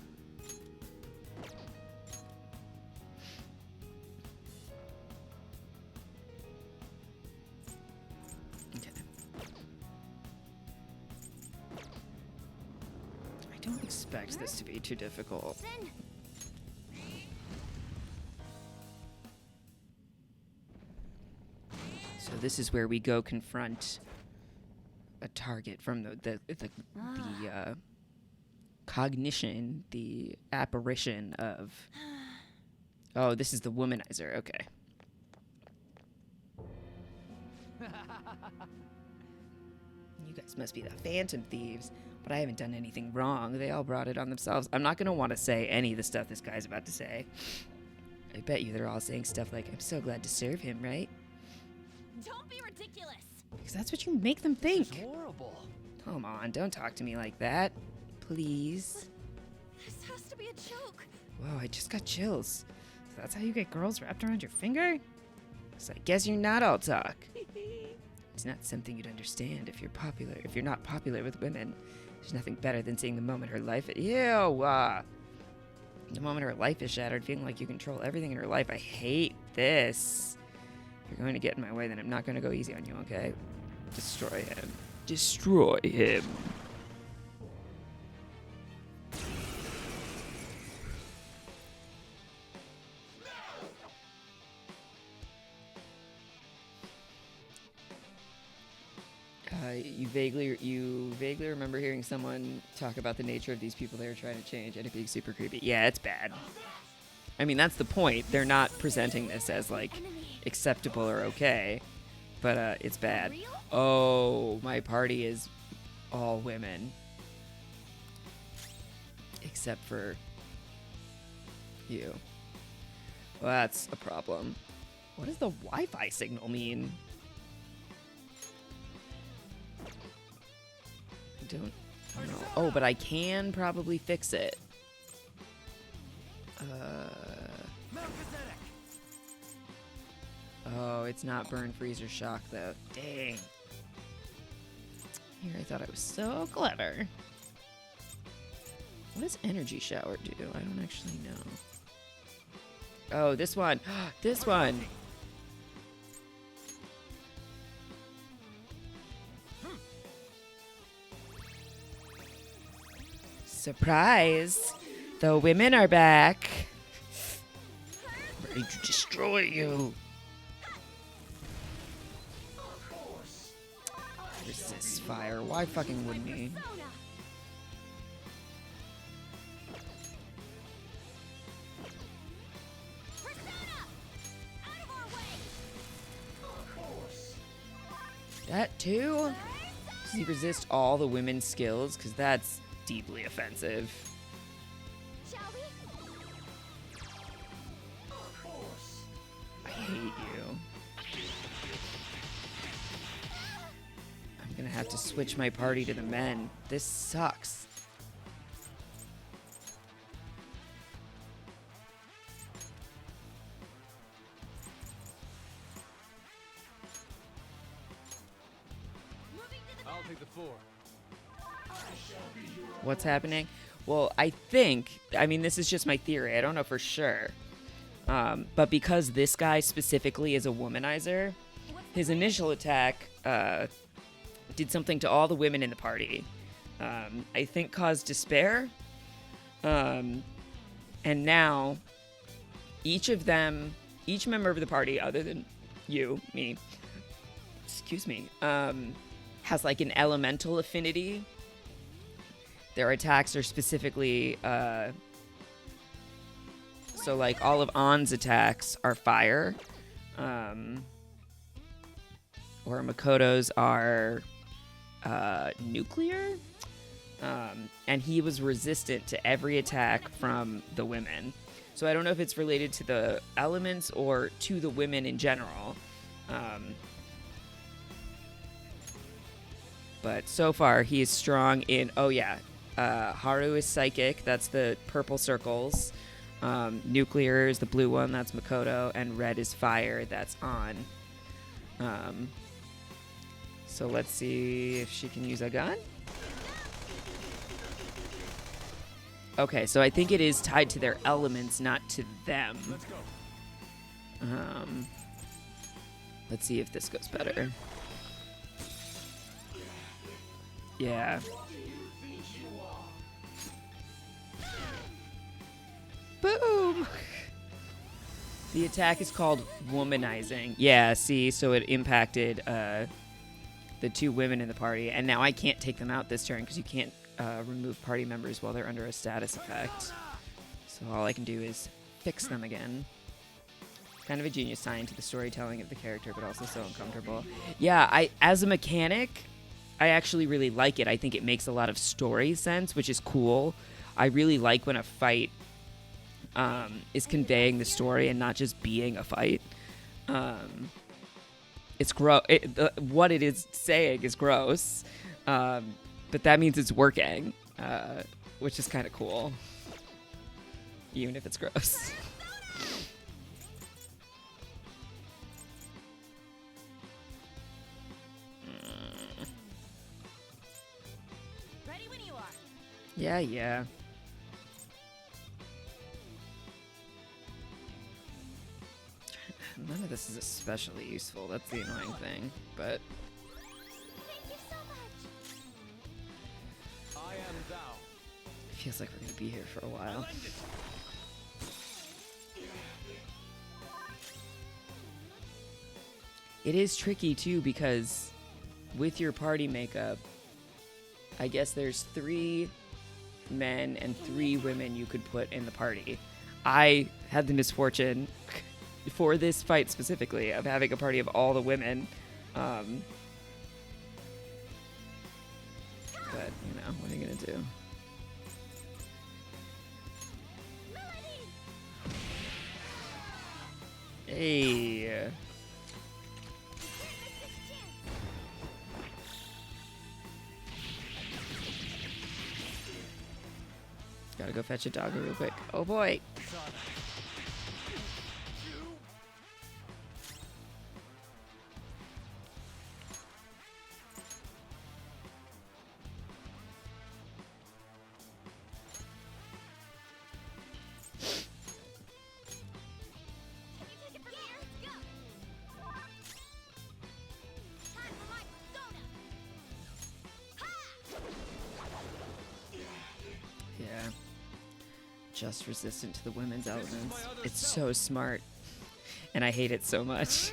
Okay. I don't expect this to be too difficult. Sin. So this is where we go confront a target from the cognition, the apparition of. Oh, this is the womanizer. Okay. You guys must be the Phantom Thieves, but I haven't done anything wrong. They all brought it on themselves. I'm not gonna want to say any of the stuff this guy's about to say. I bet you they're all saying stuff like, "I'm so glad to serve him," right? Don't be ridiculous. Because that's what you make them think. It's horrible. Come on, don't talk to me like that. Please. This has to be a joke. Whoa, I just got chills. So that's how you get girls wrapped around your finger? So I guess you're not all talk. It's not something you'd understand if you're popular. If you're not popular with women, there's nothing better than seeing the moment her life. The moment her life is shattered, feeling like you control everything in her life. I hate this. If you're going to get in my way, then I'm not going to go easy on you, okay? Destroy him. Destroy him. You vaguely remember hearing someone talk about the nature of these people they were trying to change and it being super creepy. Yeah, it's bad. I mean, that's the point. They're not presenting this as, like, acceptable or okay, but it's bad. Oh, my party is all women. Except for you. Well, that's a problem. What does the Wi-Fi signal mean? I don't know. Oh, but I can probably fix it. Oh, it's not burn, freeze, or shock, though. Dang. Here, I thought I was so clever. What does energy shower do? I don't actually know. Oh, this one. This one. Surprise! The women are back. Ready to destroy you. Resist fire. Why fucking wouldn't he? Out of our way. That too? Does he resist all the women's skills? Because that's deeply offensive. Shall we? I hate you. I'm gonna have to switch my party to the men. This sucks. Moving to the I'll take the 4. What's happening? Well, I think, I mean, this is just my theory. I don't know for sure. But because this guy specifically is a womanizer, his initial attack did something to all the women in the party. I think caused despair. And now, each member of the party, other than you, me, excuse me, has like an elemental affinity. Their attacks are specifically, so like all of Ann's attacks are fire, or Makoto's are nuclear, and he was resistant to every attack from the women. So I don't know if it's related to the elements or to the women in general. But so far, he is strong in... Oh, yeah. Haru is psychic. That's the purple circles. Nuclear is the blue one. That's Makoto. And red is fire. That's On. So let's see if she can use a gun. Okay, so I think it is tied to their elements, not to them. Let's go. Let's see if this goes better. Yeah. Boom! The attack is called womanizing. Yeah, see, so it impacted the two women in the party, and now I can't take them out this turn because you can't remove party members while they're under a status effect. So all I can do is fix them again. Kind of a genius sign to the storytelling of the character, but also so uncomfortable. Yeah, as a mechanic, I actually really like it. I think it makes a lot of story sense, which is cool. I really like when a fight is conveying the story and not just being a fight. It's gross. What it is saying is gross, but that means it's working, which is kind of cool, even if it's gross. Ready when you are. Yeah. None of this is especially useful. That's the annoying thing, but... Thank you so much. I am thou. It feels like we're gonna be here for a while. It is tricky too because with your party makeup, I guess there's 3 men and 3 women you could put in the party. I had the misfortune for this fight specifically of having a party of all the women. But, you know, what are you gonna do? Hey. Gotta go fetch a doggo real quick. Oh boy. Yeah. Just resistant to the women's elements. It's so smart. And I hate it so much.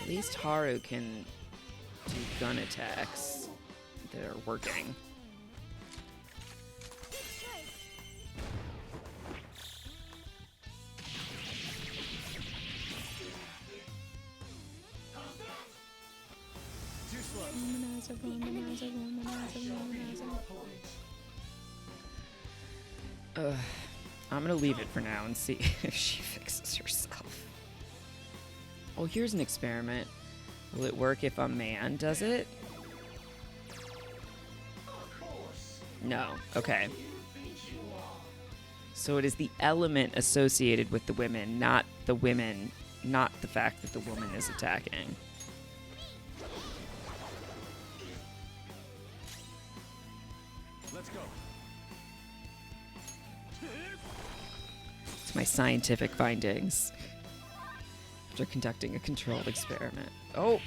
At least Haru can do gun attacks that are working. I'm gonna leave it for now and see if she fixes herself. Oh, here's an experiment. Will it work if a man does it? No. Okay. So it is the element associated with the women, not the women, not the fact that the woman is attacking. Let's go. It's my scientific findings after conducting a controlled experiment. Oh!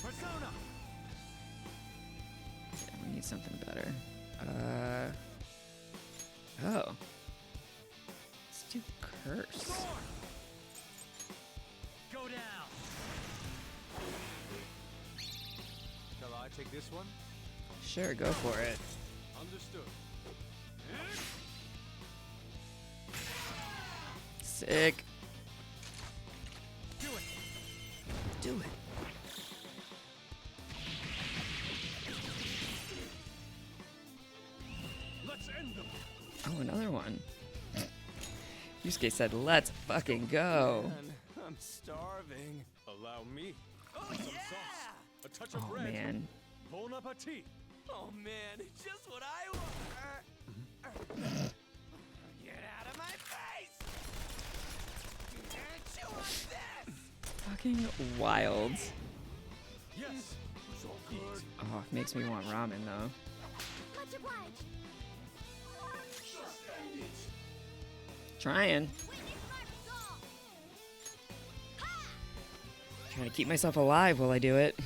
Persona! Yeah, we need something better. Oh. Let's do curse. Go down! Shall I take this one? Sure, go for it. Understood. Sick. Do it! Do it. Let's end them. Oh, another one. Yusuke said, let's fucking go. Man, I'm starving. Allow me. Oh, Some yeah! sauce. A touch of Oh, bread. man. Bon appetit. Oh man, just what I want. Get out of my face! Chew on this! Fucking wild. Yes. So good. Oh, it makes me want ramen, though. Much obliged. Trying. Trying to keep myself alive while I do it.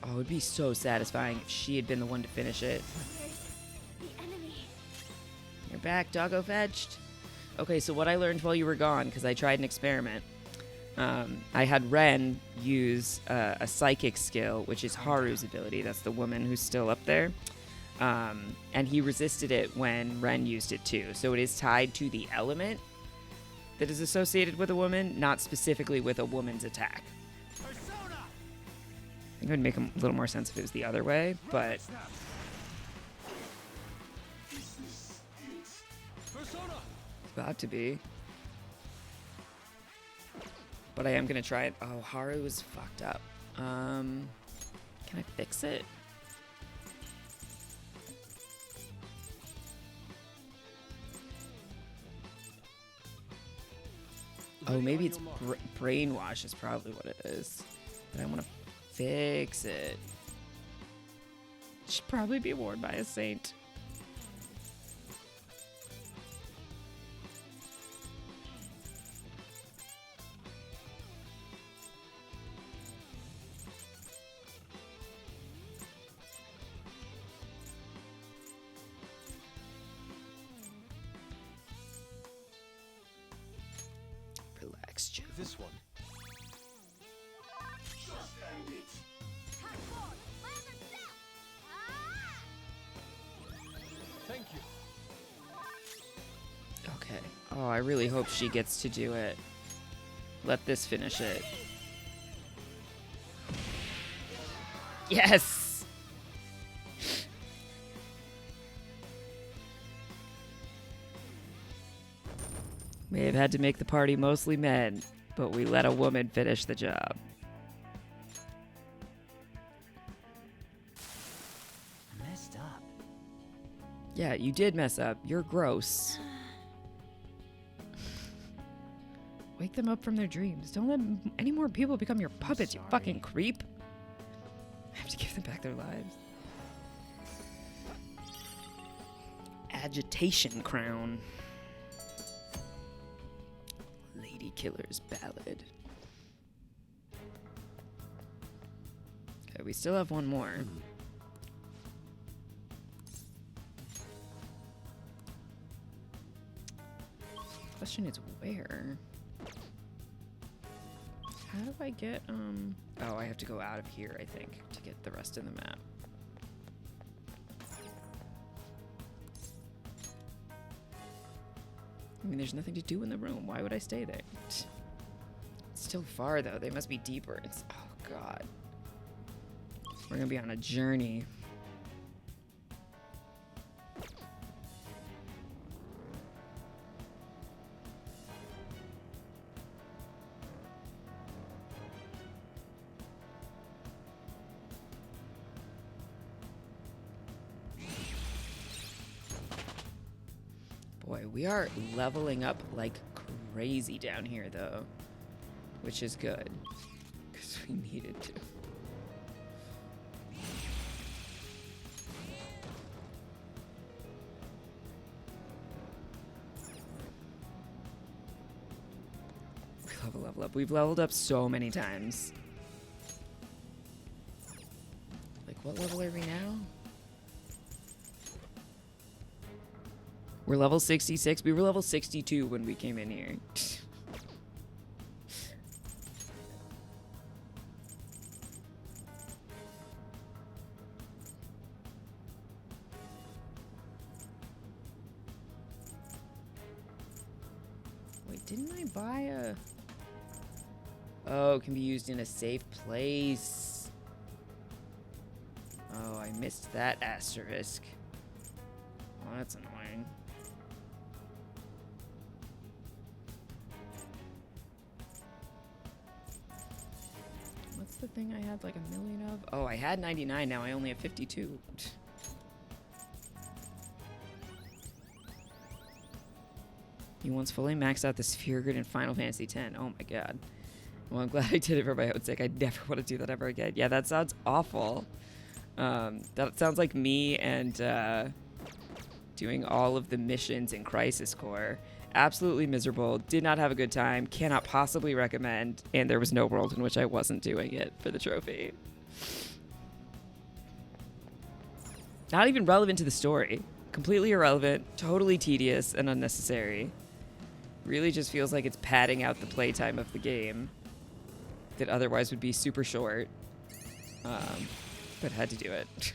Oh, it would be so satisfying if she had been the one to finish it. The enemy. You're back, doggo fetched. Okay, so what I learned while you were gone, because I tried an experiment, I had Ren use a psychic skill, which is Haru's ability. That's the woman who's still up there. And he resisted it when Ren used it too. So it is tied to the element that is associated with a woman, not specifically with a woman's attack. Persona! I think it would make a little more sense if it was the other way, but Persona. it's about to be. But I am going to try it. Oh, Haru is fucked up. Can I fix it? Oh, maybe it's brainwash is probably what it is. But I want to fix it. Should probably be worn by a saint. Relax, Joe. This one. Thank you. Okay. Oh, I really hope she gets to do it. Let this finish it. Yes! May have had to make the party mostly men, but we let a woman finish the job. Messed up. Yeah, you did mess up. You're gross. Wake them up from their dreams. Don't let any more people become your puppets, you fucking creep. I have to give them back their lives. Agitation crown. Lady Killer's Ballad. Okay, we still have one more. Question is where? How do I get, oh, I have to go out of here, I think, to get the rest of the map. I mean, there's nothing to do in the room. Why would I stay there? It's still far, though. They must be deeper. It's... Oh, God. We're gonna be on a journey. Boy, we are leveling up like crazy down here, though, which is good, because we needed to. Level up. We've leveled up so many times. Like, what level are we now? We're level 66. We were level 62 when we came in here. Wait, didn't I buy a... Oh, it can be used in a safe place. Oh, I missed that asterisk. Oh, that's annoying. What's the thing I had like a million of? Oh, I had 99, now I only have 52. You once fully maxed out the sphere grid in Final Fantasy X. Oh my god. Well, I'm glad I did it for my own sake. I never want to do that ever again. Yeah, that sounds awful. That sounds like me and doing all of the missions in Crisis Core. Absolutely miserable. Did not have a good time. Cannot possibly recommend. And there was no world in which I wasn't doing it for the trophy. Not even relevant to the story. Completely irrelevant. Totally tedious and unnecessary. Really just feels like it's padding out the playtime of the game that otherwise would be super short. But had to do it.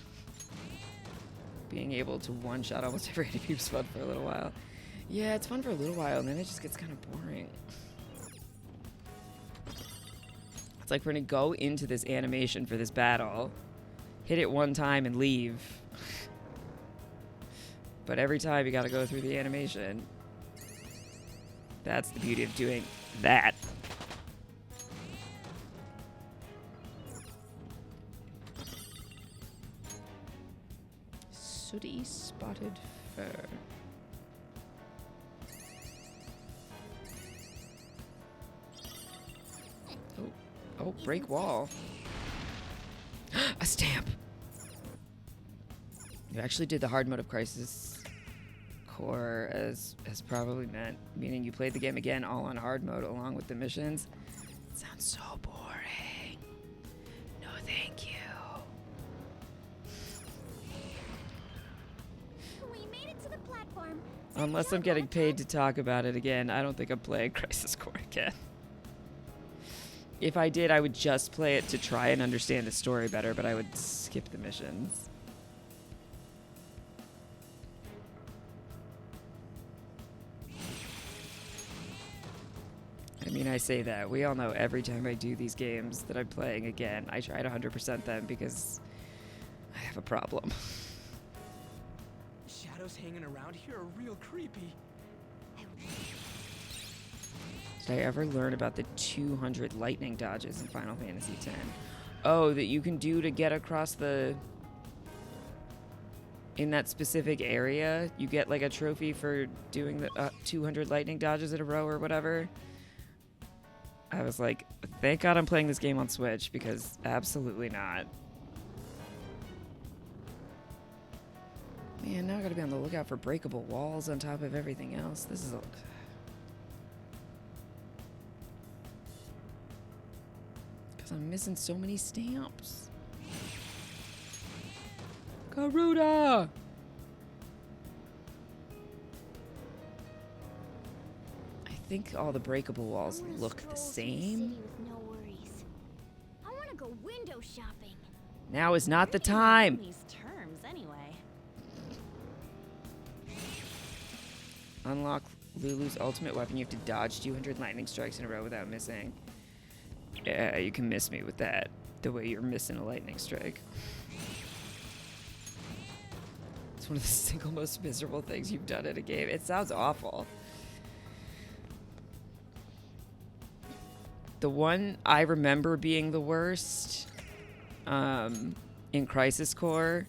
Being able to one-shot almost every enemy was fun for a little while. Yeah, it's fun for a little while, and then it just gets kind of boring. It's like we're gonna go into this animation for this battle, hit it one time and leave. But every time you gotta go through the animation. That's the beauty of doing that. Sooty spotted fur. Oh, break wall. A stamp. You actually did the hard mode of Crisis Core as probably meant, meaning you played the game again all on hard mode along with the missions. It sounds so boring. No, thank you. We made it to the platform. Unless I'm getting paid to talk about it again, I don't think I'm playing Crisis Core again. If I did, I would just play it to try and understand the story better, but I would skip the missions. I mean, I say that. We all know every time I do these games that I'm playing again, I try to 100% them because I have a problem. Shadows hanging around here are real creepy. Did I ever learn about the 200 lightning dodges in Final Fantasy X? Oh, that you can do to get across the... In that specific area, you get like a trophy for doing the 200 lightning dodges in a row or whatever. I was like, thank God I'm playing this game on Switch, because absolutely not. Man, now I gotta be on the lookout for breakable walls on top of everything else. This is a... Because I'm missing so many stamps. Garuda! I think all the breakable walls look the same. No worries. I want to go window shopping. Now is not the time. These terms anyway. unlock Lulu's ultimate weapon, you have to dodge 200 lightning strikes in a row without missing. Yeah, you can miss me with that. The way you're missing a lightning strike. It's one of the single most miserable things you've done in a game. It sounds awful. The one I remember being the worst in Crisis Core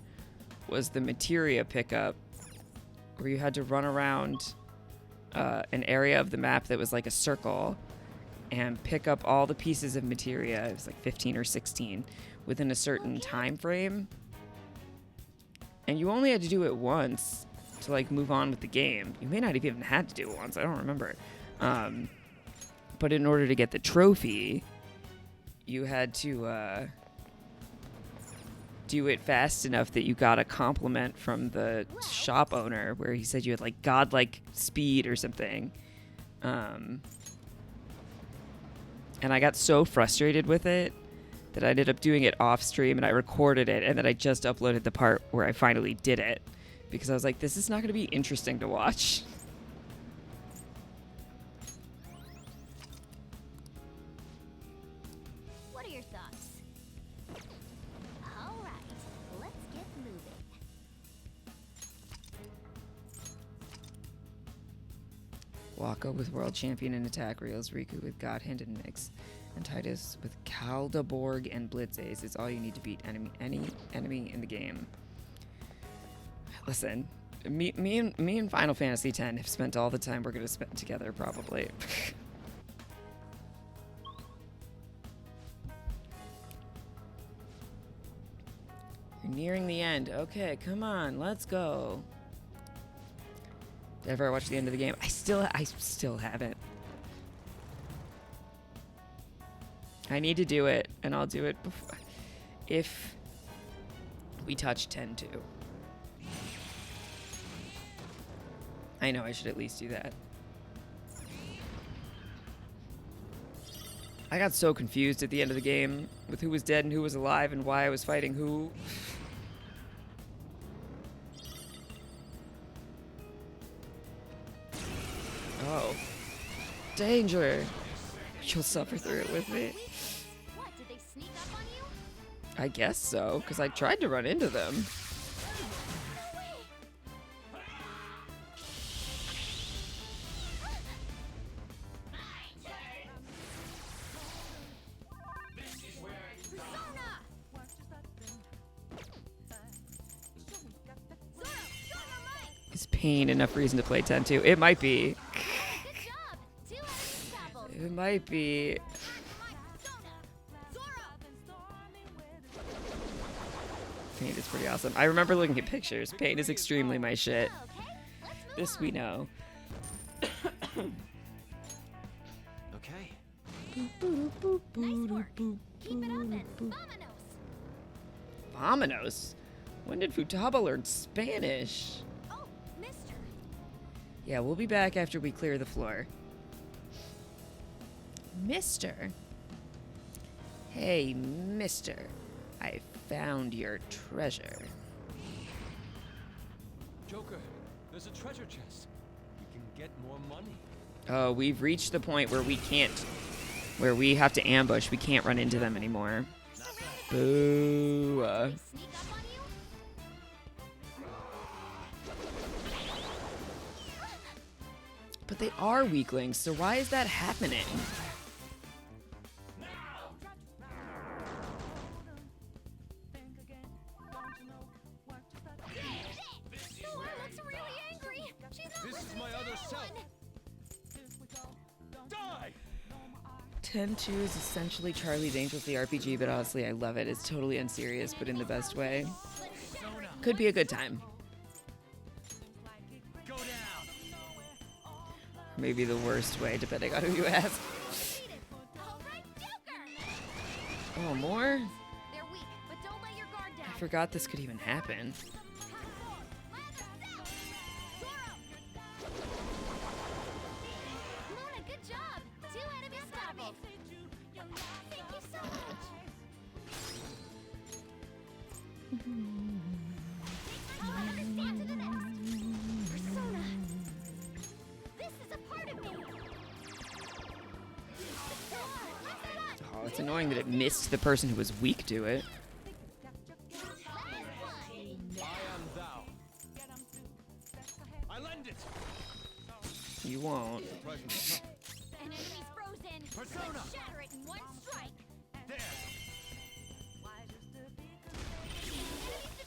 was the materia pickup, where you had to run around an area of the map that was like a circle and pick up all the pieces of materia. It was like 15 or 16 within a certain time frame. And you only had to do it once to like move on with the game. You may not have even had to do it once. I don't remember. But in order to get the trophy, you had to do it fast enough that you got a compliment from the shop owner where he said you had like godlike speed or something. And I got so frustrated with it that I ended up doing it off stream, and I recorded it, and then I just uploaded the part where I finally did it because I was like, this is not going to be interesting to watch. What are your thoughts? All right, let's get moving. Waka with world champion in attack reels, Riku with God Hand and Nyx, and Titus with Kaldaborg and Blitz Ace. It's all you need to beat any enemy in the game. Listen, me and Final Fantasy X have spent all the time we're gonna spend together, probably. You're nearing the end. Okay, come on, let's go. Did I ever watch the end of the game? I still haven't. I need to do it, and I'll do it before, if we touch 10-2. I know I should at least do that. I got so confused at the end of the game with who was dead and who was alive and why I was fighting who. Oh. Danger! You'll suffer through it with me. What, did they sneak up on you? I guess so, because I tried to run into them. No way! Persona! Zoro, show your might! Is pain enough reason to play 10-2? It might be. Good job! 2 enemies toppled. It might be. Paint is pretty awesome. I remember looking at pictures. Paint is extremely my shit. This we know. Okay. Nice work. Keep it up and Vamonos! Vamonos? When did Futaba learn Spanish? Oh, mister. Yeah, we'll be back after we clear the floor. Mister? Hey, mister. I found your treasure. Joker, there's a treasure chest. We can get more money. Oh, we've reached the point where we can't, where we have to ambush. We can't run into them anymore. Boo. They sneak up on you? But they are weaklings, so why is that happening? Sora looks really angry. She's not This is listening my to other self. anyone. Die! 10-2 is essentially Charlie's Angels the RPG, but honestly, I love it. It's totally unserious, but in the best way. Could be a good time. Go down. Maybe the worst way, depending on who you ask. All right, Joker. Oh, more? They're weak, but don't let your guard down. I forgot this could even happen. Mona, good job. 2 enemies toppled. Thank you so much. I'll let us stand to the next. Persona. annoying that it missed the person who was weak to it. I am thou. I lend it. You won't. Present. An enemy's frozen. Persona! Let's shatter it in one strike. There.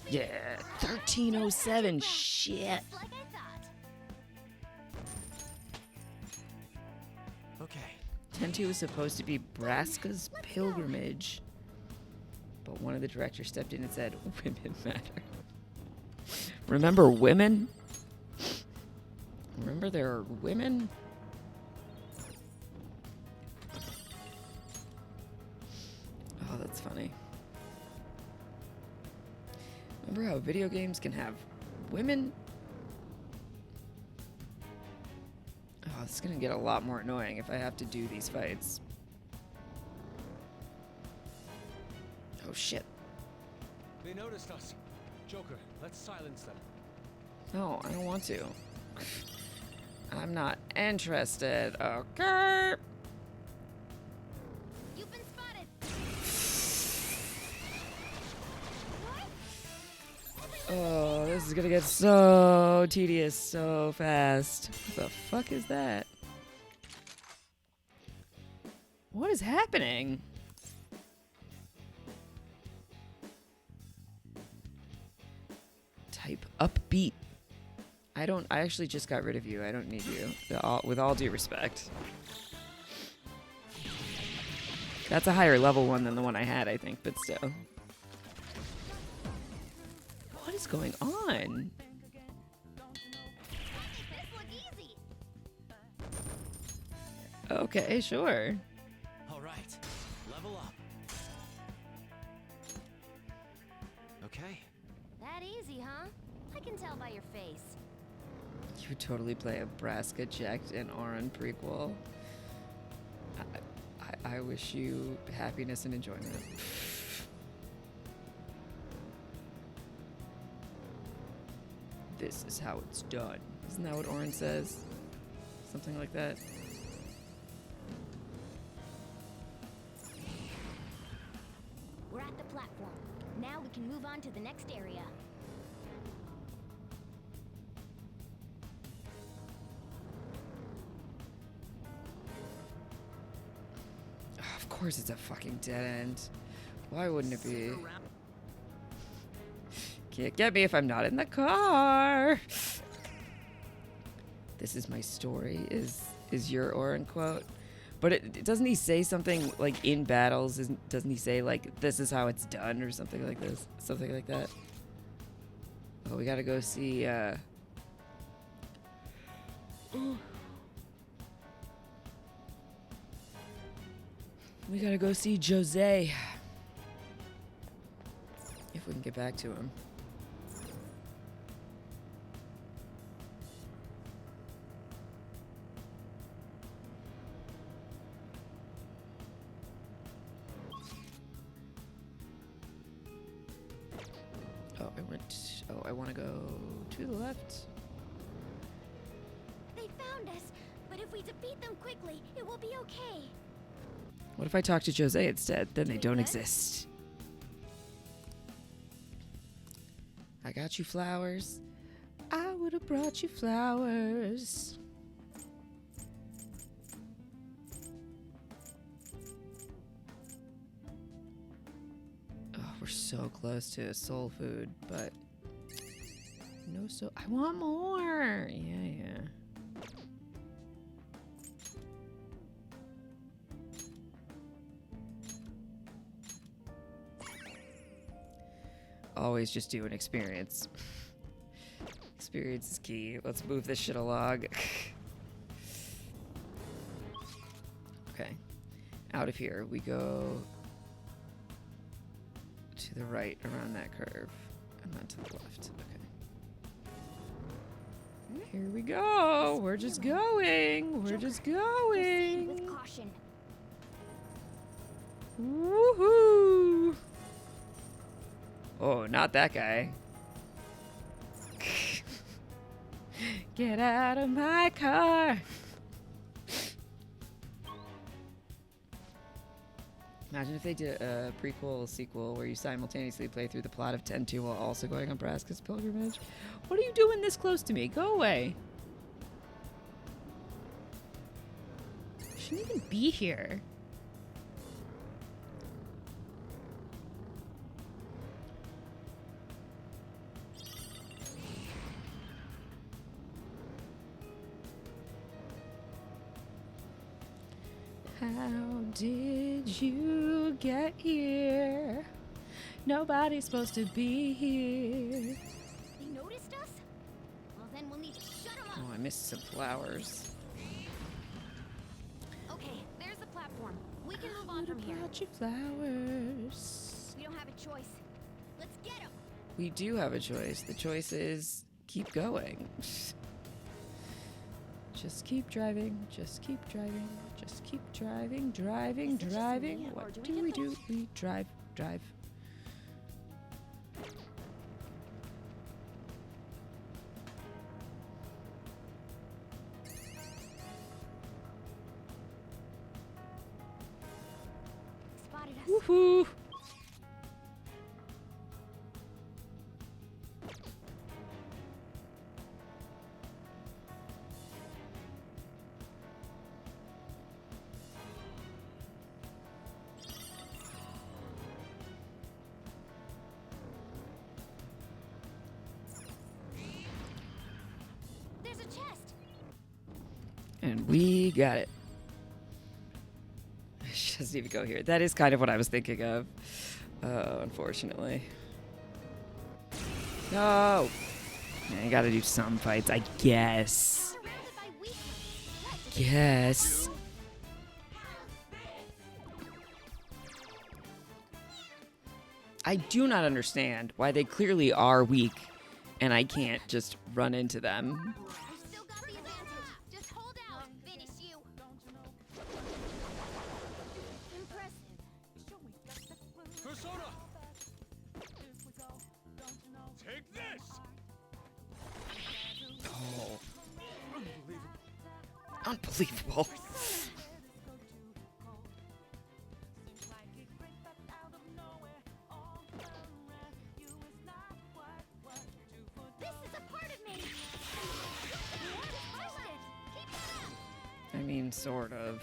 Yeah, 1307. Shit. Just like I thought. Okay. 10-2 was supposed to be Braska's pilgrimage, but one of the directors stepped in and said, "Women matter." Remember women? Remember there are women? Oh, that's funny. Remember how video games can have women? Oh, it's gonna get a lot more annoying if I have to do these fights. Oh shit. They noticed us. Joker, let's silence them. No, I don't want to. I'm not interested. Okay. You've been spotted. Oh, this is gonna get so tedious so fast. What the fuck is that? What is happening? Type upbeat. I actually just got rid of you. I don't need you. With all due respect. That's a higher level one than the one I had, I think, but still. What is going on? This look easy. Okay, sure. All right. Level up. Okay. That easy, huh? I can tell by your face. You would totally play a Braska Jacked and Auron prequel. I wish you happiness and enjoyment. This is how it's done. Isn't that what Auron says? Something like that. We're at the platform. Now we can move on to the next area. Of course it's a fucking dead end. Why wouldn't it be? Can't get me if I'm not in the car. This is my story is your Auron quote. But doesn't he say something like in battles? Doesn't he say like this is how it's done or something like this? Something like that. Oh, we gotta go see we gotta go see Jose. If we can get back to him. Oh, I want to go to the left. They found us, but if we defeat them quickly, it will be okay. What if I talk to Jose instead? Then they don't Good. exist. I got you flowers. I would have brought you flowers. Oh, we're so close to soul food, but no soul. I want more. Yeah. Always just do an experience. Experience is key. Let's move this shit along. Okay. Out of here, we go to the right around that curve. And then to the left. Okay. Here we go. We're just going. We're just Proceed going. with caution. Woohoo! Oh, not that guy. Get out of my car. Imagine if they did a prequel sequel where you simultaneously play through the plot of 10-2 while also going on Braska's pilgrimage. What are you doing this close to me? Go away. You shouldn't even be here. How did you get here? Nobody's supposed to be here. They noticed us? Well, then we'll need to shut them up. Oh, I missed some flowers. Okay, there's the platform. We can move on from here. About your flowers. We don't have a choice. Let's get them. We do have a choice. The choice is keep going. Just keep driving. Just keep driving. Just keep driving. Driving. Is it just Driving. me, or What do we do get we do? those? We drive. Drive. Spotted us. Woohoo! There's a chest. And we got it. She doesn't even go here. That is kind of what I was thinking of. Unfortunately. No! Yeah, you gotta do some fights, I guess. Surrounded by weak. Guess. I do not understand why they clearly are weak and I can't just run into them. We've still got the advantage. Just hold out. Finish you. Impressive. Persona! Take this! Oh, Unbelievable. unbelievable. This is a part of me. Highlighted. Keep that up. I mean, sort of.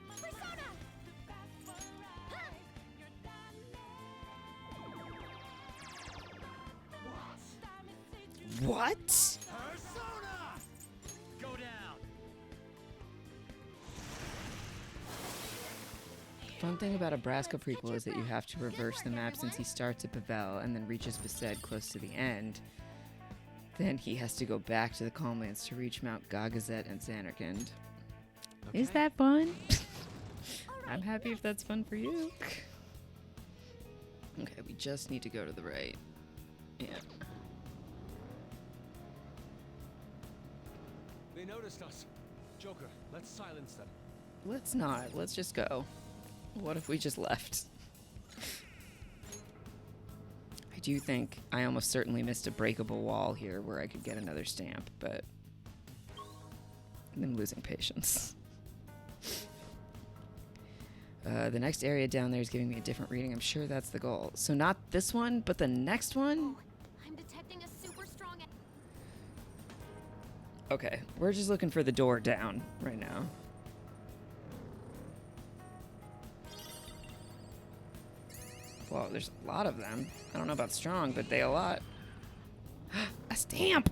Persona. What? Perrrsonaaa! Go down. Fun thing about a Braska prequel is that you have to reverse the map since he starts at Pavel and then reaches Besaid close to the end. Then he has to go back to the Calmlands to reach Mount Gagazet and Xanarkand. Is that fun? I'm happy if that's fun for you. Okay, we just need to go to the right. Yeah. They noticed us. Joker, let's silence them. Let's not. Let's just go. What if we just left? I do think I almost certainly missed a breakable wall here where I could get another stamp, but I'm losing patience. The next area down there is giving me a different reading. I'm sure that's the goal. So not this one, but the next one? I'm detecting a super strong. Okay, we're just looking for the door down right now. Whoa, there's a lot of them. I don't know about strong, but they a lot. A stamp!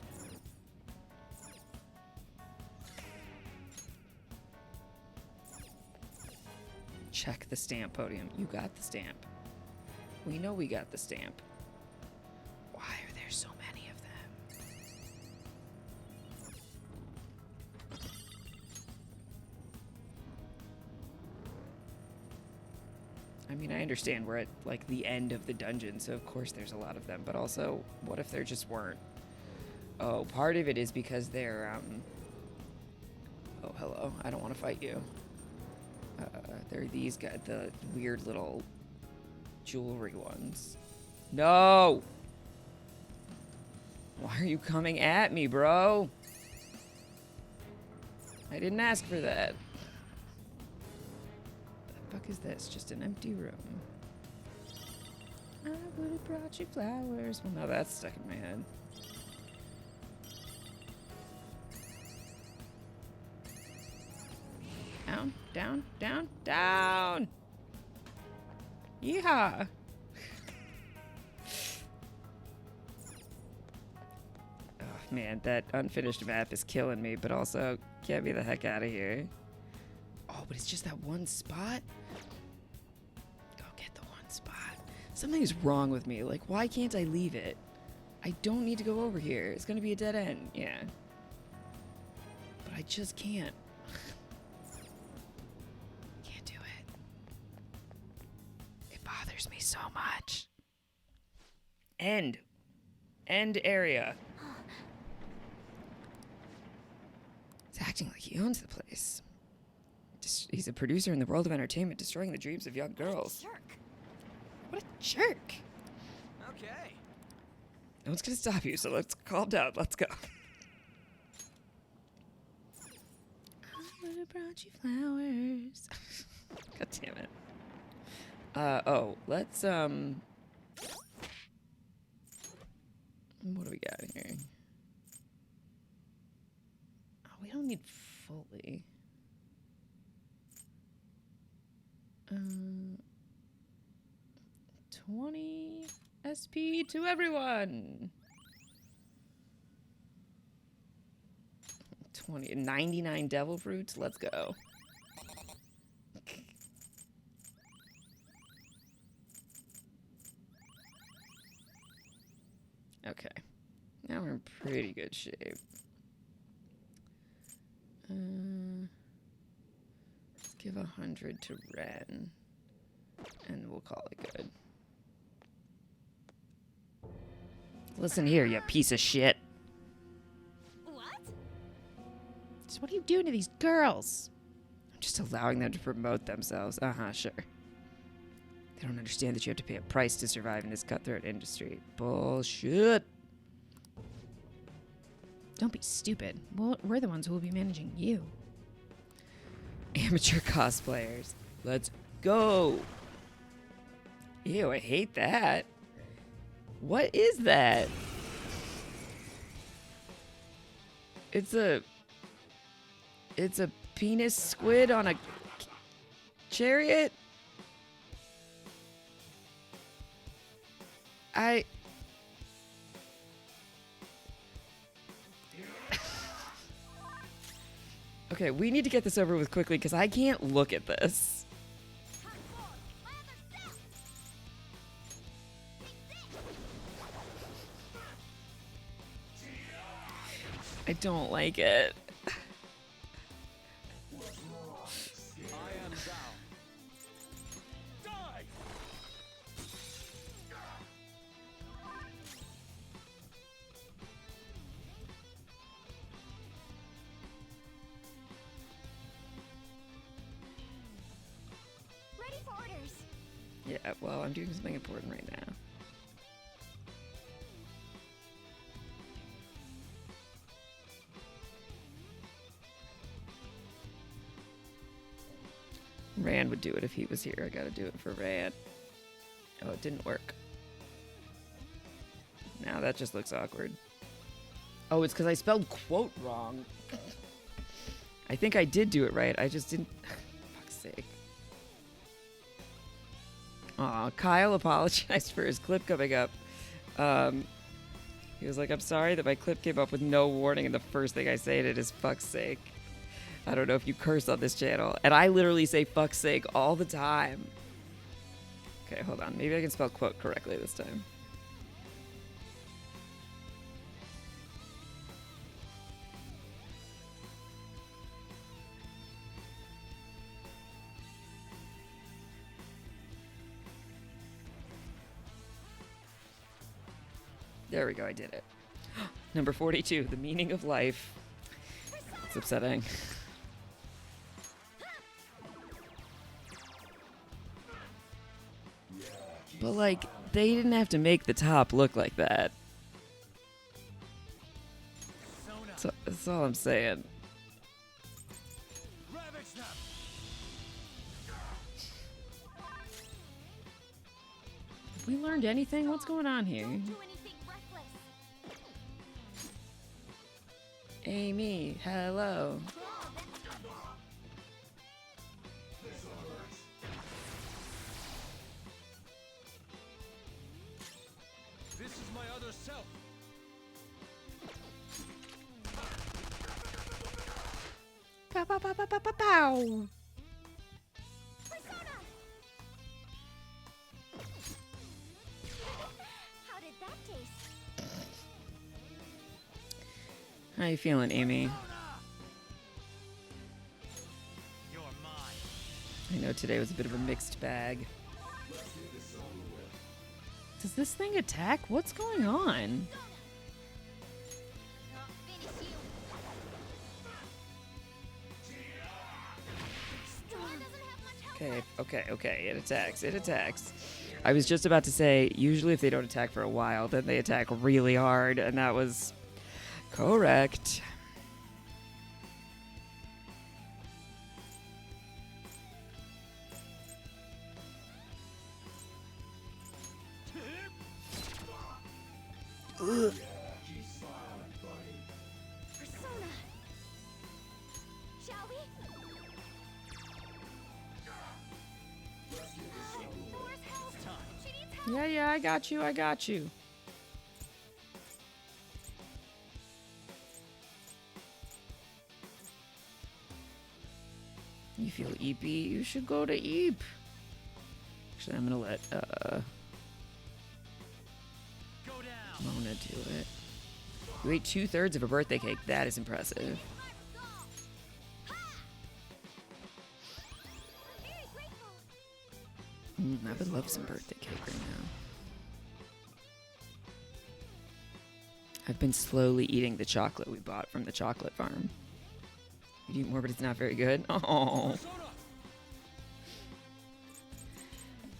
Check the stamp podium. You got the stamp. We know we got the stamp. Why are there so many of them? I mean, I understand we're at, like, the end of the dungeon, so of course there's a lot of them, but also, what if there just weren't? Oh, part of it is because they're, Oh, hello. I don't want to fight you. They're these guys, the weird little jewelry ones. No! Why are you coming at me, bro? I didn't ask for that. Fuck is this? Just an empty room. I would have brought you flowers. Well, now that's stuck in my head. Down, down, down, down! Yeehaw! Oh man, that unfinished map is killing me, but also get me the heck out of here. Oh, but it's just that one spot? Go get the one spot. Something's wrong with me. Like, why can't I leave it? I don't need to go over here. It's gonna be a dead end. Yeah. But I just can't. Can't do it. It bothers me so much. End. End area. He's acting like he owns the place. He's a producer in the world of entertainment, destroying the dreams of young girls. Jerk. What a jerk. Okay. No one's gonna stop you, so let's calm down. Let's go. I would have brought you flowers. God damn it. Oh, let's, what do we got here? Oh, we don't need fully. 20 SP to everyone. 99 devil fruits. Let's go. Okay. Now we're in pretty good shape. Let's give 100 to Ren. And we'll call it good. Listen here, you piece of shit. What? So what are you doing to these girls? I'm just allowing them to promote themselves. Uh-huh, sure. They don't understand that you have to pay a price to survive in this cutthroat industry. Bullshit. Don't be stupid. Well, we're the ones who will be managing you. Amateur cosplayers. Let's go. Ew, I hate that. What is that? It's a penis squid on a chariot? Okay, we need to get this over with quickly because I can't look at this. I don't like it. I am thou. Die! Ready for orders. Yeah, well, I'm doing something important right now. Rand would do it if he was here. I gotta do it for Rand. Oh, it didn't work. Now that just looks awkward. Oh, it's because I spelled quote wrong. I think I did do it right. I just didn't. Fuck's sake. Aw, Kyle apologized for his clip coming up. He was like, I'm sorry that my clip came up with no warning, and the first thing I say it is fuck's sake. I don't know if you curse on this channel. And I literally say fuck's sake all the time. Okay, hold on. Maybe I can spell quote correctly this time. There we go, I did it. Number 42, the meaning of life. It's upsetting. But, like, they didn't have to make the top look like that. That's all I'm saying. Ravage them. we learned anything? What's going on here? Don't do anything reckless. Amy, hello. This is my other self. Pow, pow, pow, pow, pow, pow, pow. Persona! How did that taste? How you feeling, Amy? You're mine. I know today was a bit of a mixed bag. Does this thing attack? What's going on? I'll finish you. Storm doesn't have much health. Okay. It attacks. I was just about to say, usually if they don't attack for a while, then they attack really hard, and that was correct. Ugh. Persona! Shall we? Laura's health. She needs help. Yeah, I got you. You feel eepy? You should go to Eep. Actually, I'm gonna let Go down. Mona do it. You ate 2/3 of a birthday cake. That is impressive. Let's go. Ha! I'm very grateful. I would love some birthday cake right now. I've been slowly eating the chocolate we bought from the chocolate farm. You eat more, but it's not very good. Oh, Persona!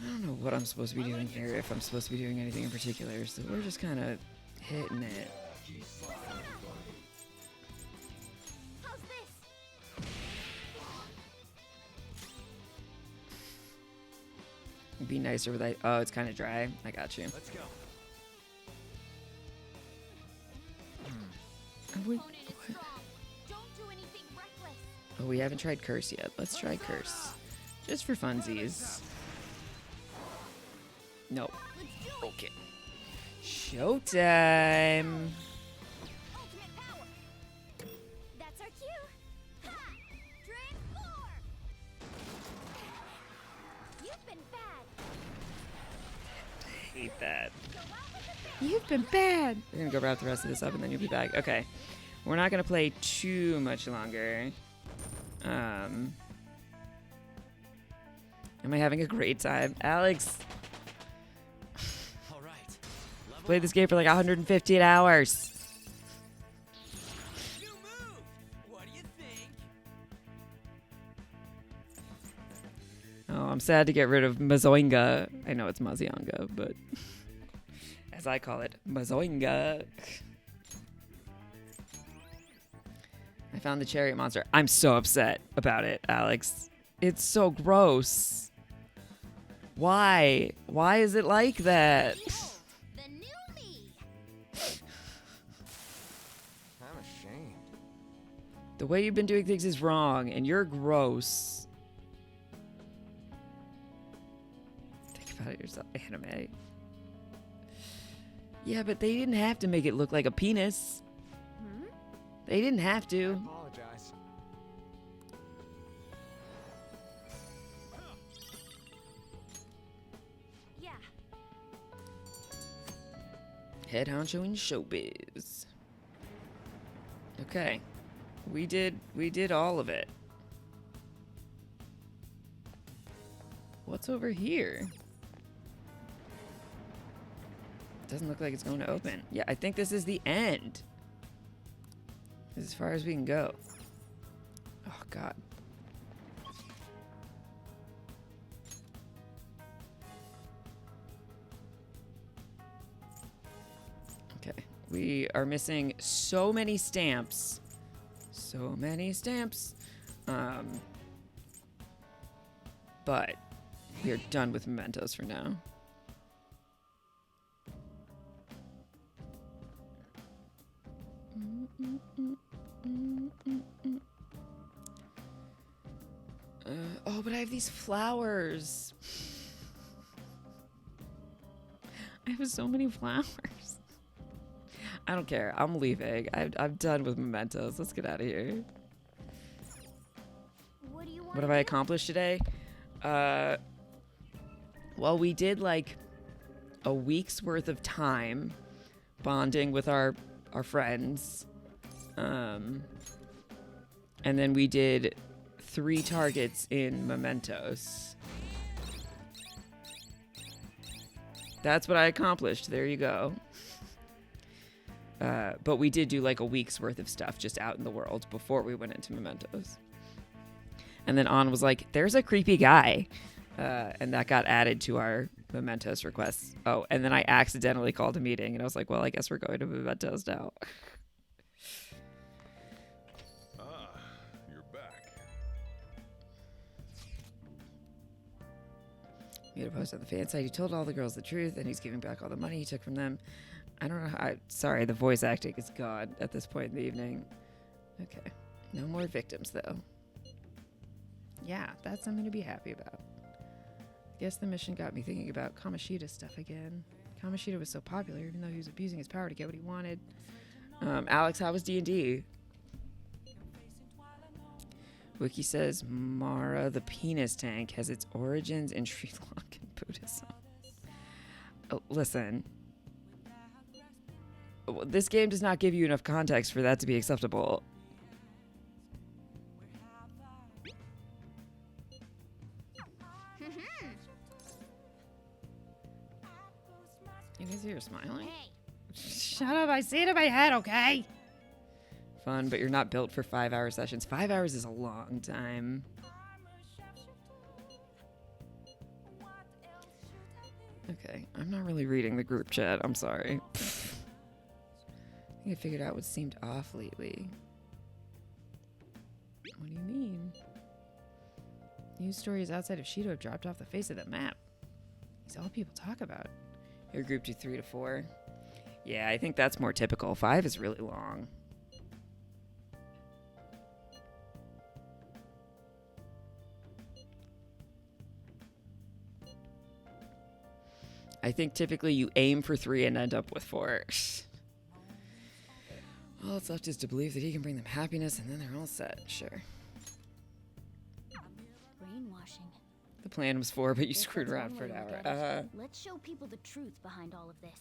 I don't know what I'm supposed to be doing here, if I'm supposed to be doing anything in particular. So we're just kind of hitting it. How's this? Be nicer with that. Oh, it's kind of dry. I got you. Let's go. Oh, wait, Opponent is what? strong. Don't do anything reckless. Oh, we haven't tried Curse yet. Let's try Curse. Just for funsies. No. Let's do it. Okay. Showtime. Ultimate power. That's our cue. Ha! Drain 4. You've been bad. Hate that. Go out with a bang. You've been bad. We're gonna go wrap the rest of this up and then you'll be back. Okay. We're not gonna play too much longer. Am I having a great time? Alex, All right. Level played this game for like 115 hours. You moved. What do you think? Oh, I'm sad to get rid of Mazoinga. I know it's Mazionga, but as I call it, Mazoinga. I found the chariot monster. I'm so upset about it, Alex. It's so gross. Why? Why is it like that? The new me. I'm ashamed. The way you've been doing things is wrong, and you're gross. Think about it yourself, anime. Yeah, but they didn't have to make it look like a penis. They didn't have to. Apologize. Yeah. Head honcho in showbiz. Okay. We did all of it. What's over here? Doesn't look like it's going to open. Yeah, I think this is the end. As far as we can go. Oh, God. Okay. We are missing so many stamps. So many stamps. But we are done with mementos for now. Oh, but I have these flowers. I have so many flowers. I don't care. I'm leaving. I'm done with mementos. Let's get out of here. What do you want? What have I accomplished today? Well, we did like a week's worth of time bonding with our friends. And then we did 3 targets in mementos. That's what I accomplished. There you go. But we did do like a week's worth of stuff just out in the world before we went into mementos. And then On was like, there's a creepy guy. And that got added to our mementos requests. Oh, and then I accidentally called a meeting and I was like, well, I guess we're going to mementos now. You're back. He made a post on the fan site. He told all the girls the truth and he's giving back all the money he took from them. I don't know how. Sorry, the voice acting is gone at this point in the evening. Okay. No more victims, though. Yeah, that's something to be happy about. Guess the mission got me thinking about Kamoshida's stuff again. Kamoshida was so popular, even though he was abusing his power to get what he wanted. Alex, how was D&D? Wiki says Mara the penis tank has its origins in Sri Lankan Buddhism. Oh, listen. This game does not give you enough context for that to be acceptable. You guys hear her smiling? Hey, Shut up, I see it in my head, okay? Fun, but you're not built for 5-hour sessions. 5 hours is a long time. Okay, I'm not really reading the group chat. I'm sorry. I think I figured out what seemed off lately. What do you mean? News stories outside of Shido have dropped off the face of the map. It's all people talk about. Your group do 3 to 4. Yeah, I think that's more typical. 5 is really long. I think typically you aim for 3 and end up with 4. All that's left is to believe that he can bring them happiness and then they're all set. Sure. brainwashing. The plan was 4, but you Guess screwed that's around one for way an to look hour. at it. Let's show people the truth behind all of this.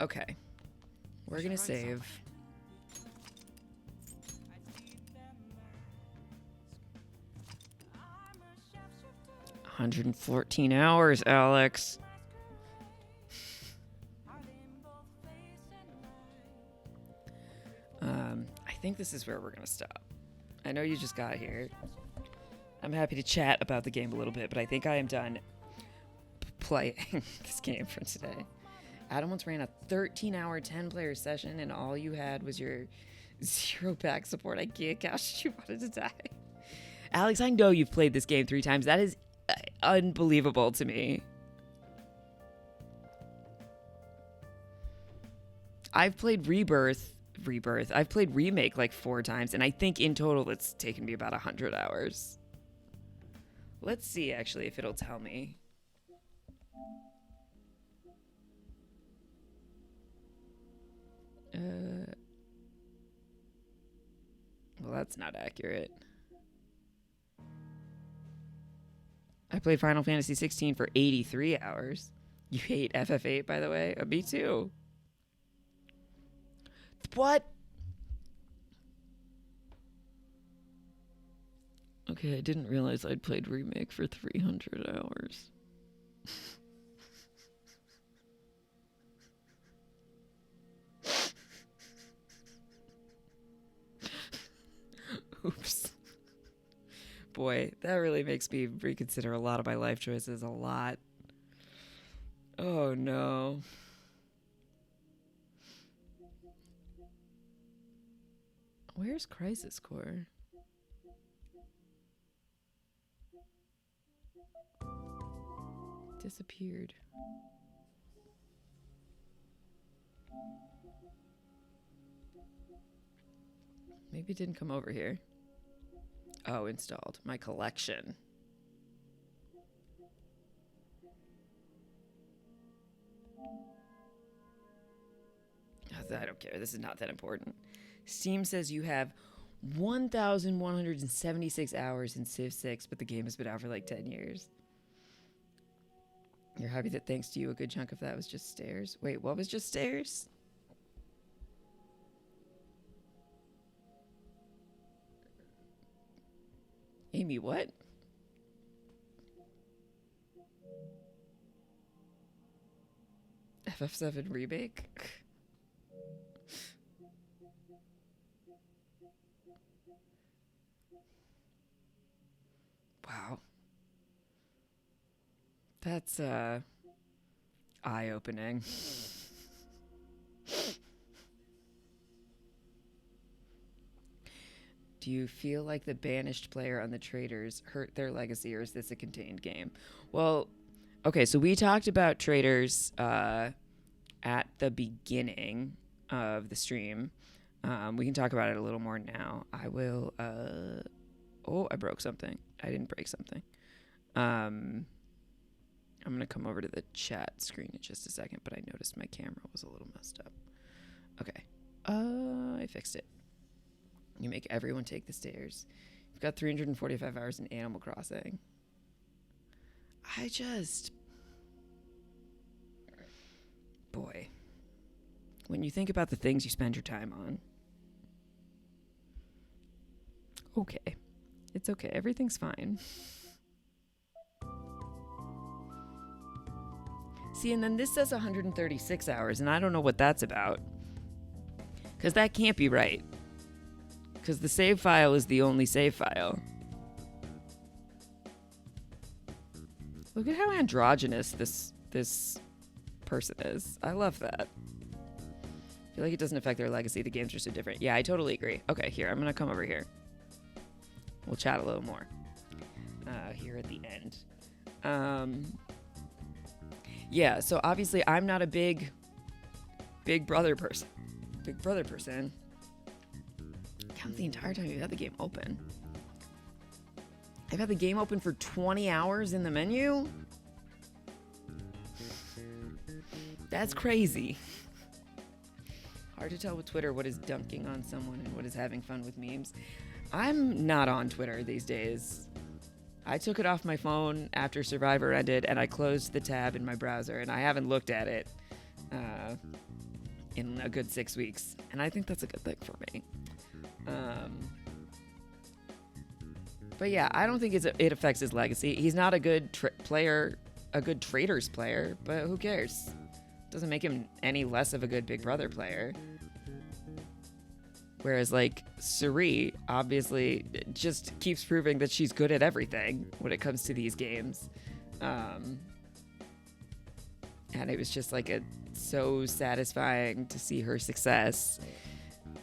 Okay. We're gonna save. $114 hours, Alex. I think this is where we're gonna stop. I know you just got here. I'm happy to chat about the game a little bit, but I think I am done playing this game for today. Adam once ran a 13-hour 10-player session, and all you had was your 0-pack support. I can't gosh, you wanted to die. Alex, I know you've played this game 3 times. That is unbelievable to me. I've played Rebirth. I've played Remake like 4 times, and I think in total it's taken me about 100 hours. Let's see, actually, if it'll tell me. Well, that's not accurate. I played Final Fantasy 16 for 83 hours. You hate FF8, by the way? Me too. What? Okay, I didn't realize I'd played Remake for 300 hours. Oops. Boy, that really makes me reconsider a lot of my life choices a lot. Oh no. Where's Crisis Core? Disappeared. Maybe it didn't come over here. Oh, installed. My collection. I don't care. This is not that important. Steam says you have 1,176 hours in Civ 6, but the game has been out for like 10 years. You're happy that thanks to you, a good chunk of that was just stairs? Wait, what was just stairs? Amy, what? FF7 remake? Wow. That's eye-opening. Do you feel like the banished player on the traders hurt their legacy, or is this a contained game? Well, okay, so we talked about traders at the beginning of the stream. We can talk about it a little more now. I will... oh, I broke something. I didn't break something. I'm going to come over to the chat screen in just a second, but I noticed my camera was a little messed up. Okay. I fixed it. You make everyone take the stairs. You've got 345 hours in Animal Crossing. Boy. When you think about the things you spend your time on. Okay. It's okay. Everything's fine. See, and then this says 136 hours, and I don't know what that's about. Because that can't be right. Because the save file is the only save file. Look at how androgynous this person is. I love that. I feel like it doesn't affect their legacy. The games are so different. Yeah, I totally agree. Okay, here. I'm going to come over here. We'll chat a little more here at the end. Yeah, so obviously I'm not a big brother person. Big brother person. Count the entire time you've had the game open. I've had the game open for 20 hours in the menu? That's crazy. Hard to tell with Twitter what is dunking on someone and what is having fun with memes. I'm not on Twitter these days. I took it off my phone after Survivor ended, and I closed the tab in my browser, and I haven't looked at it in a good 6 weeks. And I think that's a good thing for me. But yeah, I don't think it affects his legacy. He's not a good player, a good Traders player, but who cares? Doesn't make him any less of a good Big Brother player. Whereas, like, Suri, obviously, just keeps proving that she's good at everything when it comes to these games. And it was just, like, so satisfying to see her success.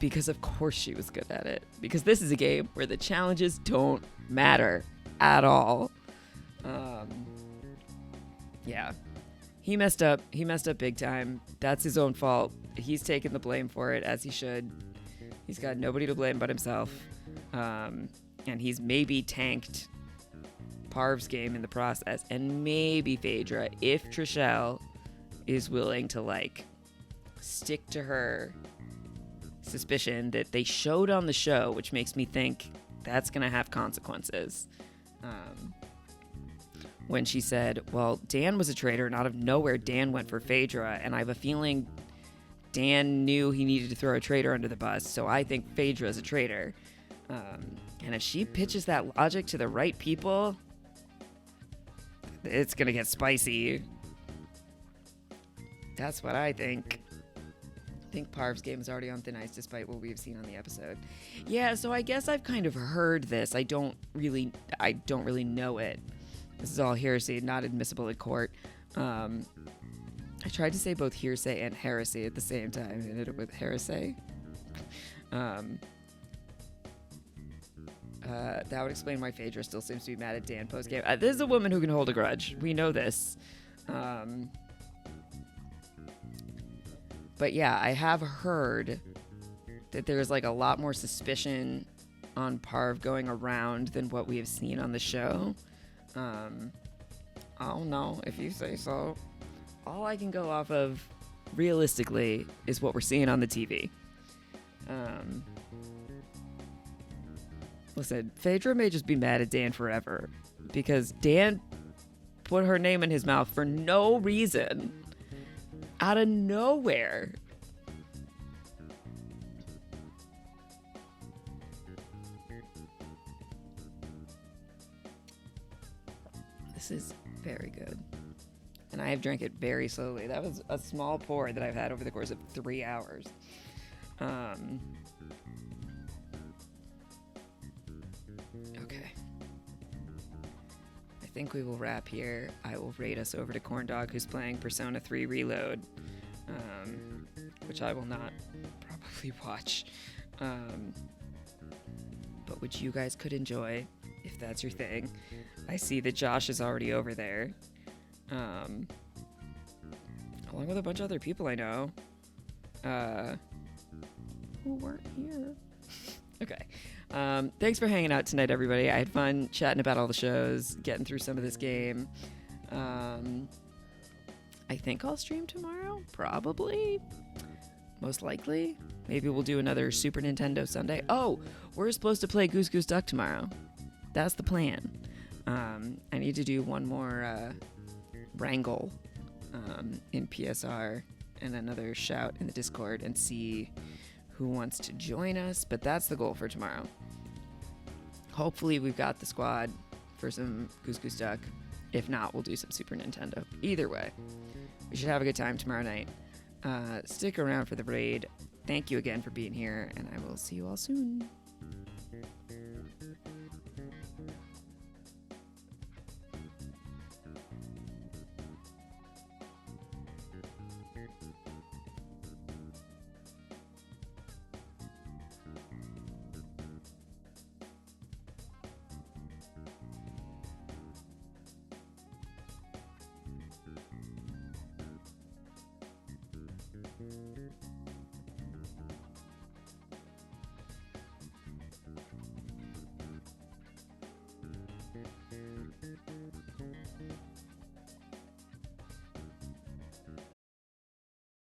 Because, of course, she was good at it. Because this is a game where the challenges don't matter at all. Yeah. He messed up. He messed up big time. That's his own fault. He's taken the blame for it, as he should. He's got nobody to blame but himself. And he's maybe tanked Parv's game in the process. And maybe Phaedra, if Trishelle is willing to, like, stick to her suspicion that they showed on the show, which makes me think that's going to have consequences. When she said, well, Dan was a traitor, and out of nowhere, Dan went for Phaedra, and I have a feeling Dan knew he needed to throw a traitor under the bus, so I think Phaedra is a traitor. And if she pitches that logic to the right people, it's going to get spicy. That's what I think. I think Parv's game is already on thin ice despite what we've seen on the episode. Yeah, so I guess I've kind of heard this. I don't really know it. This is all hearsay, not admissible in court. I tried to say both hearsay and heresy at the same time and ended up with heresy. That would explain why Phaedra still seems to be mad at Dan post-game. This is a woman who can hold a grudge. We know this. But yeah, I have heard that there's like a lot more suspicion on Parv going around than what we have seen on the show. I don't know if you say so. All I can go off of realistically is what we're seeing on the TV. Listen, Phaedra may just be mad at Dan forever because Dan put her name in his mouth for no reason. Out of nowhere. This is very good. And I have drank it very slowly. That was a small pour that I've had over the course of 3 hours. Okay. I think we will wrap here. I will raid us over to Corndog, who's playing Persona 3 Reload, which I will not probably watch. But which you guys could enjoy if that's your thing. I see that Josh is already over there. Along with a bunch of other people I know. Who weren't here. Okay. Thanks for hanging out tonight, everybody. I had fun chatting about all the shows, getting through some of this game. I think I'll stream tomorrow. Probably. Most likely. Maybe we'll do another Super Nintendo Sunday. Oh, we're supposed to play Goose Goose Duck tomorrow. That's the plan. I need to do one more wrangle in PSR and another shout in the Discord and see who wants to join us. But that's the goal for tomorrow. Hopefully we've got the squad for some Goose Goose Duck. If not, we'll do some Super Nintendo. Either way, we should have a good time tomorrow night. Stick around for the raid. Thank you again for being here, and I will see you all soon.